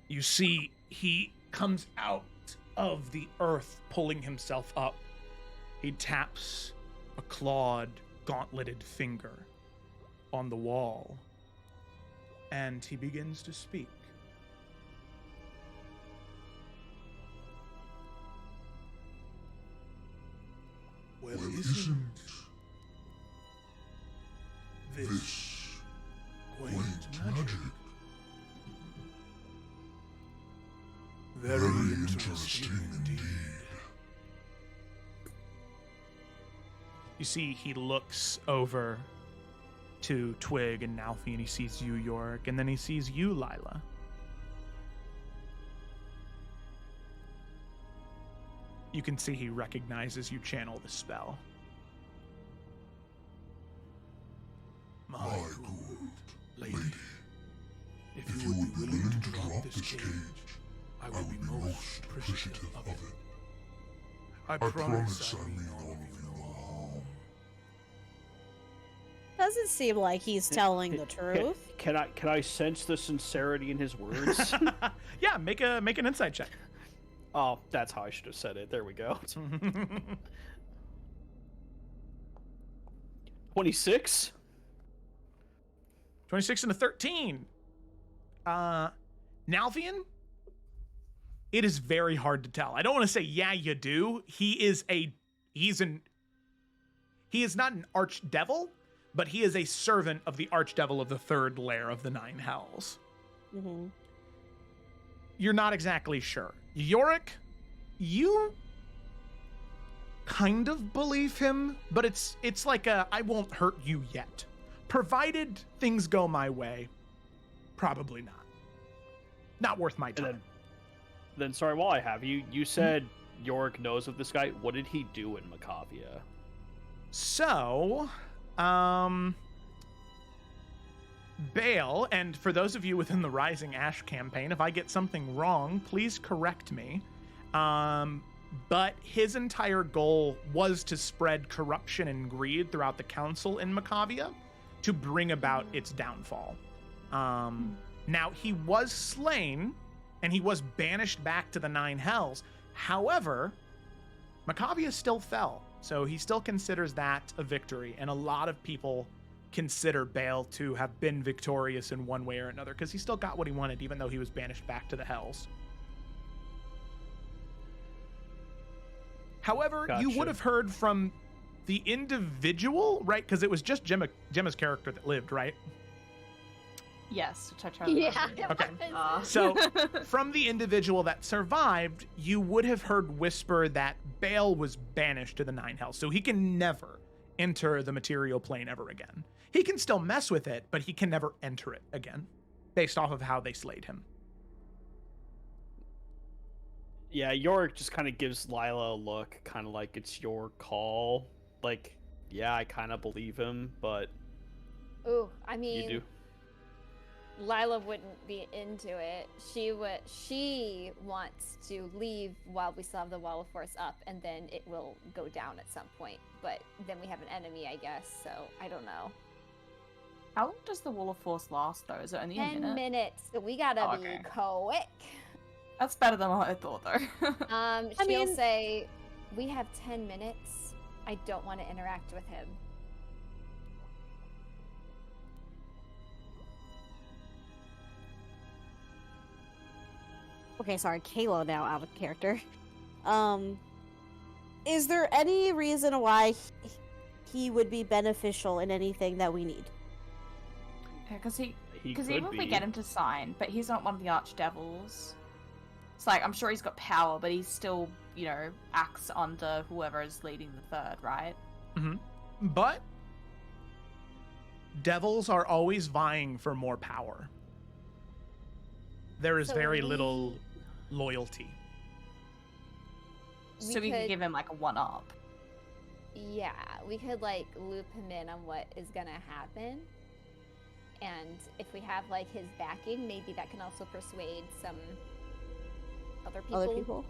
You see, he comes out of the earth, pulling himself up. He taps a clawed, gauntleted finger on the wall, and he begins to speak. Well, isn't this quaint magic? Very interesting indeed. You see, he looks over to Twig and Nalfi, and he sees you, Yorick, and then he sees you, Lila. You can see he recognizes you channel the spell. My good lady, if you would be willing to drop this cage, I will be most appreciative of it. I promise I mean all of you no harm. Doesn't seem like he's telling the truth. Can I sense the sincerity in his words? Yeah, make an insight check. Oh, that's how I should have said it. There we go. 26? 26 and a 13. Nalfian? It is very hard to tell. I don't want to say yeah you do. He is not an archdevil, but he is a servant of the archdevil of the third lair of the Nine Hells. Mm-hmm. You're not exactly sure. Yorick, you kind of believe him, but it's like I won't hurt you yet. Provided things go my way, probably not. Not worth my time. Then sorry, while I have you, you said Yorick knows of this guy. What did he do in Macavia? So, Bale, and for those of you within the Rising Ash campaign, if I get something wrong, please correct me. But his entire goal was to spread corruption and greed throughout the council in Macavia to bring about its downfall. Now, he was slain, and he was banished back to the Nine Hells. However, Macavia still fell, so he still considers that a victory, and a lot of people consider Bale to have been victorious in one way or another, because he still got what he wanted, even though he was banished back to the Hells. However, you would have heard from the individual, right? Because it was just Gemma's character that lived, right? Yes, which I tried to remember. Okay. So, from the individual that survived, you would have heard whisper that Bale was banished to the Nine Hells, so he can never enter the material plane ever again. He can still mess with it, but he can never enter it again, based off of how they slayed him. Yeah, Yorick just kind of gives Lila a look, kind of like it's your call. Like, yeah, I kind of believe him, but Ooh, I mean, you do. Lila wouldn't be into it. She wants to leave while we still have the wall of force up, and then it will go down at some point. But then we have an enemy, I guess. So I don't know. How long does the Wall of Force last, though? Is it only a 10 minute? minutes. So we gotta Oh, be okay. quick. That's better than what I thought, though. She'll say, "We have 10 minutes. I don't want to interact with him." Okay, sorry, Kalo now out of character. Is there any reason why he would be beneficial in anything that we need? Because He even could if we be. get him to sign, but he's not one of the archdevils. It's like, I'm sure he's got power, but he's still, you know, acts under whoever is leading the third, right? But devils are always vying for more power. There is So very we- little loyalty. So we could give him like a one-up. Yeah, we could like loop him in on what is gonna happen. And if we have like his backing, maybe that can also persuade some other people. Other people?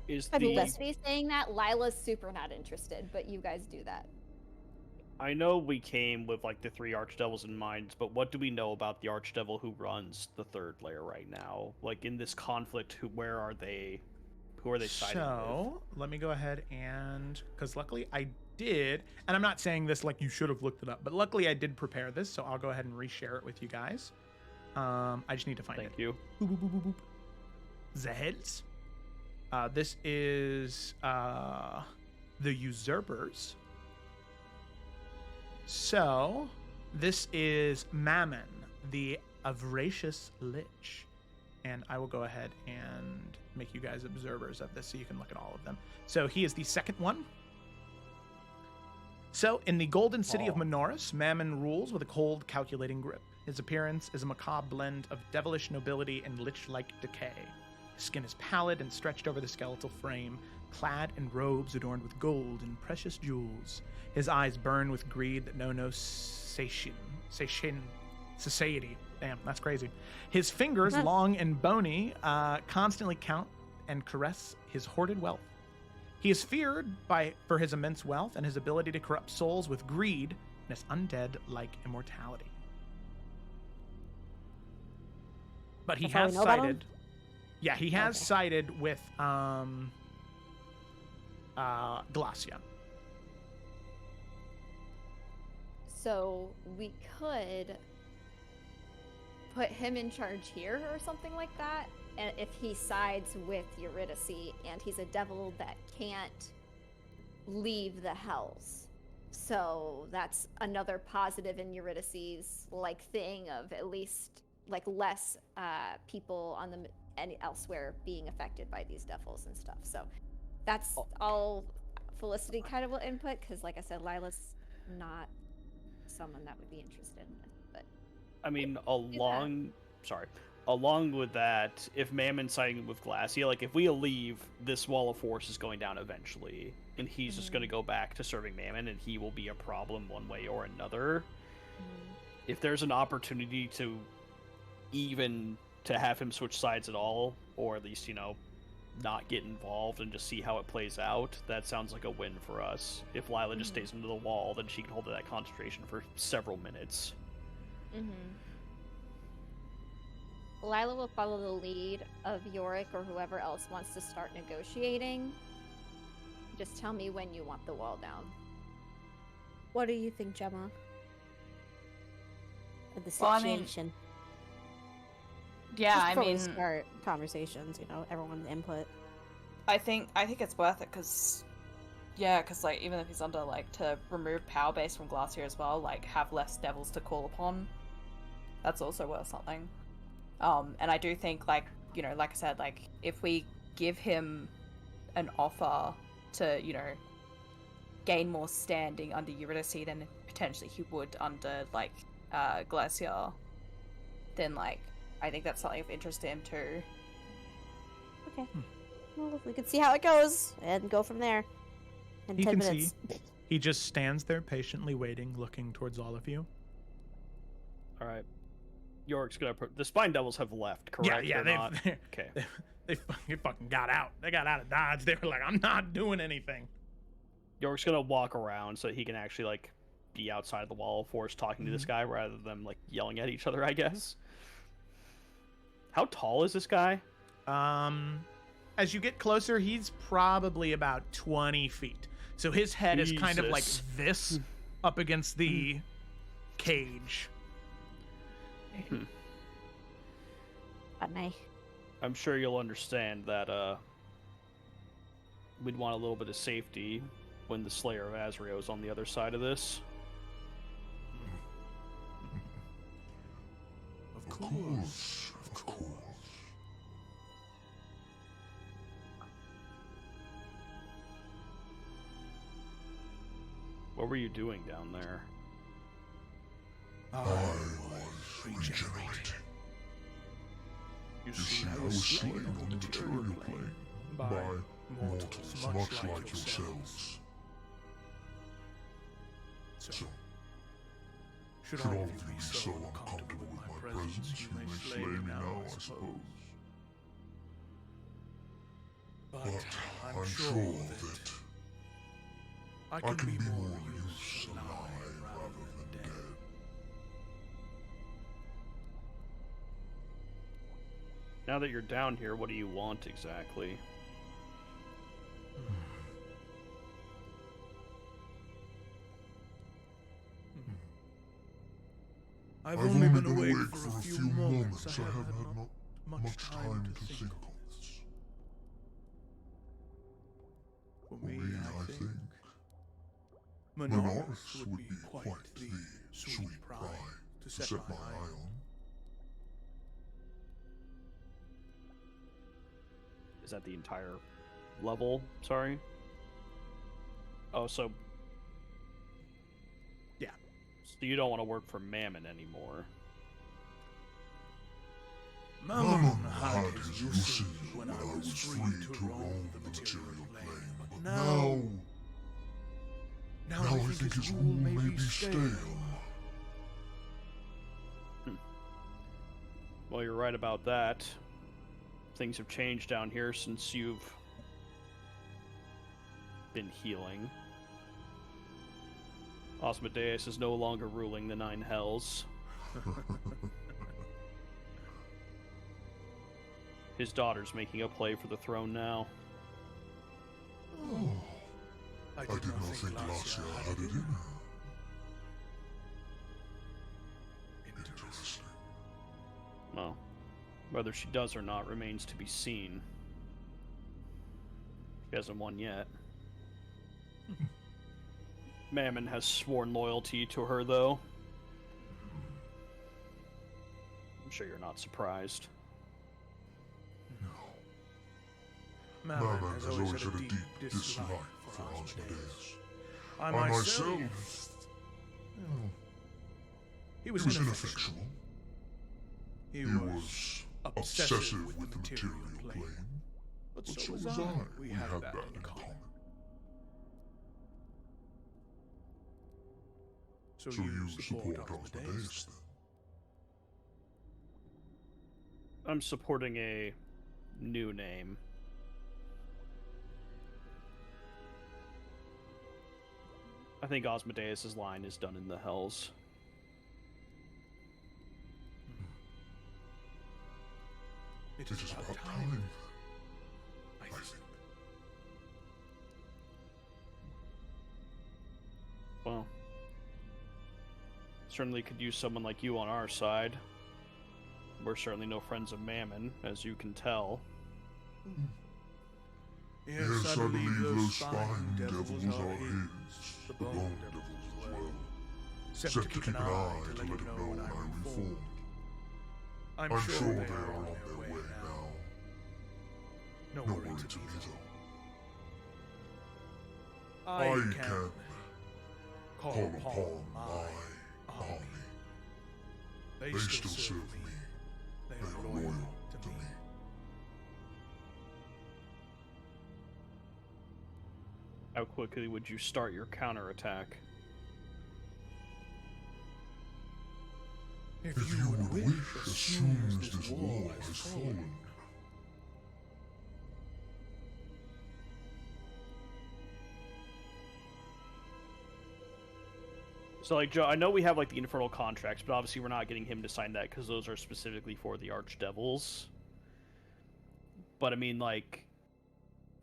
Is I mean, the Felicity saying that, Lila's super not interested, but you guys do that. I know we came with like the 3 archdevils in mind, but what do we know about the archdevil who runs the third layer right now? Like in this conflict, where are they? Who are they siding with? So let me go ahead and, because luckily I did, and I'm not saying this like you should have looked it up, but luckily I did prepare this, so I'll go ahead and reshare it with you guys. I just need to find it. Thank you. Boop, boop, boop, boop, boop. The Hells. This is the Usurpers. So this is Mammon, the Avaricious Lich. And I will go ahead and make you guys observers of this so you can look at all of them. So he is the second one. So in the golden city of Menoris, Mammon rules with a cold, calculating grip. His appearance is a macabre blend of devilish nobility and lich-like decay. His skin is pallid and stretched over the skeletal frame, clad in robes adorned with gold and precious jewels. His eyes burn with greed that know no satiety. Damn, that's crazy. His fingers, long and bony, constantly count and caress his hoarded wealth. He is feared for his immense wealth and his ability to corrupt souls with greed and his undead-like immortality. But he That's all has we know about him? sided. Yeah, he has Okay. sided with Glacia. So we could put him in charge here or something like that. And if he sides with Eurydice and he's a devil that can't leave the hells. So that's another positive in Eurydice's like thing of at least like less people on the and elsewhere being affected by these devils and stuff. So that's all Felicity kind of will input because like I said, Lila's not someone that would be interested in it. But I mean, along with that, if Mammon's siding with Glacia, like if we leave, this wall of force is going down eventually, and he's just going to go back to serving Mammon, and he will be a problem one way or another. If there's an opportunity to even to have him switch sides at all, or at least, you know, not get involved and just see how it plays out, that sounds like a win for us. If Lila just stays into the wall, then she can hold that concentration for several minutes. Lila will follow the lead of Yorick or whoever else wants to start negotiating. Just tell me when you want the wall down. What do you think, Gemma? Of the Well, I mean, situation. Yeah, Just I before we mean, start conversations, you know, everyone's input. I think it's worth it because, yeah, because like even if he's under like to remove power base from Glacier as well, like have less devils to call upon, that's also worth something. And I do think like, you know, like I said, like if we give him an offer to, you know, gain more standing under Eurydice than potentially he would under like Glacier, then like I think that's something of interest to him too. Okay. Well, we can see how it goes and go from there. In He 10 can minutes. see. He just stands there patiently waiting, looking towards all of you. All right. Yorick's gonna. The Spine Devils have left, correct? Yeah, They're not. they Okay. they fucking got out. They got out of Dodge. They were like, I'm not doing anything. Yorick's gonna walk around so he can actually like be outside the wall of force talking to this guy rather than like yelling at each other, I guess. How tall is this guy? As you get closer, he's probably about 20 feet. So his head is kind of like Jesus. this up against the cage. Funny. I'm sure you'll understand that we'd want a little bit of safety when the Slayer of Azrael is on the other side of this. Of course, of course. What were you doing down there? I was regenerating. You see, I was slain on the material plane by mortals much like yourselves. So, should all of you be so uncomfortable with my presence, you may slay me now, I suppose. But I'm sure that I can be more use alive rather than dead. Now that you're down here, what do you want exactly? I've only been awake for a few moments. I have had not much time to think on this. For me, I think Menorths would be quite the sweet pride to set my eye on. Is that the entire level? Sorry. Oh, so Yeah. So you don't want to work for Mammon anymore. Mammon had his uses when I was free to roam the material plane, but now I think his rule may be stale. Well, you're right about that. Things have changed down here since you've been healing. Osmodeus is no longer ruling the Nine Hells. His daughter's making a play for the throne now. Oh, I did not think Glacia had it in her. Interesting. Well, whether she does or not remains to be seen. She hasn't won yet. Mammon has sworn loyalty to her, though. I'm sure you're not surprised. Mammon has always had a deep dislike for Osmodeus. I myself... He was ineffectual. He was obsessive with the material plane. But so was I. We had that in common. So you support Osmodeus, then? I'm supporting a new name. I think Osmodeus' line is done in the Hells. It is about time, I think. Well, certainly could use someone like you on our side. We're certainly no friends of Mammon, as you can tell. Yes, I believe those spine devils are his. The bone devils as well. Set to keep an eye to let him know when I reformed. I'm sure they are on their way now. No worry to me, though. I can call upon my army. They still serve me. They are loyal to me. I how quickly would you start your counterattack? If you would wish, as soon as this wall has fallen. So, like, Joe, I know we have, like, the Infernal Contracts, but obviously we're not getting him to sign that because those are specifically for the Archdevils. But, I mean, like,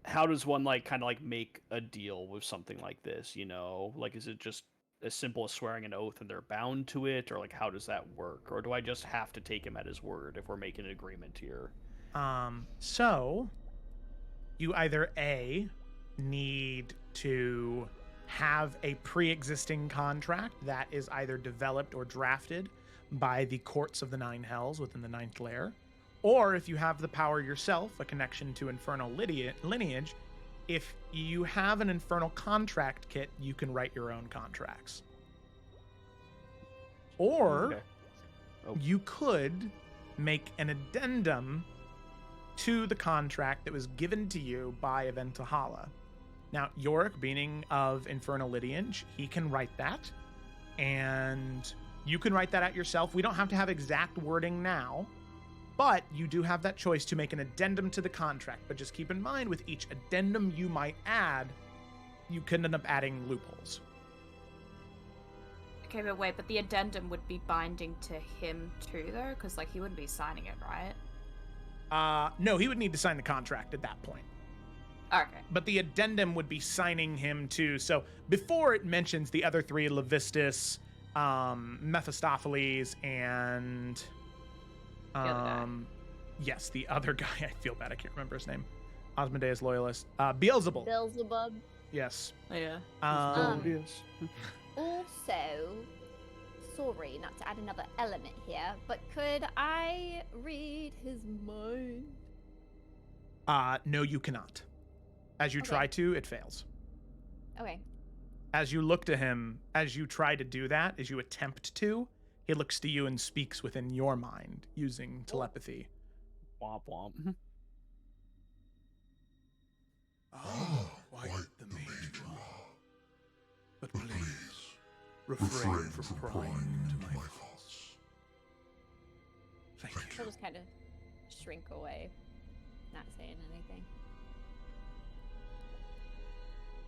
how does one, like, kind of, like, make a deal with something like this, you know? Like, is it just as simple as swearing an oath and they're bound to it? Or, like, how does that work? Or do I just have to take him at his word if we're making an agreement here? So, you either A, need to have a pre-existing contract that is either developed or drafted by the courts of the Nine Hells within the Ninth Lair, or if you have the power yourself, a connection to Infernal lineage, if you have an Infernal contract kit, you can write your own contracts. Or you could make an addendum to the contract that was given to you by Eventahala. Now, Yorick, being of Infernal lineage, he can write that, and you can write that out yourself. We don't have to have exact wording now, but you do have that choice to make an addendum to the contract. But just keep in mind, with each addendum you might add, you can end up adding loopholes. Okay, but wait, but the addendum would be binding to him too, though? Because, like, he wouldn't be signing it, right? No, he would need to sign the contract at that point. Okay. But the addendum would be signing him to. So before it mentions the other three, Levistus, Mephistopheles, and yes, the other guy. I feel bad. I can't remember his name. Asmodeus Loyalist. Beelzebub. Beelzebub. Yes. Oh, yeah. Also, sorry not to add another element here, but could I read his mind? No, you cannot. As you try to, it fails. Okay. As you look to him, as you try to do that, as you attempt to, he looks to you and speaks within your mind using telepathy. Womp womp. Quite the mage you are. But But please, refrain from prying into my thoughts. Thank Thank He'll you. just kind of shrink away, not saying anything.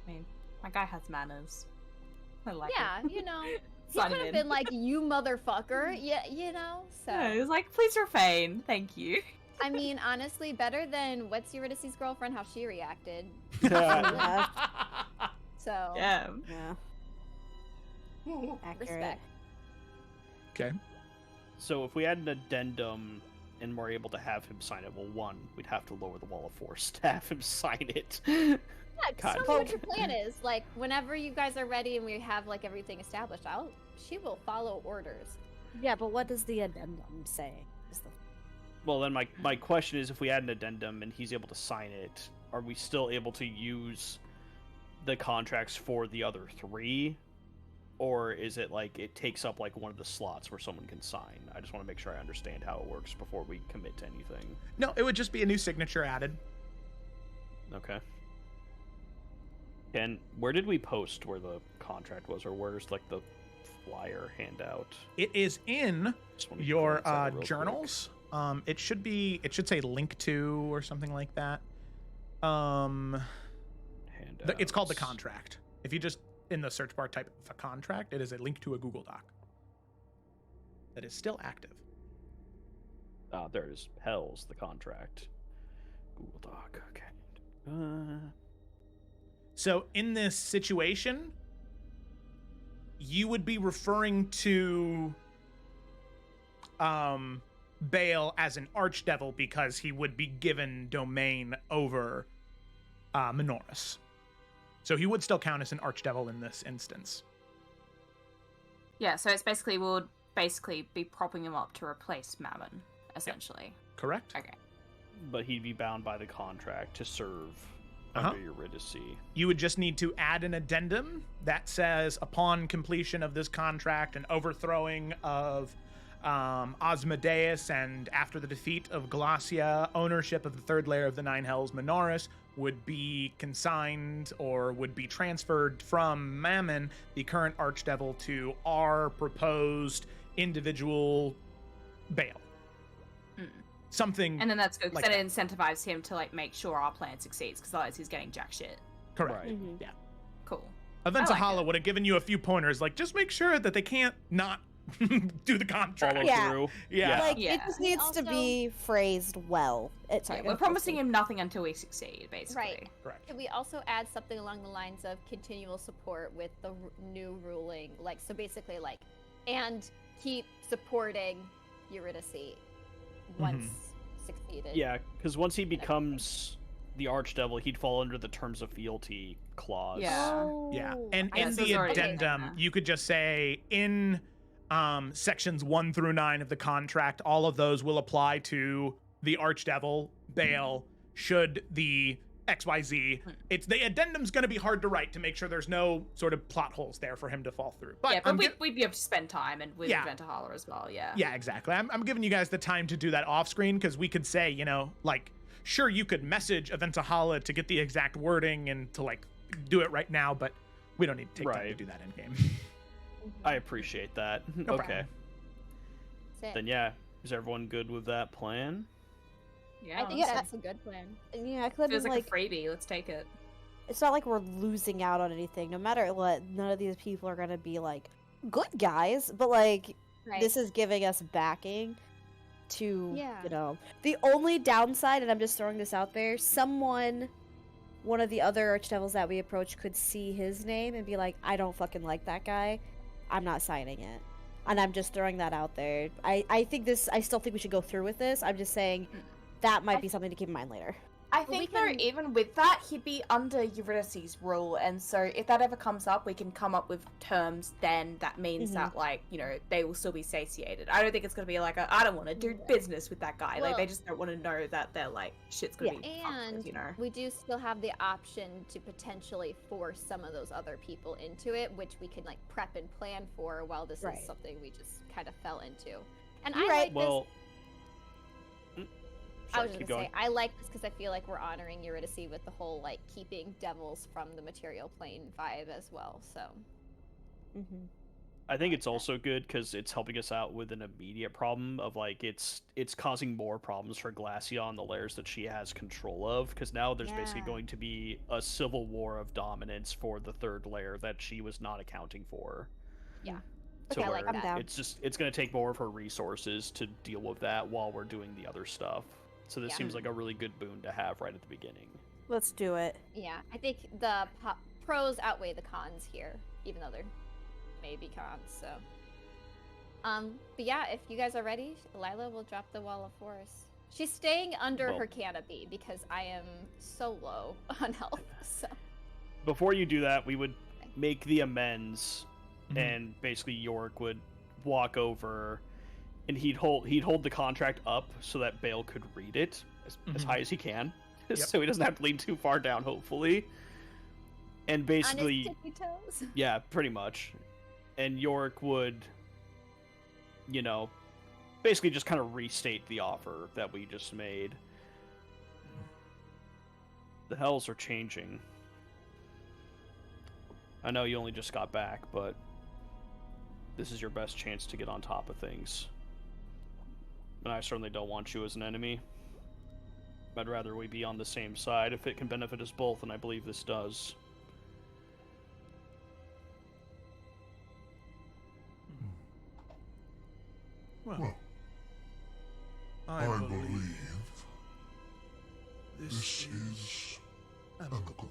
I mean, my guy has manners. I like Yeah, it. you know, he Sign could him have in. been like, "You motherfucker," yeah, you know. So Yeah, he was like, please refrain, thank you. I mean, honestly, better than what's Eurydice's girlfriend, how she reacted. Yeah. So Yeah. Yeah. Accurate. respect. Okay. So if we had an addendum and we're able to have him sign it, well, one, we'd have to lower the wall of force to have him sign it. Yeah, God. tell me what your plan is. Like, whenever you guys are ready and we have like everything established, she will follow orders. Yeah, but what does the addendum say? Is the Well, then my question is, if we add an addendum and he's able to sign it, are we still able to use the contracts for the other three? Or is it like it takes up like one of the slots where someone can sign? I just want to make sure I understand how it works before we commit to anything. No, it would just be a new signature added. Okay. And where did we post where the contract was, or where's like the flyer handout? It is in Just wanna your glance at it real quick. journals. It should say link to or something like that. It's called the Handouts. contract. If you just in the search bar type a contract, it is a link to a Google Doc that is still active. There it is. Hell's the contract. Google Doc. Okay. So in this situation, you would be referring to Baal as an archdevil because he would be given domain over Minoris. So he would still count as an archdevil in this instance. Yeah, so it's basically, we'll basically be propping him up to replace Mammon, essentially. Correct? Okay. But he'd be bound by the contract to serve Uh-huh. under Eurydice. You would just need to add an addendum that says, upon completion of this contract and overthrowing of Asmodeus and after the defeat of Glacia, ownership of the third layer of the Nine Hells, Minoris, would be consigned or would be transferred from Mammon, the current Archdevil, to our proposed individual Bale. Something. And then that's good, because like then it incentivizes him to, like, make sure our plan succeeds, because otherwise he's getting jack shit. Correct. Right. Yeah. Cool. Aventa like Hala it. would have given you a few pointers, like just make sure that they can't not do the contract. Follow Yeah. through. Yeah. Like, Yeah. it just needs to Also- be phrased well. Sorry, Yeah, we're promising him nothing until we succeed, basically. Right. Correct. Could we also add something along the lines of continual support with the new ruling? Like, so basically, like, and keep supporting Eurydice once succeeded. Yeah, because once he becomes the Archdevil, he'd fall under the Terms of Fealty clause. Yeah. Yeah, Oh, and I in guess the it's already in addendum, there. you could just say in sections 1 through 9 of the contract, all of those will apply to the Archdevil, Bale, should the XYZ. It's the addendum's going to be hard to write to make sure there's no sort of plot holes there for him to fall through. But Yeah, but I'm we'd be able to spend time and with Yeah. Aventa Hala as well, yeah. yeah, exactly. I'm giving you guys the time to do that off screen because we could say, you know, like, sure, you could message Aventa Hala to get the exact wording and to like do it right now, but we don't need to take time to Right. do that in game. I appreciate that. No Okay. problem. That's it. Then yeah, is everyone good with that plan? Yeah, I think Yeah. that's a good plan. Yeah, because feels like, like a freebie. Let's take it. it's not like we're losing out on anything. No matter what, none of these people are gonna be like good guys, but like Right. this is giving us backing to, Yeah. you know. The only downside, and I'm just throwing this out there, one of the other Archdevils that we approach could see his name and be like, I don't fucking like that guy. I'm not signing it. And I'm just throwing that out there. I still think we should go through with this. I'm just saying that might be something to keep in mind later. I we think can- though, even with that, he'd be under Eurydice's rule, and so if that ever comes up, we can come up with terms. Then that means that, like, you know, they will still be satiated. I don't think it's gonna be like, I don't want to do business with that guy. Like, they Well- just don't want to know that they're like shit's gonna be fucked And with, you know. we do still have the option to potentially force some of those other people into it, which we can like prep and plan for while this Right. is something we just kind of fell into. And You're I right. like Well, this. I sorry, was just keep gonna going. say I like this because I feel like we're honoring Eurydice with the whole like keeping devils from the material plane vibe as well. So I think it's also good because it's helping us out with an immediate problem of like it's causing more problems for Glacia on the layers that she has control of, because now there's basically Yeah. going to be a civil war of dominance for the third layer that she was not accounting for. Yeah. To Okay, I like where that. down. it's going to take more of her resources to deal with that while we're doing the other stuff. So this Yeah. seems like a really good boon to have right at the beginning. Let's do it. yeah, I think the pros outweigh the cons here, even though there may be cons. So, but yeah, if you guys are ready, Lila will drop the wall of force. She's staying under Well- her canopy because I am so low on health. So Before you do that, we would make the amends, Mhm. and basically York would walk over, and he'd hold the contract up so that Bale could read it as Mhm. high as he can, Yep. so he doesn't have to lean too far down, hopefully. And on basically, his tippy toes. yeah, pretty much. And York would, you know, basically just kind of restate the offer that we just made. The hells are changing. I know you only just got back, but this is your best chance to get on top of things. And I certainly don't want you as an enemy. I'd rather we be on the same side if it can benefit us both, and I believe this does. Well, I believe this is amicable.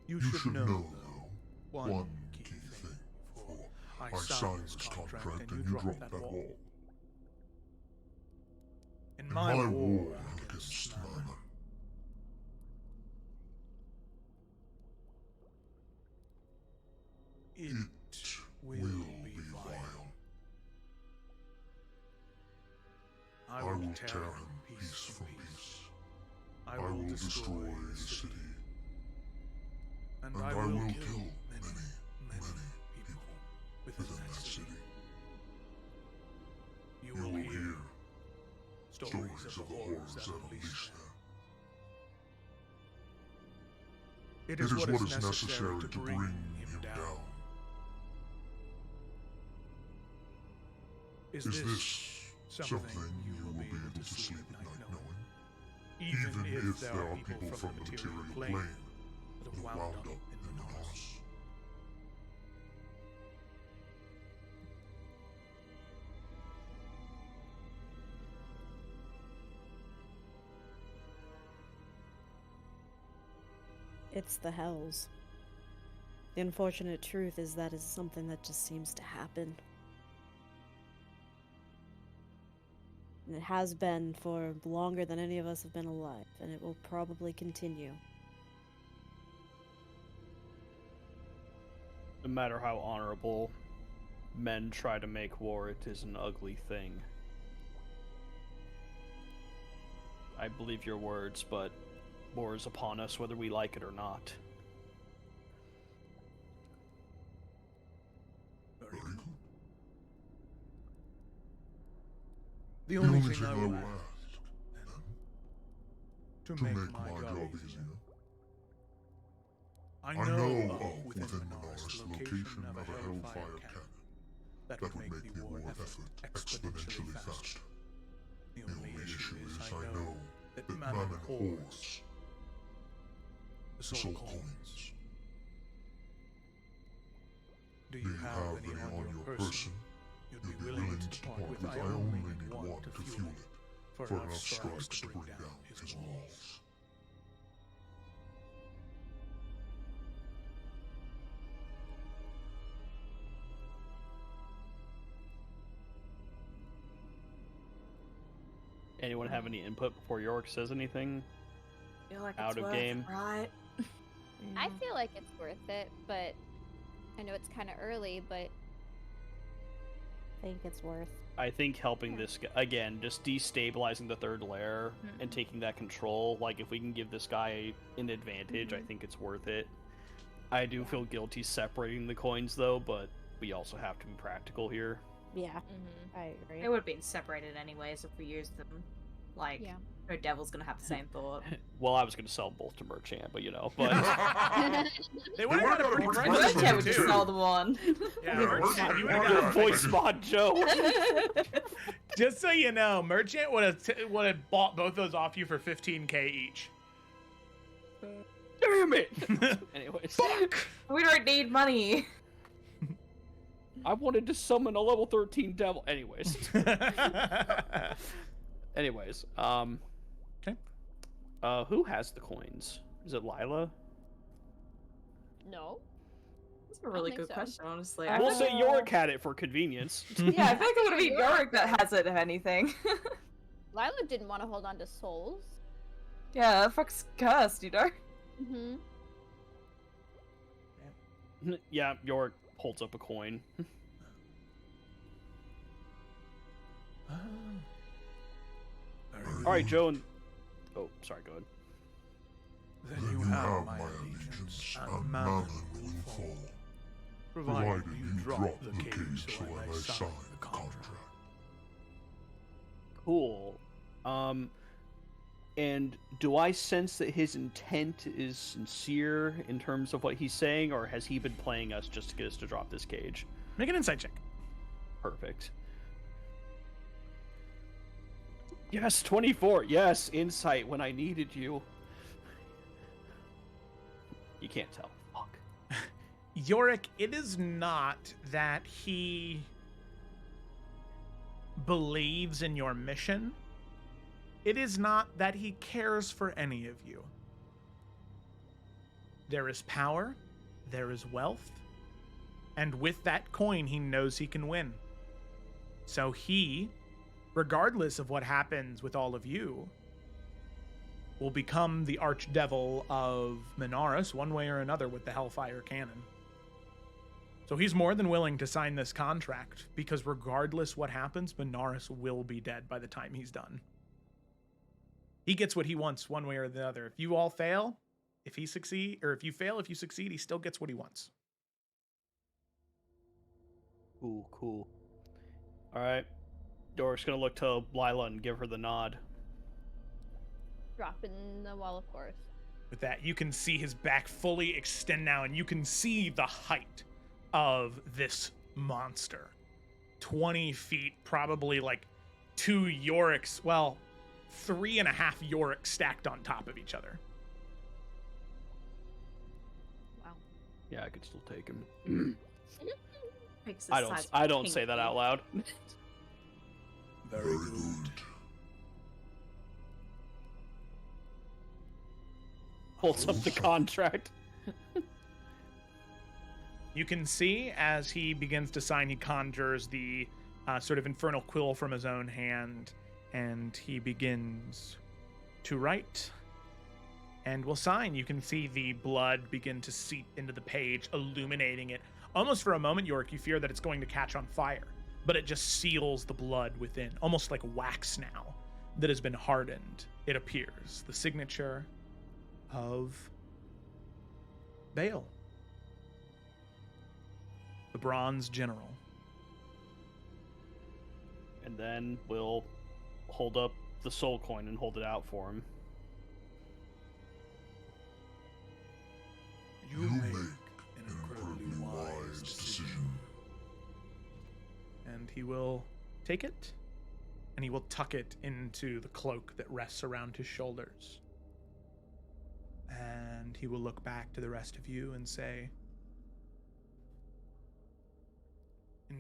You You should know, though, one key thing before I sign this contract and you drop that wall. In In my war against Mammon, it will be vile. I will tear him piece for piece. I will destroy the city. And I will kill many, many people within that city. You will hear stories of the horrors that unleash there. It is what is necessary to bring him down. Is this something you will be able to sleep at night knowing? Even if there are people from the material plane that have wound up in Manaras. It's the Hells. The unfortunate truth is that is something that just seems to happen. And it has been for longer than any of us have been alive, and it will probably continue. No matter how honorable men try to make war, it is an ugly thing. I believe your words, but war is upon us whether we like it or not. Very good. The only thing I I will will ask, to to make make my job easier. easier, I I know know of of within within Manaras Manaras the the location of a Hellfire Hellfire cannon cannon that that would make the war effort exponentially faster. The only issue is I know that Mammon hoards the soul coins. Do you have any on your person you'd be willing to part with? I only need one to fuel it for enough strikes to bring down his walls. Anyone have any input before York says anything? I feel like Out it's of worth game. it, right? I feel like it's worth it, but I know it's kind of early, but I think it's worth. I think helping this guy, again, just destabilizing the third layer and taking that control, like if we can give this guy an advantage, I think it's worth it. I do feel guilty separating the coins though, but we also have to be practical here. Yeah, I agree. They would have been separated anyways if we used them. Like, yeah. no devil's gonna have the same thought. Well, I was going to sell them both to Merchant, but you know, but They would have got a pretty Merchant price Merchant would too. just sell the one. Yeah, Yeah, Merchant, you would have Merchant- got voice mod Joe. Just so you know, Merchant would have bought both those off you for 15k each. Damn it! Anyways, We don't need money. I wanted to summon a level 13 devil. Anyways, Okay. Who has the coins? Is it Lila? No. That's a really think good so. question, honestly. I We'll think- say Yorick had it for convenience. Yeah, I feel like it would be Yorick that has it, if anything. Lila didn't want to hold on to souls. Yeah, that fuck's cursed, you know? Mm-hmm. Yeah, Yorick holds up a coin. All right, Joe and oh, sorry, go ahead. Then you have my allegiance, and Mammon will fall, provided you drop the cage so I may sign the contract. Cool. And do I sense that his intent is sincere in terms of what he's saying, or has he been playing us just to get us to drop this cage? Make an insight check. Perfect. Yes, 24. Yes, insight when I needed you. You can't tell. Fuck. Yorick, it is not that he believes in your mission. It is not that he cares for any of you. There is power, there is wealth, and with that coin, he knows he can win. So he, regardless of what happens with all of you, will become the archdevil of Manaras one way or another with the Hellfire Cannon. So he's more than willing to sign this contract because regardless what happens, Manaras will be dead by the time he's done. He gets what he wants one way or the other. If you all fail, if he succeed, or if you fail, if you succeed, he still gets what he wants. Cool, cool. All right. Doric's gonna look to Lila and give her the nod. Drop in the wall, of course. With that, you can see his back fully extend now, and you can see the height of this monster. 20 feet, probably like 2 Yoriks, well, 3.5 Yoriks stacked on top of each other. Wow. Yeah, I could still take him. Makes the I size of I a don't say that pinky. out loud. Very good. Holds up the contract. You can see as he begins to sign, he conjures the sort of infernal quill from his own hand, and he begins to write and will sign. You can see the blood begin to seep into the page, illuminating it. Almost for a moment, Yorick, you fear that it's going to catch on fire, but it just seals the blood within, almost like wax now that has been hardened. It appears. The signature of Baal, the Bronze General. And then we'll hold up the soul coin and hold it out for him. You make an incredibly wise decision. And he will take it, and he will tuck it into the cloak that rests around his shoulders. And he will look back to the rest of you and say,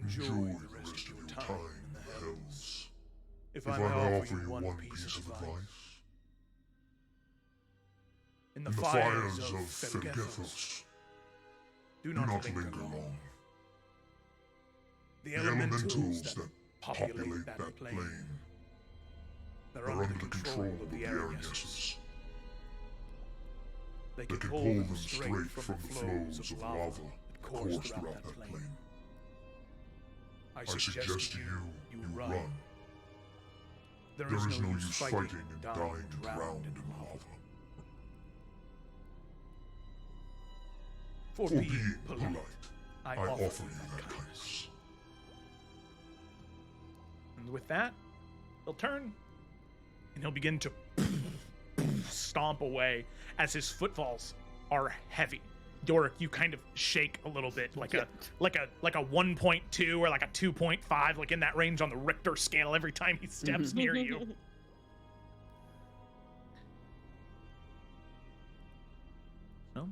Enjoy the rest of your time in the hells. If I may offer you one piece of advice. In the fires of Felgethos, do not linger long. The elementals that populate that plane, they're under the control of the Ariases. They can pull them straight from the flows of lava that course throughout that plane. I suggest to you, you run. There is no use fighting and dying drowned in lava. For being polite, I offer you that kindness. And with that, he'll turn, and he'll begin to stomp away as his footfalls are heavy. Yorick, you kind of shake a little bit, like a 1.2 or like a 2.5, like in that range on the Richter scale every time he steps near you. So,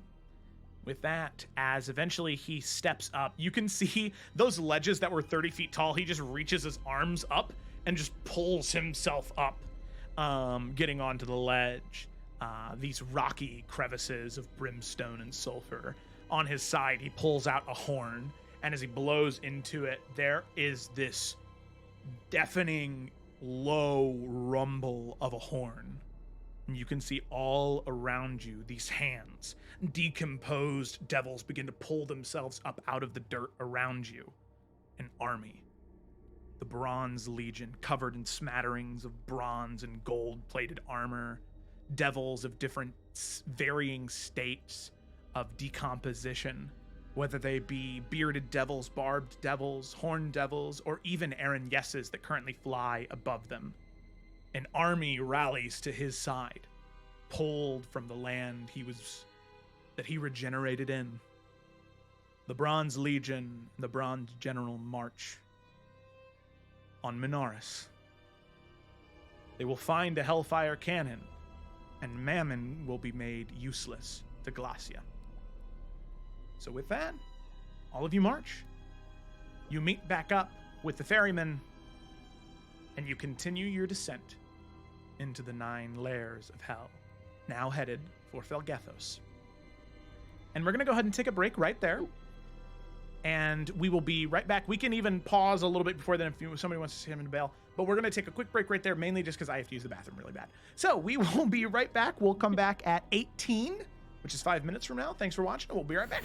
with that, as eventually he steps up, you can see those ledges that were 30 feet tall. He just reaches his arms up and just pulls himself up, getting onto the ledge. These rocky crevices of brimstone and sulfur. On his side, he pulls out a horn, and as he blows into it, there is this deafening, low rumble of a horn. And you can see all around you these hands. Decomposed devils begin to pull themselves up out of the dirt around you. An army. The Bronze Legion, covered in smatterings of bronze and gold-plated armor. Devils of different varying states of decomposition, whether they be bearded devils, barbed devils, horned devils, or even Aaron Yesses that currently fly above them. An army rallies to his side, pulled from the land that he regenerated in. The Bronze Legion and the Bronze General march on Minaris. They will find a Hellfire cannon, and Mammon will be made useless to Glacia. So with that, all of you march. You meet back up with the ferryman, and you continue your descent into the 9 layers of hell, now headed for Felgethos. And we're going to go ahead and take a break right there. And we will be right back. We can even pause a little bit before then if somebody wants to see him in bail. But we're going to take a quick break right there, mainly just because I have to use the bathroom really bad. So we will be right back. We'll come back at 18, which is 5 minutes from now. Thanks for watching. We'll be right back.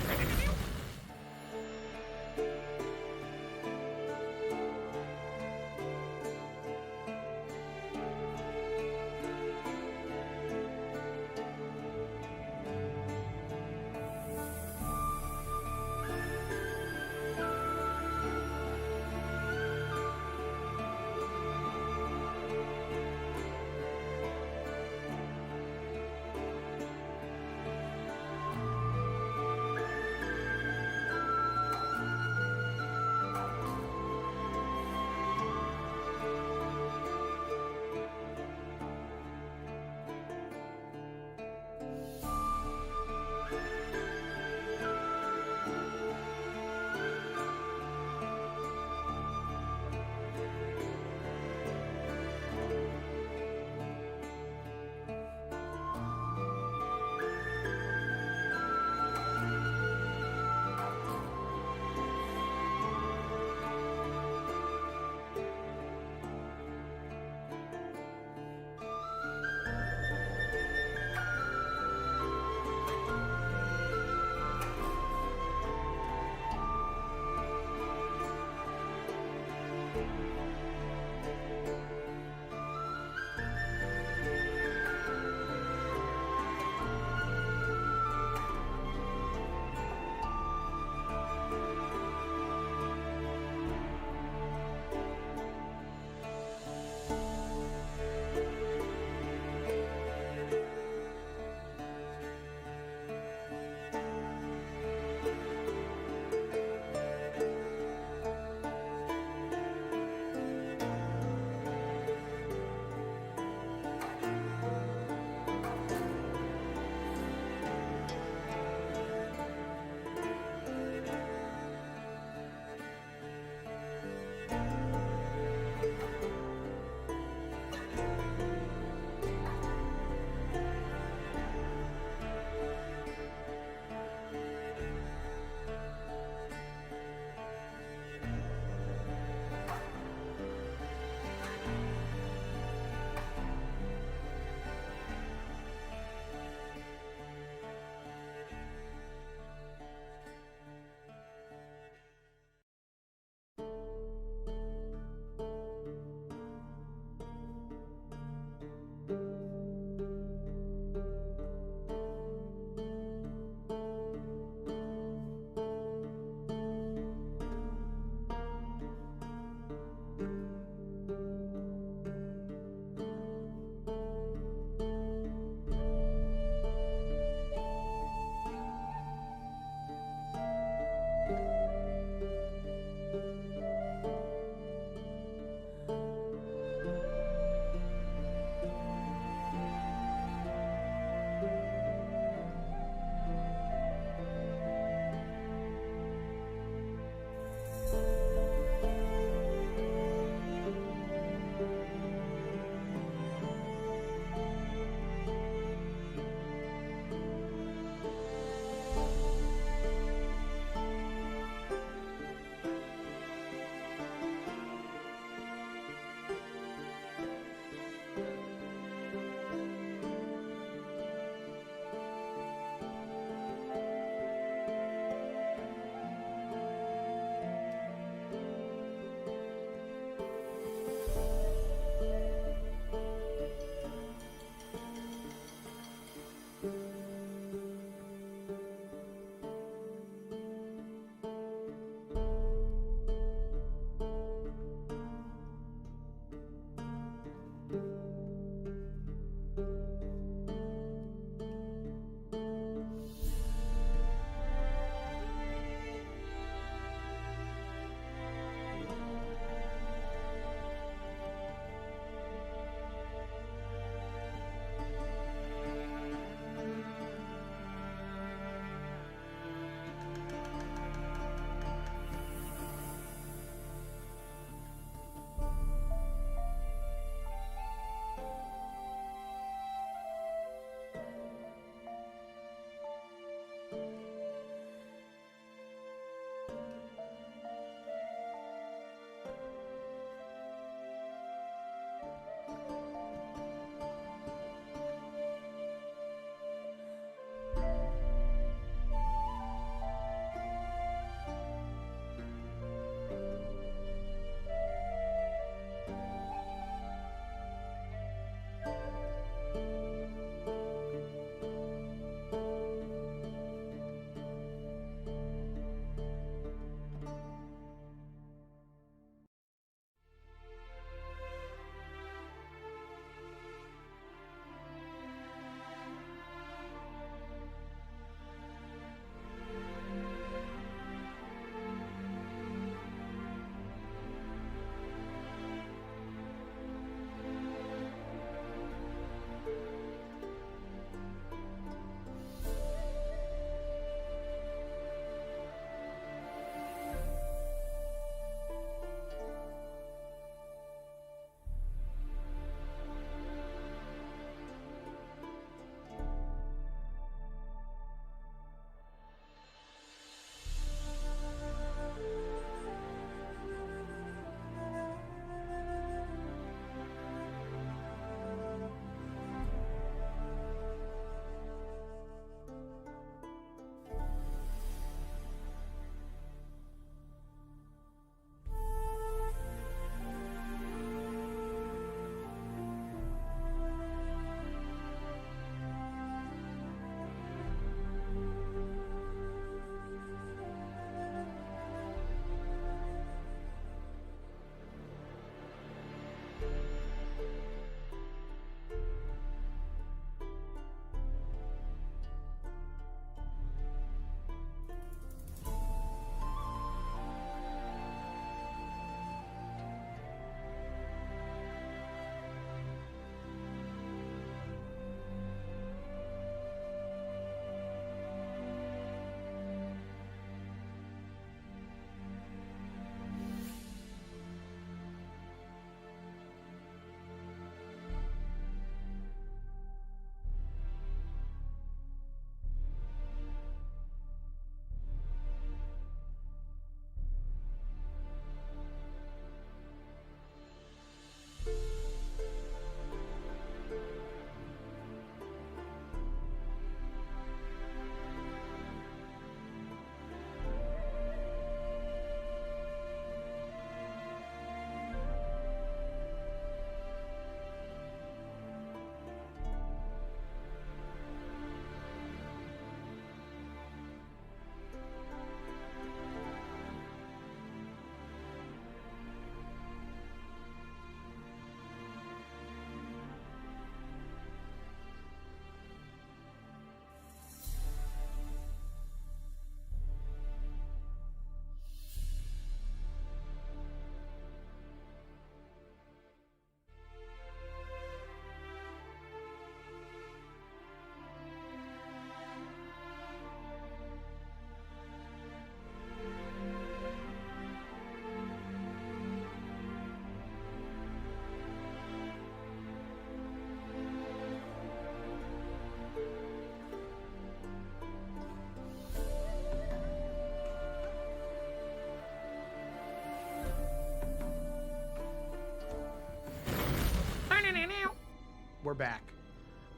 we're back.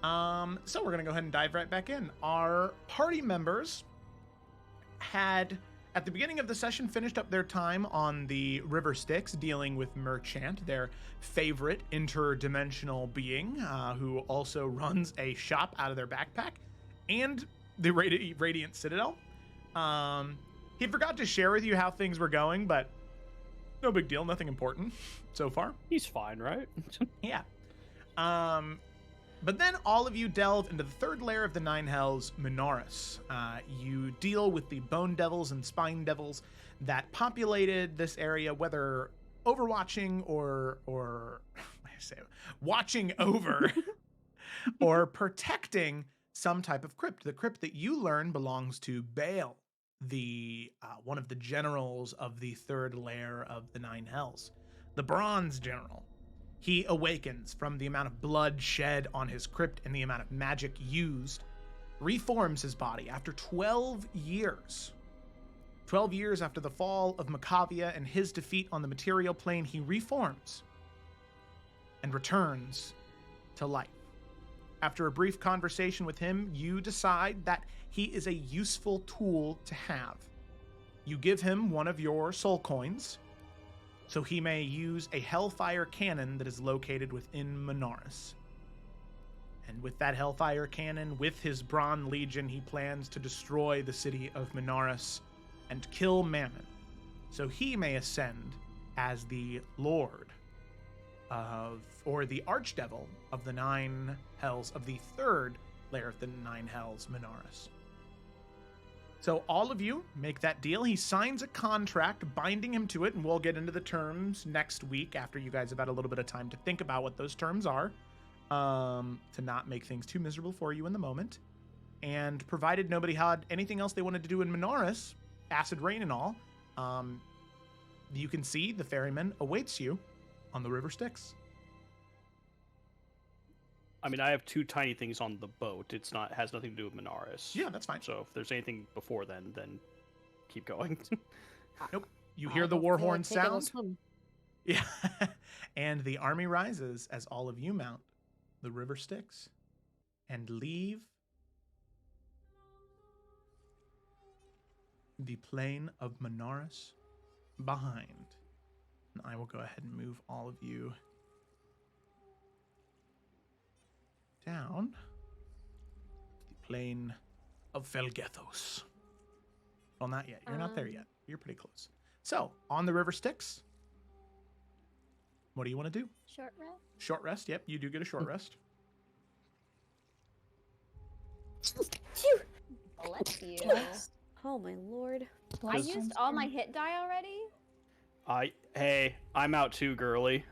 So we're gonna go ahead and dive right back in. Our party members had, at the beginning of the session, finished up their time on the River Styx, dealing with Merchant, their favorite interdimensional being, who also runs a shop out of their backpack, and the Radiant Citadel. He forgot to share with you how things were going, but no big deal, nothing important so far. He's fine, right? Yeah. But then all of you delve into the third layer of the Nine Hells, Minoris. You deal with the Bone Devils and Spine Devils that populated this area, whether overwatching or I say watching over or protecting some type of crypt. The crypt that you learn belongs to Baal, the one of the generals of the third layer of the Nine Hells, the Bronze General. He awakens from the amount of blood shed on his crypt and the amount of magic used, reforms his body after 12 years. 12 years after the fall of Macavia and his defeat on the material plane, he reforms and returns to life. After a brief conversation with him, you decide that he is a useful tool to have. You give him one of your soul coins, so he may use a Hellfire cannon that is located within Minoris. And with that Hellfire cannon, with his Bronze Legion, he plans to destroy the city of Minoris and kill Mammon, so he may ascend as the Lord of, or the Archdevil of the Nine Hells, of the third layer of the Nine Hells, Minoris. So all of you make that deal. He signs a contract binding him to it, and we'll get into the terms next week after you guys have had a little bit of time to think about what those terms are, to not make things too miserable for you in the moment. And provided nobody had anything else they wanted to do in Minoris, acid rain and all, you can see the ferryman awaits you on the River Styx. I mean, I have two tiny things on the boat. It's not has nothing to do with Minoris. Yeah, that's fine. So if there's anything before then keep going. Nope. You hear the war horn sound. Yeah. And the army rises as all of you mount the River Styx and leave the plain of Minoris behind. And I will go ahead and move all of you down to the plain of Felgethos. Well, not yet. You're not there yet. You're pretty close. So, on the River Styx, what do you want to do? Short rest? Short rest. Yep, you do get a short rest. Bless you. Oh my lord. I used all my hit die already? Hey, I'm out too, girly.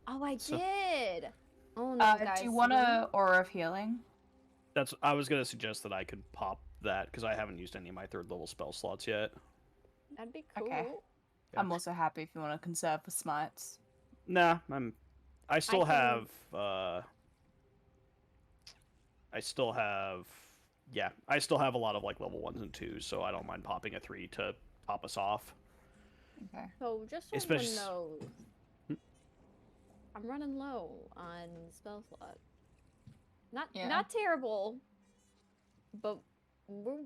Oh, I did. Oh no, guys. Do you want a Aura of Healing? I was gonna suggest that I could pop that because I haven't used any of my third level spell slots yet. That'd be cool. Okay. Yeah. I'm also happy if you want to conserve for smites. Nah, I still have a lot of like level 1s and 2s, so I don't mind popping a 3 to top us off. Okay. So just so everyone knows, I'm running low on spell slot. Not terrible, but we're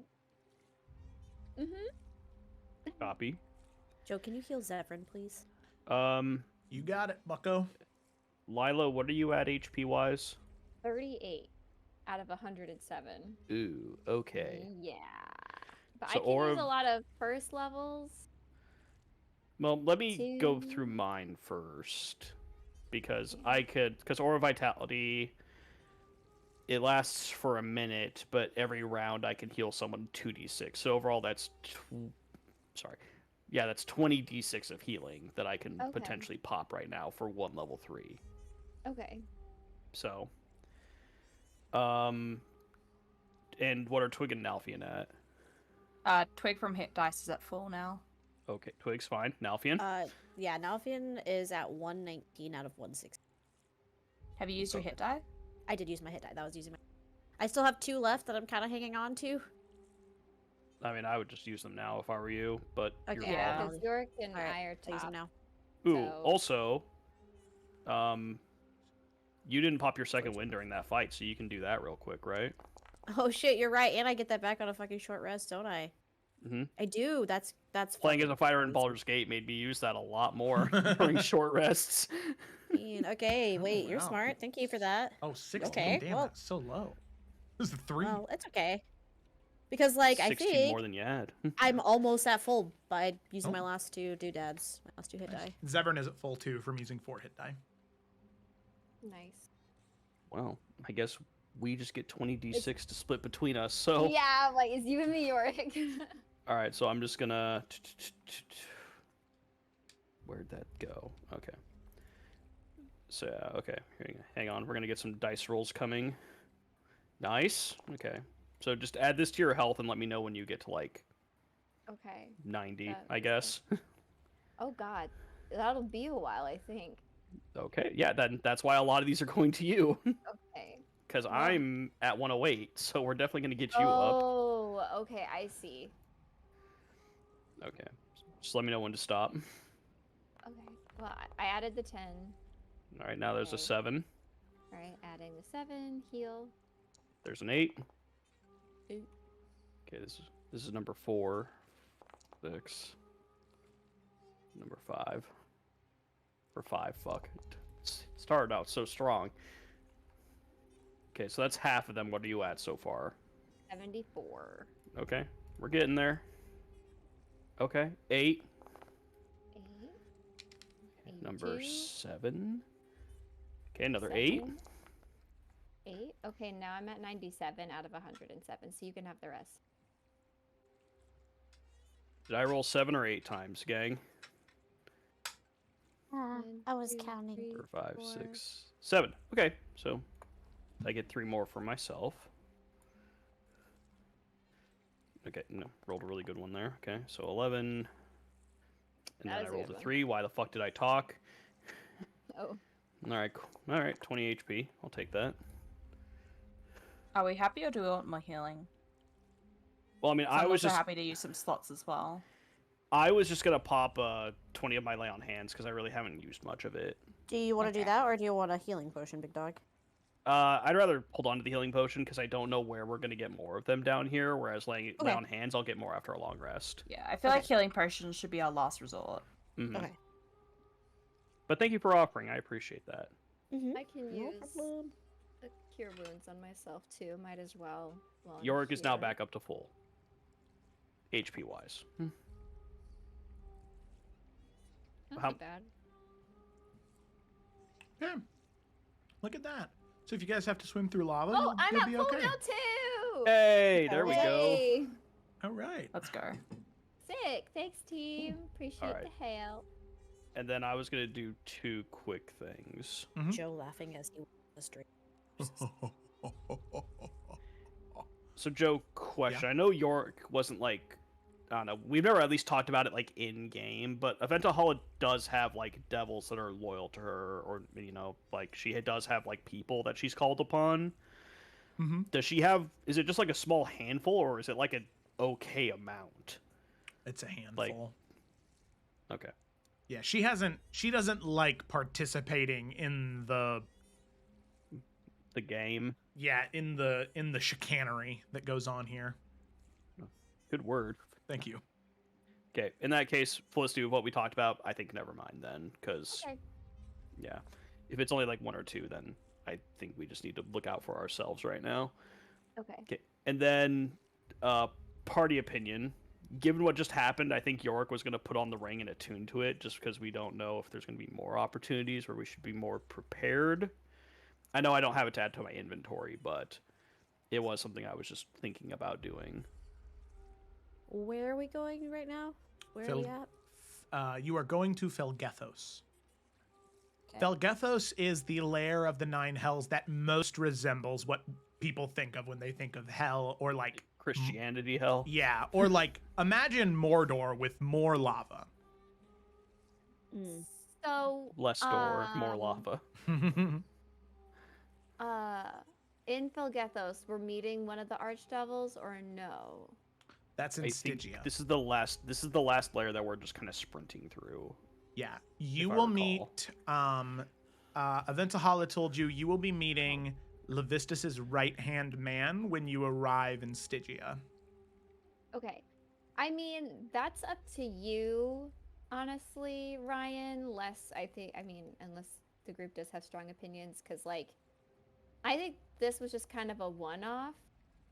Copy. Joe, can you heal Zevran, please? You got it, bucko. Lila, what are you at HP wise? 38 out of 107. Ooh, okay. Yeah. But So I can use a lot of first levels. Well, let me go through mine first. Because Aura Vitality, it lasts for a minute, but every round I can heal someone 2d6. So overall that's that's 20 d6 of healing that I can potentially pop right now for one level 3. Okay. So, and what are Twig and Nalfian at? Twig from hit dice is at full now. Okay, Twig's fine. Nalfian? Yeah, Nalfian is at 119 out of 160. Have you used your hit die? I did use my hit die. That was using my... I still have 2 left that I'm kind of hanging on to. I mean, I would just use them now if I were you, but... Okay, yeah, because York and I are I'll use them top. now. Ooh, also, You didn't pop your second win during that fight, so you can do that real quick, right? Oh shit, you're right, and I get that back on a fucking short rest, don't I? Mm-hmm. I do. That's Playing as fucking a fighter in crazy. Baldur's Gate made me use that a lot more during short rests. Okay, wait, you're wow. smart. Thank you for that. Oh, 16. Okay, Damn, well- that's so low. This is a 3. Well, it's okay. Because, like, I 16 think more than you had. I'm almost at full by using Oh. my last 2 doodads, my last 2 hit die. Zevran is at full too from using 4 hit die. Nice. Well, I guess we just get 20d6 to split between us, so... Yeah, like, it's you and me, Yorick. Alright, so I'm just gonna... Where'd that go? Okay. So, okay, hang on. We're gonna get some dice rolls coming. Nice. Okay. So just add this to your health and let me know when you get to, like, Okay. 90, That I makes guess. Oh god. That'll be a while, I think. Okay, yeah, that's why a lot of these are going to you. Okay. Because Well- I'm at 108, so we're definitely gonna get you up. Oh, okay, I see. Okay. Just let me know when to stop. Okay. Well, I added the 10. Alright, now there's a Okay. 7. Alright, adding the 7, heal. There's an 8. 8. Okay, this is number 4. 6. Number 5. Or 5, fuck. It started out so strong. Okay, so that's half of them. What are you at so far? 74. Okay, we're getting there. Okay, 8. 8. Number 82, 7. Okay, another 8. 7, 8. Okay, now I'm at 97 out of 107, so you can have the rest. Did I roll 7 or 8 times, gang? I was 2, counting. 3, 4, 5, 4. 6, 7. Okay, so I get 3 more for myself. Okay, no, rolled a really good one there. Okay, so 11. And That then was I a rolled good a one. 3. Why the fuck did I talk? Oh. Alright, cool. Alright, 20 HP. I'll take that. Are we happy or do we want more healing? Well, I mean, So I'm I was also just happy to use some slots as well. I was just gonna pop 20 of my lay on hands because I really haven't used much of it. Do you want to do Okay. that, or do you want a healing potion, big dog? I'd rather hold on to the healing potion because I don't know where we're gonna get more of them down here. Whereas lay Okay. on hands, I'll get more after a long rest. Yeah, I feel like healing potions should be our last resort. Mhm. Okay. But thank you for offering. I appreciate that. Mm-hmm. I can No use problem. the cure wounds on myself too. Might as well. while I'm Yorick is now here. back up to full. HP wise. Not How- too bad. Yeah. Look at that. So if you guys have to swim through lava, Oh, I'm you'll at be full okay. now too. Hey, there we go. Yay. All right. Let's go. Sick. Thanks, team. Appreciate Alright. the help. And then I was gonna do 2 quick things. Joe laughing as he the street. So Joe, question. I know Yorick wasn't like, I don't know. We've never at least talked about it like in game, but Aventahala does have like devils that are loyal to her, or like she does have like people that she's called upon. Mm-hmm. Does she have? Is it just like a small handful, or is it like an okay amount? It's a handful. Okay. Yeah, she doesn't like participating in the game. Yeah, in the chicanery that goes on here. Good word. Thank you. Okay, in that case, Felicity, what we talked about, I think never mind then, because Okay. yeah, if it's only like 1 or 2, then I think we just need to look out for ourselves right now. Okay. Okay, and then party opinion. Given what just happened, I think Yorick was going to put on the ring and attune to it, just because we don't know if there's going to be more opportunities where we should be more prepared. I know I don't have it to add to my inventory, but it was something I was just thinking about doing. Where are we going right now? Where are we at? You are going to Felgethos. Okay. Felgethos is the lair of the 9 hells that most resembles what people think of when they think of hell, or like Christianity hell. Yeah, or like imagine Mordor with more lava. So Less door, more lava. In Felgethos, we're meeting one of the archdevils, or no? That's in I think Stygia. this is the last layer that we're just kind of sprinting through. Yeah, you if I will recall. meet Aventahala told you will be meeting Levistus's right-hand man when you arrive in Stygia. Okay. I mean, that's up to you, honestly, Ryan. Unless the group does have strong opinions, because, like, I think this was just kind of a one-off.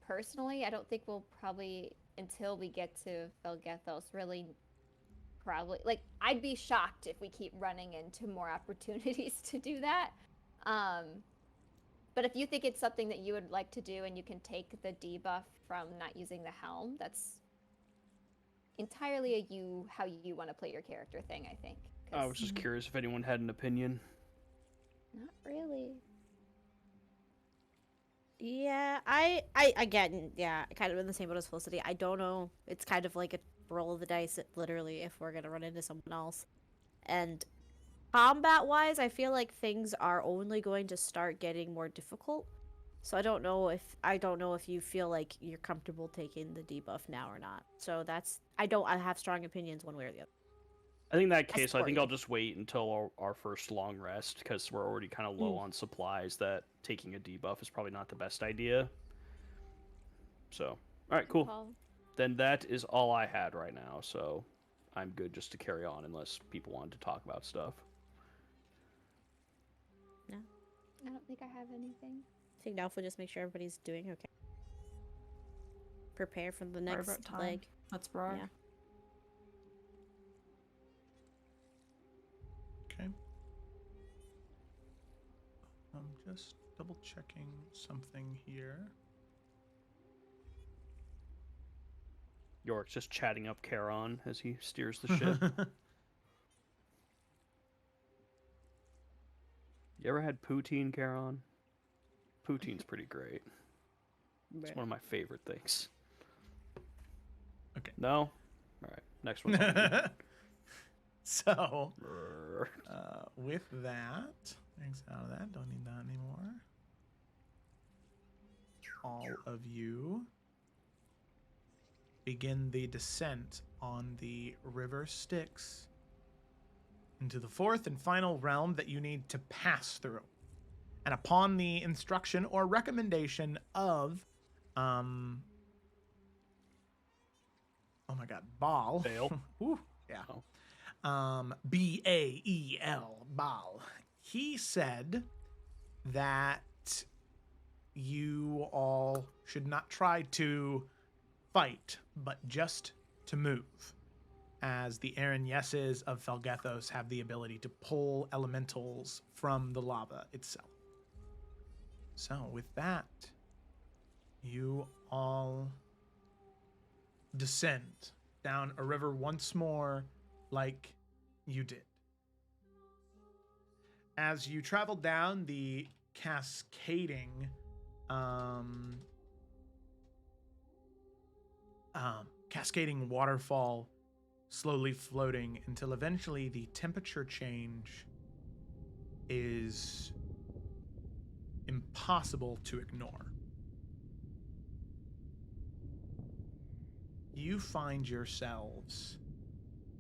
Personally, I don't think we'll probably, until we get to Felgethos, really like, I'd be shocked if we keep running into more opportunities to do that. But if you think it's something that you would like to do and you can take the debuff from not using the helm, that's entirely how you want to play your character thing, I think. I was just curious if anyone had an opinion. Not really. Yeah, I again, yeah, kind of in the same boat as Felicity. I don't know. It's kind of like a roll of the dice, literally, if we're gonna run into someone else. And combat-wise, I feel like things are only going to start getting more difficult. So I don't know if you feel like you're comfortable taking the debuff now or not. So I have strong opinions one way or the other. I think in that case, I support think you. I'll just wait until our first long rest, because we're already kind of low on supplies, that taking a debuff is probably not the best idea. So, alright, cool. Paul. Then that is all I had right now, so I'm good just to carry on unless people wanted to talk about stuff. No? I don't think I have anything. I think Nalf will just make sure everybody's doing okay. Prepare for the next Robot time. leg. Let's roll. Yeah. Okay. I'm just double checking something here. York's just chatting up Charon as he steers the ship. You ever had poutine, Charon? Poutine's pretty great. It's one of my favorite things. Okay. No? Alright, next one's on me. So, with that, thanks out of that. Don't need that anymore. All of you begin the descent on the River Styx into the fourth and final realm that you need to pass through. And upon the instruction or recommendation of, oh my God, Baal. Baal. Ooh, yeah. Bael, Baal. He said that you all should not try to fight, but just to move, as the Aaron Yeses of Felgethos have the ability to pull elementals from the lava itself. So with that, you all descend down a river once more like you did. As you travel down the cascading waterfall, slowly floating until eventually the temperature change is impossible to ignore. You find yourselves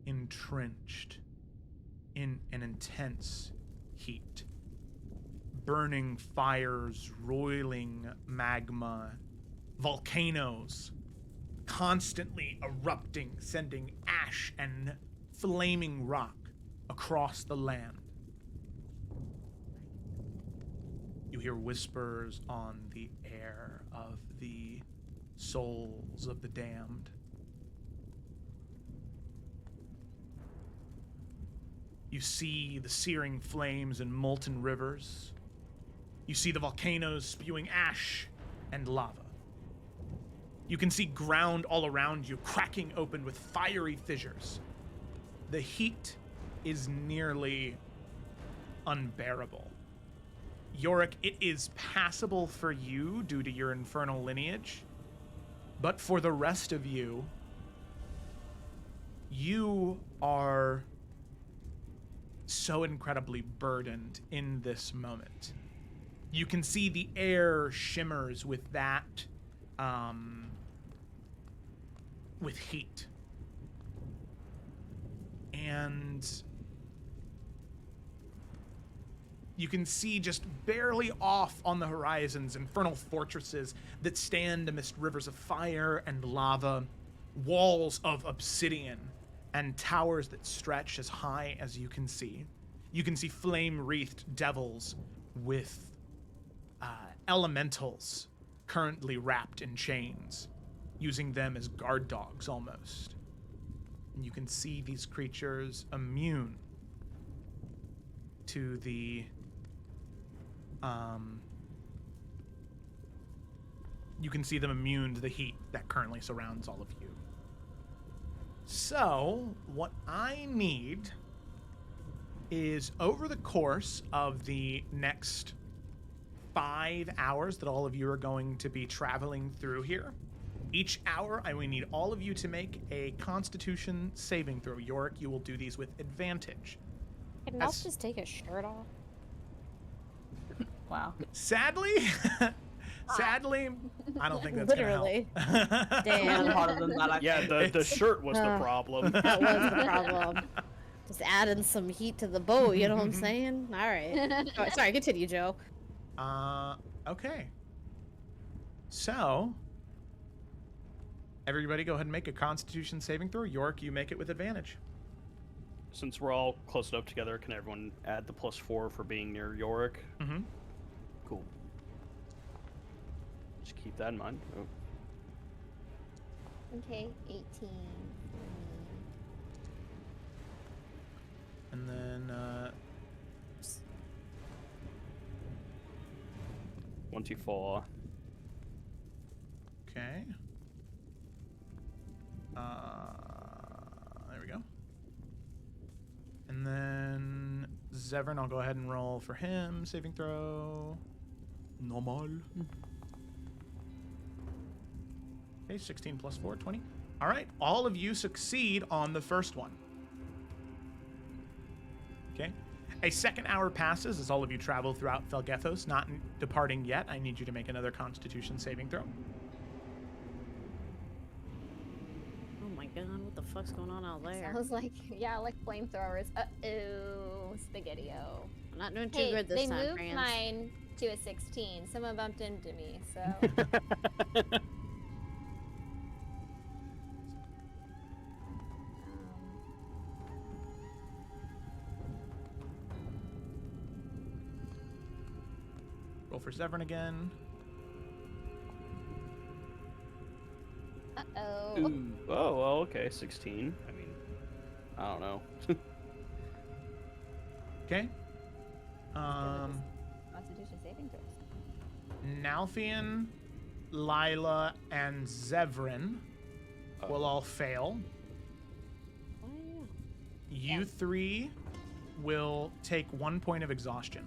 entrenched in an intense heat. Burning fires, roiling magma, volcanoes constantly erupting, sending ash and flaming rock across the land. You hear whispers on the air of the souls of the damned. You see the searing flames and molten rivers. You see the volcanoes spewing ash and lava. You can see ground all around you cracking open with fiery fissures. The heat is nearly unbearable. Yorick, it is passable for you due to your infernal lineage, but for the rest of you, you are so incredibly burdened in this moment. You can see the air shimmers with that, with heat. And You can see just barely off on the horizons infernal fortresses that stand amidst rivers of fire and lava, walls of obsidian, and towers that stretch as high as you can see. You can see flame-wreathed devils with elementals currently wrapped in chains, using them as guard dogs almost. And you can see these creatures immune to the you can see them immune to the heat that currently surrounds all of you. So, what I need is over the course of the next 5 hours that all of you are going to be traveling through here, each hour I will need all of you to make a Constitution saving throw. Yorick, you will do these with advantage. Can Nelf just take his shirt off? Wow. Sadly, I don't think that's Literally. gonna help. Damn. Harder than that, I Yeah, think. the shirt was the problem. That was the problem. Just adding some heat to the boat, you know what I'm saying? All right. Oh, sorry, continue, Joe. Okay. So, everybody go ahead and make a Constitution saving throw. York, you make it with advantage. Since we're all close enough together, can everyone add the +4 for being near Yorick? Mm-hmm. Cool. Just keep that in mind. Oh. Okay, 18 for me. And then, 24. okay. There we go. And then Zevran, I'll go ahead and roll for him. Saving throw. Normal. Okay, 16 plus 4, 20. All right, all of you succeed on the first one. Okay. A second hour passes as all of you travel throughout Felgethos, not departing yet. I need you to make another Constitution saving throw. Oh my god, what the fuck's going on out there? Sounds like, yeah, like flamethrowers. Uh-oh, spaghetti-o. I'm not doing too Hey, good this they time, moved friends. mine to a 16. Someone bumped into me, so... Roll for Zevran again. Uh-oh. Ooh. Oh, well, okay, 16. I mean, I don't know. Okay. Constitution saving throws. Nalfian, Lila, and Zevran will all fail. Oh, You three will take 1 point of exhaustion.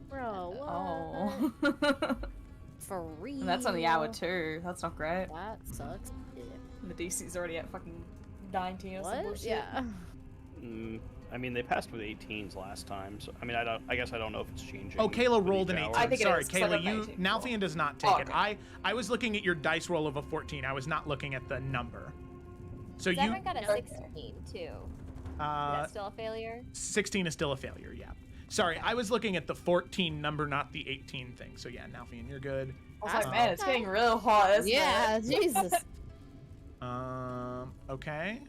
Bro, what? Oh. For real? And that's on the hour too. That's not great. That sucks. Yeah. The DC's already at fucking 19 or some What? bullshit. Yeah. I mean, they passed with 18s last time, so I mean, I guess I don't know if it's changing. Oh, Kayla with rolled each an hour. 18. I think it Sorry, is, 'cause I Kayla, got you 19. Nalfian does not take Oh, it. okay. I was looking at your dice roll of a 14. I was not looking at the number. So you Zevran got a 16, too. Is that still a failure? 16 is still a failure, yeah. Sorry, I was looking at the 14 number, not the 18 thing. So yeah, Nalfian, you're good. I was like, man, it's getting real hot, isn't Yeah, it? Jesus. Okay.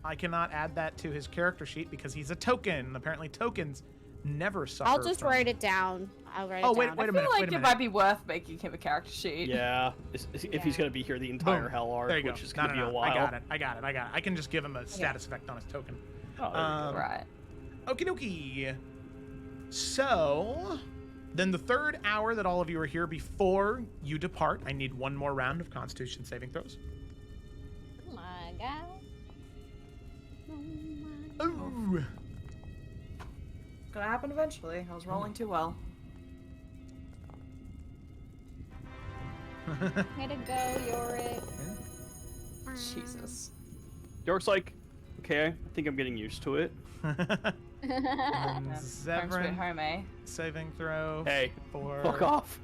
I cannot add that to his character sheet because he's a token. Apparently tokens never suffer I'll just from- write it down. I'll write Oh, it wait, down. wait a I minute, feel like wait a it minute. might be worth making him a character sheet. Yeah, if he's gonna be here the entire Boom. hell arc, There you go. which is gonna be no, a while. I got it. I can just give him a status effect on his token. Oh, there we go. Right. Okie dokie. So, then the third hour that all of you are here before you depart, I need one more round of Constitution saving throws. Oh my god. Ooh. It's gonna happen eventually. I was rolling too well. Way to go, Yorick. Jesus. York's like, okay, I think I'm getting used to it. And Home sweet Zevran, home, eh? saving throw. Hey, for... fuck off.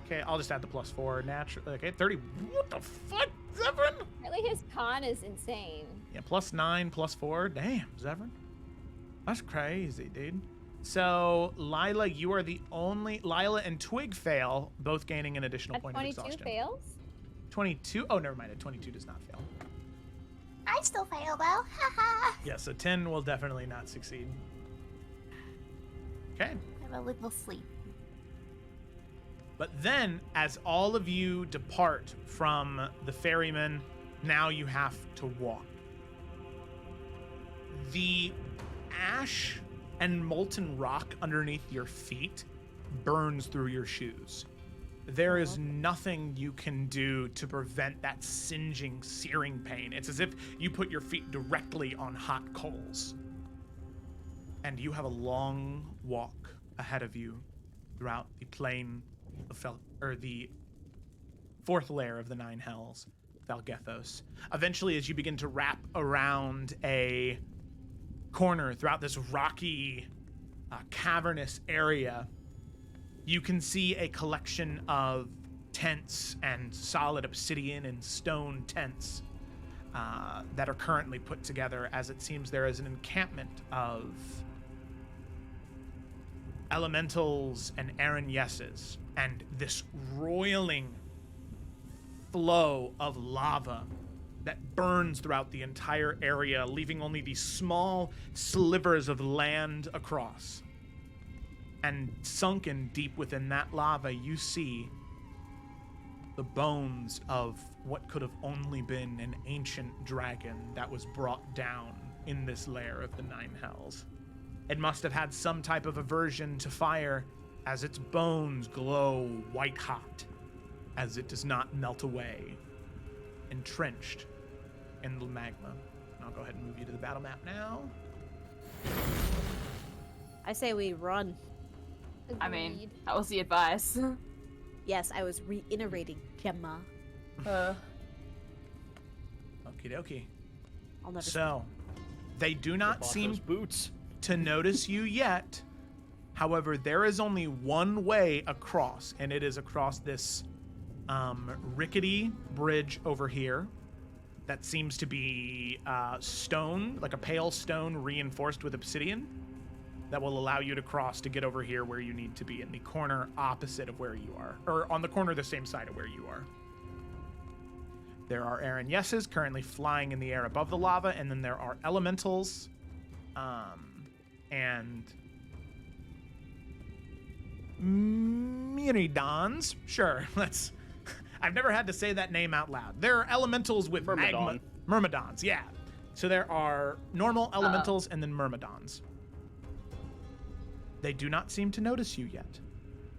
Okay, I'll just add the +4. Natural. Okay, 30. What the fuck, Zevran? Apparently his con is insane. Yeah, +9, +4. Damn, Zevran. That's crazy, dude. So, Lila, you are the only... Lila and Twig fail, both gaining an additional At point of 22 exhaustion. fails? 22? Oh, never mind. A 22 does not fail. I still fail though. Haha. Yeah, so 10 will definitely not succeed. Okay. I'm a little sleep. But then, as all of you depart from the ferryman, now you have to walk. The ash and molten rock underneath your feet burns through your shoes. There is nothing you can do to prevent that singeing, searing pain. It's as if you put your feet directly on hot coals. And you have a long walk ahead of you throughout the plain of the fourth layer of the Nine Hells, Valgethos. Eventually, as you begin to wrap around a corner throughout this rocky, cavernous area, you can see a collection of tents and solid obsidian and stone tents that are currently put together, as it seems there is an encampment of elementals and Aaron-Yesses, and this roiling flow of lava that burns throughout the entire area, leaving only these small slivers of land across. And sunken deep within that lava, you see the bones of what could have only been an ancient dragon that was brought down in this lair of the Nine Hells. It must have had some type of aversion to fire, as its bones glow white hot, as it does not melt away, entrenched in the magma. And I'll go ahead and move you to the battle map now. I say we run. I mean, that was the advice. Yes, I was reiterating, Gemma. Okie dokie. I'll never So, they do not Bought seem those boots. to notice you yet. However, there is only one way across, and it is across this rickety bridge over here that seems to be stone, like a pale stone reinforced with obsidian, that will allow you to cross to get over here where you need to be, in the corner opposite of where you are, or on the corner the same side of where you are. There are Aaron-Yesses currently flying in the air above the lava, and then there are elementals and Myrmidons. Sure, let's... I've never had to say that name out loud. There are elementals with magma... Myrmidons, yeah. So there are normal elementals and then Myrmidons. They do not seem to notice you yet.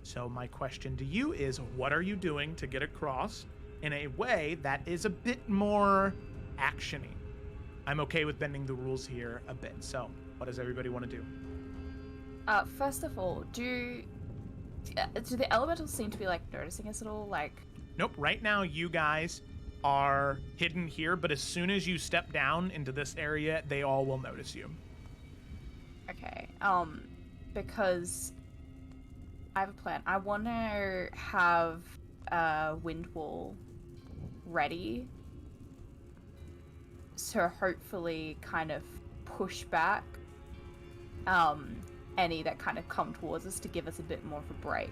So my question to you is, what are you doing to get across in a way that is a bit more action-y? I'm okay with bending the rules here a bit. So what does everybody want to do? First of all, do the elementals seem to be like noticing us at all? Like, Nope, right now you guys are hidden here, but as soon as you step down into this area, they all will notice you. okay, because I have a plan. I want to have a wind wall ready, so hopefully kind of push back any that kind of come towards us to give us a bit more of a break.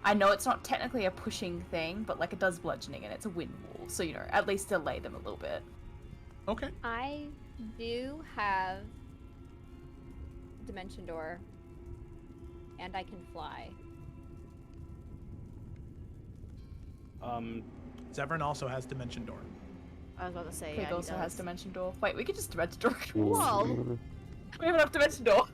I know it's not technically a pushing thing, but like it does bludgeoning and it's a wind wall, so you know, at least delay them a little bit. Okay. I do have Dimension Door, and I can fly. Zevran also has Dimension Door. I was about to say, Pig yeah, he also has does. Dimension Door. Wait, we could just Dimension Door. Whoa. We have enough Dimension Door.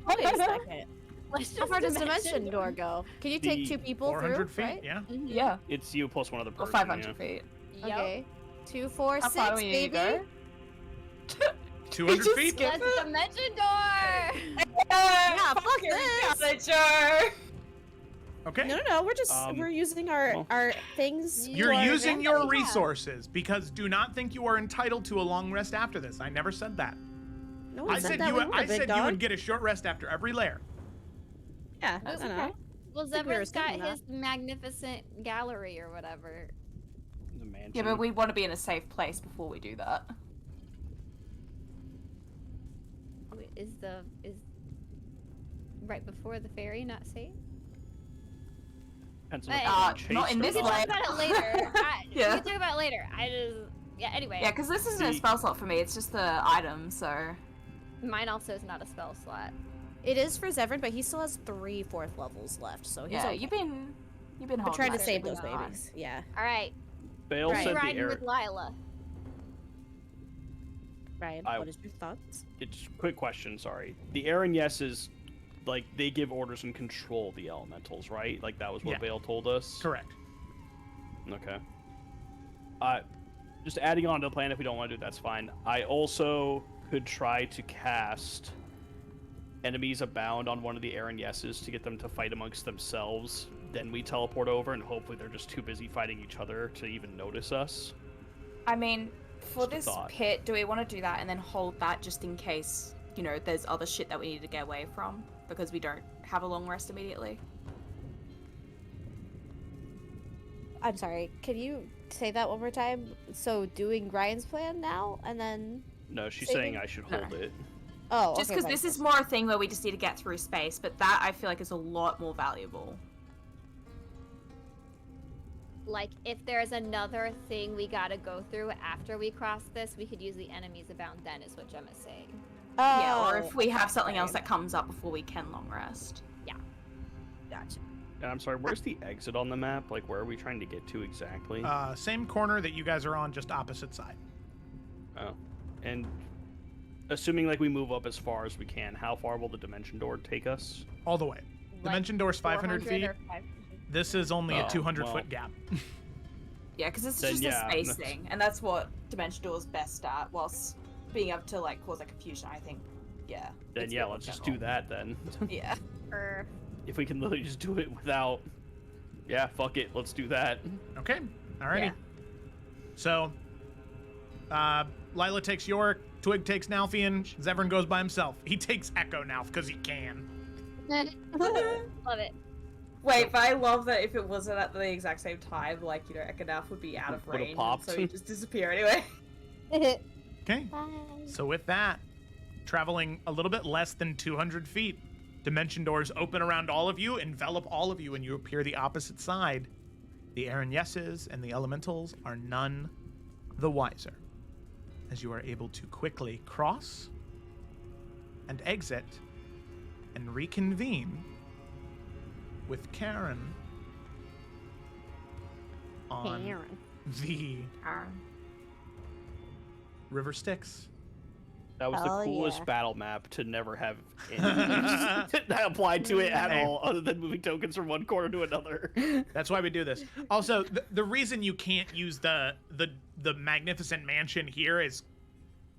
Wait a second. Let's How just far does Dimension Door go? Can you take The 2 people 400 through, feet, right? yeah. Yeah, It's you plus one other or person. 500 yeah. feet. Yep. Okay. 2, 4, How 6, far do we need to baby. go? 200 just feet? skipped Let's Dimension Door! Yeah, fuck this. Okay. No, we're just Um, we're using well- our things. You're to our using your advantage. resources, because do not think you are entitled to a long rest after this. I never said that. No one I said that you. we were, I big said you dog. would get a short rest after every layer. Yeah, That's I know. okay. Well, think we were Zevran's got assuming that. his magnificent gallery or whatever. The mansion. Yeah, but we want to be in a safe place before we do that. is right before the ferry not safe? Depends on if But- we're being Not chased in or this We can way. talk about it later. We Yeah. can talk about it later. Anyway. Yeah, because this isn't a The- spell slot for me. It's just the item. So Mine also is not a spell slot. It is for Zevran, but he still has 3 4th levels left, so he's yeah, okay. you've been We're holding trying to that save shit those down. babies. Yeah. All right. Bale Right. said the Riding air. with Lila. Ryan, I- what is your thoughts? It's quick question. Sorry. The Aaron yeses, like they give orders and control the elementals, right? Like that was what Yeah. Bale told us. Correct. Okay. Just adding on to the plan, if we don't want to do it, that's fine. I also could try to cast Enemies Abound on one of the Aaron yeses to get them to fight amongst themselves. Then we teleport over, and hopefully they're just too busy fighting each other to even notice us. I mean, for Just a this thought. pit, do we want to do that and then hold that just in case, you know, there's other shit that we need to get away from because we don't have a long rest immediately? I'm sorry, can you say that one more time? So doing Ryan's plan now, and then... No, she's Saving- saying I should No. hold it. Oh, Just okay, because right, this is right. more a thing where we just need to get through space, but that I feel like is a lot more valuable. Like, if there's another thing we gotta go through after we cross this, we could use the Enemies Abound then, is what Gemma's saying. Yeah, or Oh, if we have something okay. else that comes up before we can long rest. Gotcha. And I'm sorry, where's the exit on the map? Like, where are we trying to get to exactly? Same corner that you guys are on, just opposite side. Oh. And assuming, like, we move up as far as we can, how far will the dimension door take us? All the way. Dimension door's 500 400 feet. or 500. This is only a Oh, 200 well. foot gap. Yeah, because it's Then just yeah, a space that's- thing, and that's what Dimension Door's best at, whilst being able to, like, cause, like, confusion, I think. Yeah. Then it's yeah, good in let's just do general. that then. Yeah. Or If we can literally just do it without... Yeah, fuck it, let's do that. Okay. Alrighty. Yeah. So, Lila takes York, Twig takes Nalfian, Zevran goes by himself. He takes Echo now because he can. love it. Wait, but I love that if it wasn't at the exact same time, like, you know, Ekanaf would be out of Would've range, and popped. so he'd just disappear anyway. Okay. So with that, traveling a little bit less than 200 feet, dimension doors open around all of you, envelop all of you, and you appear the opposite side. The Aaron Yeses and the Elementals are none the wiser, as you are able to quickly cross and exit and reconvene with Karen on Karen. the River Styx. That was Hell the coolest yeah. battle map to never have anything applied to it at Hey. all, other than moving tokens from one corner to another. That's why we do this. Also, the reason you can't use the magnificent mansion here is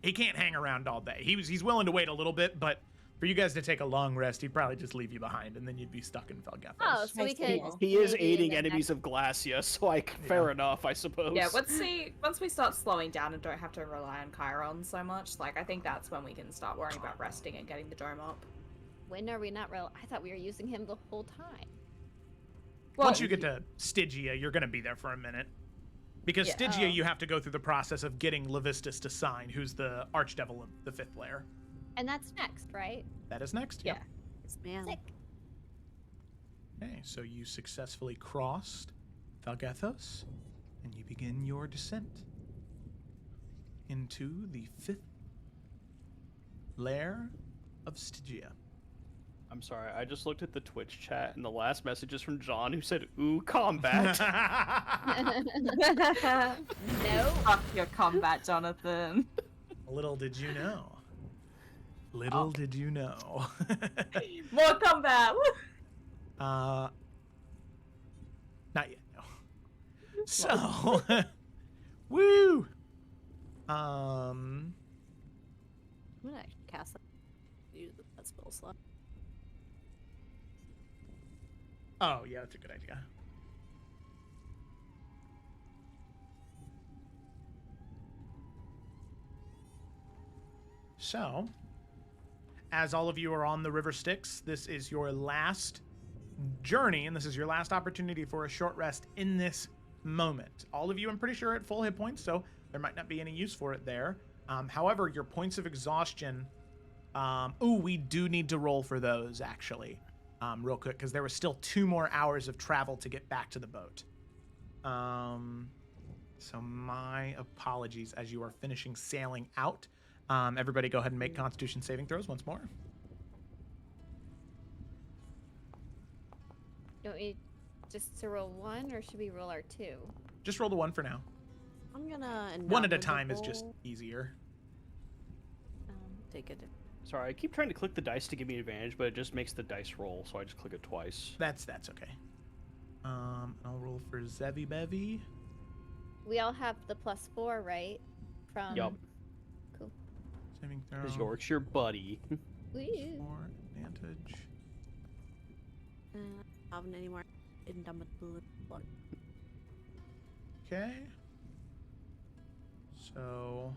he can't hang around all day. He's willing to wait a little bit, but for you guys to take a long rest, he'd probably just leave you behind, and then you'd be stuck in Felgathos. Oh, so we Nice could. people. He is maybe aiding in the enemies of Glacia, so like, fair enough, I suppose. Yeah, once we start slowing down and don't have to rely on Chiron so much, like, I think that's when we can start worrying about resting and getting the dome up. When are we not real? I thought we were using him the whole time. Once you get to Stygia, you're going to be there for a minute. Because Yeah. Stygia, Oh. you have to go through the process of getting Levistus to sign, who's the archdevil of the 5th layer. And that's next, right? That is next. Yeah. Yep. Yes, ma'am. Sick. Okay, so you successfully crossed Felgathos, and you begin your descent into the 5th lair of Stygia. I'm sorry, I just looked at the Twitch chat, and the last message is from John, who said, "Ooh, combat." No. Fuck your combat, Jonathan. Little did you know. Little did you know. More combat! Woo! Not yet, no. So, woo! I'm gonna actually cast that. Use that spell slot. Oh, yeah, that's a good idea. So, as all of you are on the River Styx, this is your last journey, and this is your last opportunity for a short rest in this moment. All of you, I'm pretty sure, are at full hit points, so there might not be any use for it there. However, your points of exhaustion We do need to roll for those, actually, real quick, because there was still 2 more hours of travel to get back to the boat. So my apologies as you are finishing sailing out. Everybody go ahead and make Constitution saving throws once more. Don't we just to roll 1, or should we roll our 2? Just roll the 1 for now. I'm gonna 1 at a time is just easier. Take it. Sorry, I keep trying to click the dice to give me advantage, but it just makes the dice roll, so I just click it twice. That's okay. I'll roll for Zevi Bevy. We all have the +4, right? From. Yup. Cool. Saving throw. Because York's your buddy. Woo. 4 advantage. Have any more indomitable. Okay. So.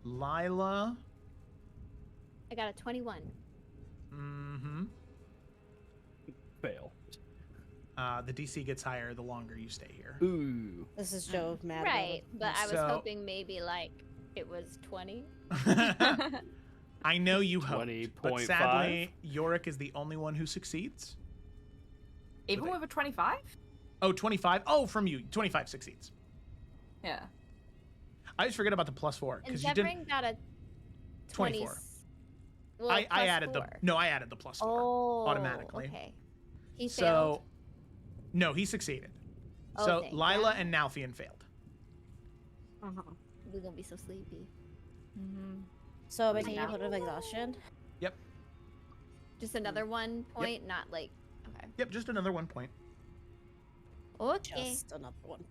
Lila. I got a 21. Mm-hmm. Fail. The DC gets higher the longer you stay here. Ooh. This is Joe mad. Right, but I was So- hoping maybe like it was 20. I know you hoped, 20.5. but sadly, Yorick is the only one who succeeds. Even with a 25? Oh, 25? Oh, from you. 25 succeeds. Yeah. I always forget about the +4 And because you didn't. Zevran got a 20. 24. Well, I added +4. I added the +4 Oh, automatically. Okay. He So, failed. no, he succeeded. Oh, So thank Lila God. and Nalfian failed. We're gonna be so sleepy. Mm-hmm. So making a point of exhaustion. Yep. Just another 1 point, not like. Okay. Yep, just another 1 point. Okay. Just another one.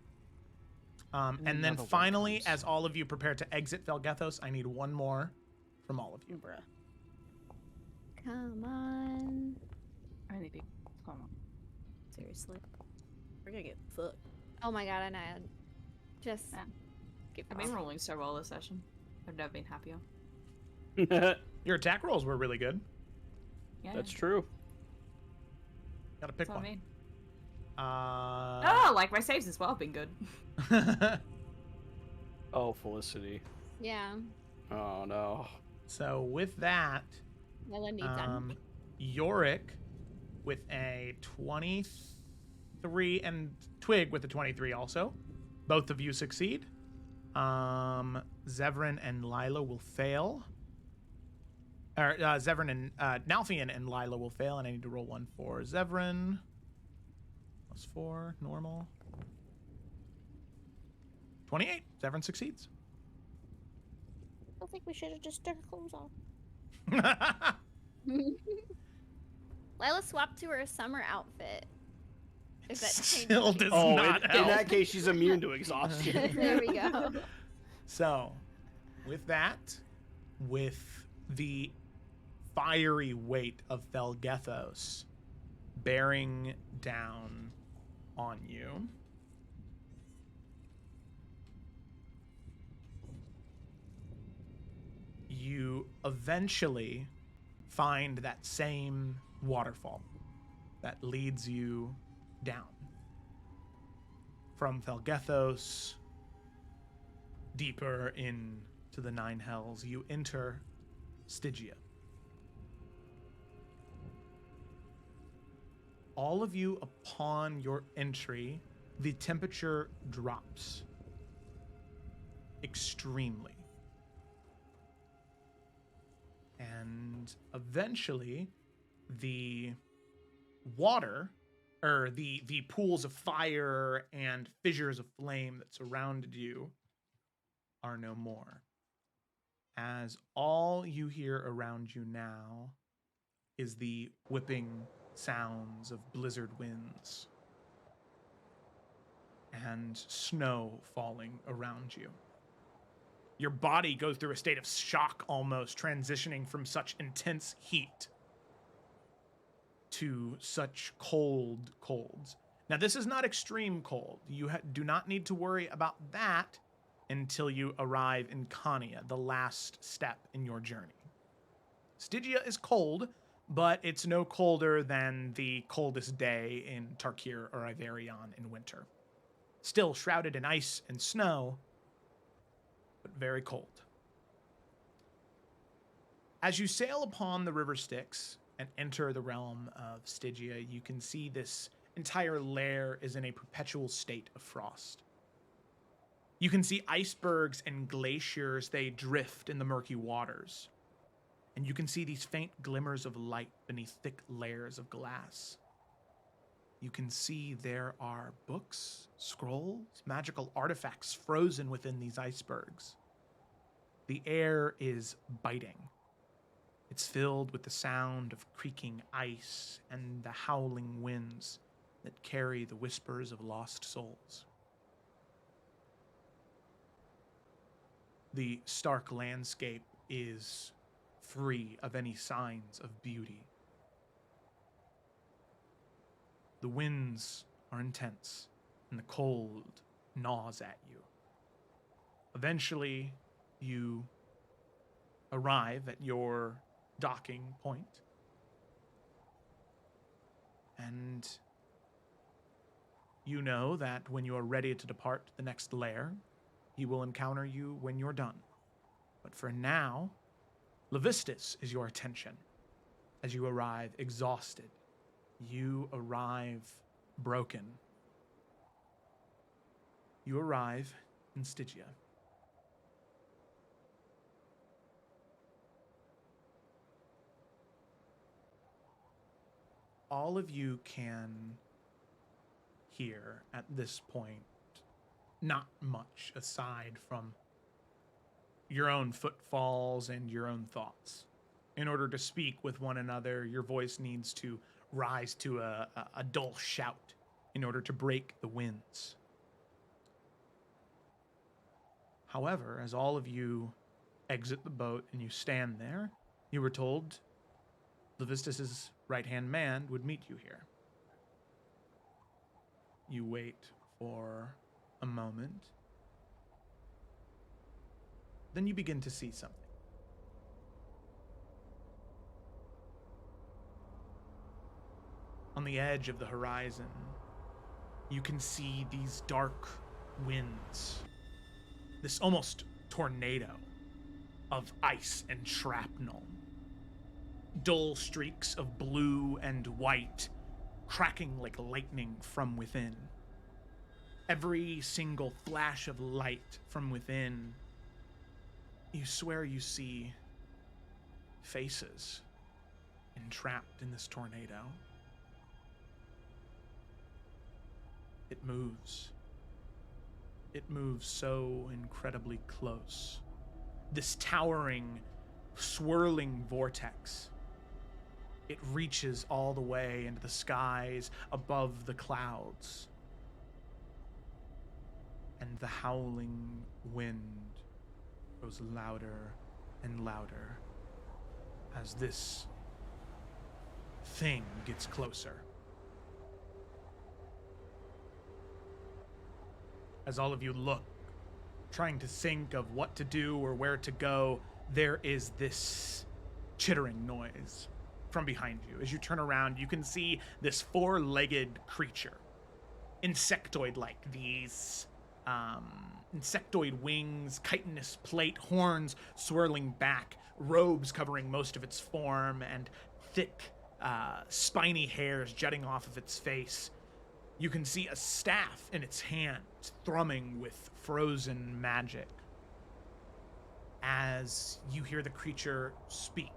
And then Another one finally, comes. as all of you prepare to exit Felgethos, I need 1 more from all of you. Bruh. Come on. I need to. Come on. Seriously. We're gonna get fucked. Oh my God, and I just. Yeah. Get I've been rolling so well this session. I've never been happier. Your attack rolls were really good. Yeah. That's true. Gotta pick That's what I one. mean. Uh, Oh, like my saves as well have been good. Oh, Felicity. Yeah. Oh, no. so with that, Well, I need done. Yorick with a 23 and Twig with a 23 also. Both of you succeed. Zevran and Lila will fail. Or Zevran and Nalfian and Lila will fail, and I need to roll 1 for Zevran. +4, normal. 28. Zevran succeeds. I think we should have just took our clothes off. Lila swapped to her summer outfit. If that changes Still anything. does Oh, not in help. that case, she's immune to exhaustion. There we go. So, with that, with the fiery weight of Felgethos bearing down on you, you eventually find that same waterfall that leads you down from Felgethos deeper into the Nine Hells. You enter Stygia. All of you, upon your entry, the temperature drops extremely. And eventually, the water, or the pools of fire and fissures of flame that surrounded you are no more. As all you hear around you now is the whipping sounds of blizzard winds and snow falling around you. Your body goes through a state of shock almost, transitioning from such intense heat to such colds. Now, this is not extreme cold. You do not need to worry about that until you arrive in Khania, the last step in your journey. Stygia is cold, but it's no colder than the coldest day in Tarkir or Iverion in winter. Still shrouded in ice and snow, but very cold. As you sail upon the river Styx and enter the realm of Stygia, you can see this entire lair is in a perpetual state of frost. You can see icebergs and glaciers, they drift in the murky waters. And you can see these faint glimmers of light beneath thick layers of glass. You can see there are books, scrolls, magical artifacts frozen within these icebergs. The air is biting. It's filled with the sound of creaking ice and the howling winds that carry the whispers of lost souls. The stark landscape is free of any signs of beauty. The winds are intense, and the cold gnaws at you. Eventually, you arrive at your docking point, and you know that when you are ready to depart the next lair, he will encounter you when you're done. But for now, Levistus is your attention. As you arrive exhausted, you arrive broken. You arrive in Stygia. All of you can hear at this point not much aside from your own footfalls and your own thoughts. In order to speak with one another, your voice needs to rise to a dull shout in order to break the winds. However, as all of you exit the boat and you stand there, you were told Levistus's right-hand man would meet you here. You wait for a moment. Then you begin to see something. On the edge of the horizon, you can see these dark winds, this almost tornado of ice and shrapnel. Dull streaks of blue and white cracking like lightning from within. Every single flash of light from within, you swear you see faces entrapped in this tornado. It moves. It moves so incredibly close. This towering, swirling vortex. It reaches all the way into the skies above the clouds. And the howling wind grows louder and louder as this thing gets closer. As all of you look, trying to think of what to do or where to go, there is this chittering noise from behind you. As you turn around, you can see this four-legged creature, insectoid-like, these insectoid wings, chitinous plate, horns swirling back, robes covering most of its form, and thick, spiny hairs jutting off of its face. You can see a staff in its hand, thrumming with frozen magic. As you hear the creature speak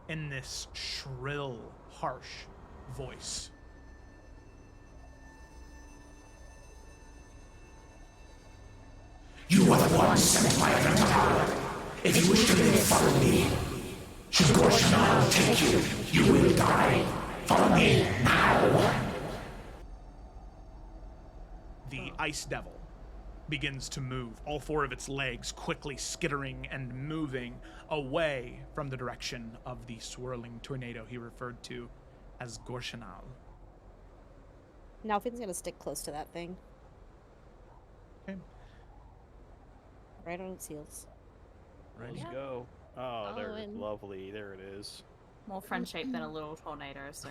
in this shrill, harsh voice. You are the one sent by Avatar. If you wish to live, follow me. Should Gorshana take you, you will die. Follow me now. The ice devil begins to move, all four of its legs quickly skittering and moving away from the direction of the swirling tornado he referred to as Gorshanal. Nalfin's gonna stick close to that thing. Okay. Right on its heels. Let's go. Oh, they're lovely. There it is. More friend-shaped than a little tornado, so...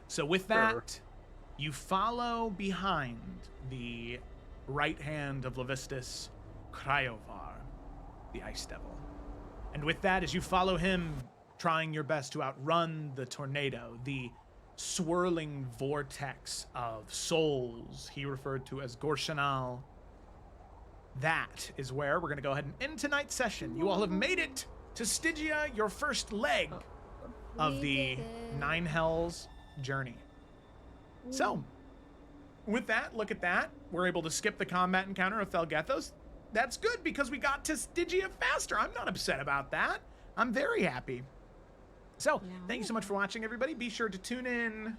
So with that, you follow behind the right hand of Levistus Cryovar, the Ice Devil. And with that, as you follow him, trying your best to outrun the tornado, the swirling vortex of souls he referred to as Gorshanal, that is where we're going to go ahead and end tonight's session. You all have made it to Stygia, your first leg of the Nine Hells journey. So, with that, look at that. We're able to skip the combat encounter of Felgethos. That's good because we got to Stygia faster. I'm not upset about that. I'm very happy. So, thank you so much for watching, everybody. Be sure to tune in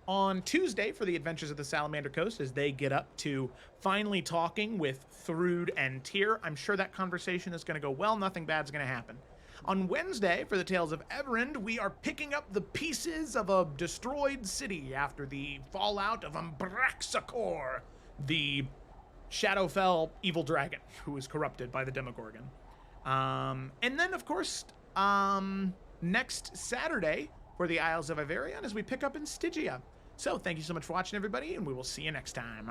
on Tuesday for the Adventures of the Salamander Coast as they get up to finally talking with Thrud and Tyr. I'm sure that conversation is going to go well. Nothing bad's going to happen. On Wednesday, for the Tales of Everend, we are picking up the pieces of a destroyed city after the fallout of Umbraxacor, the Shadowfell evil dragon who is corrupted by the Demogorgon. And then, of course, next Saturday for the Isles of Iverion as we pick up in Stygia. So thank you so much for watching, everybody, and we will see you next time.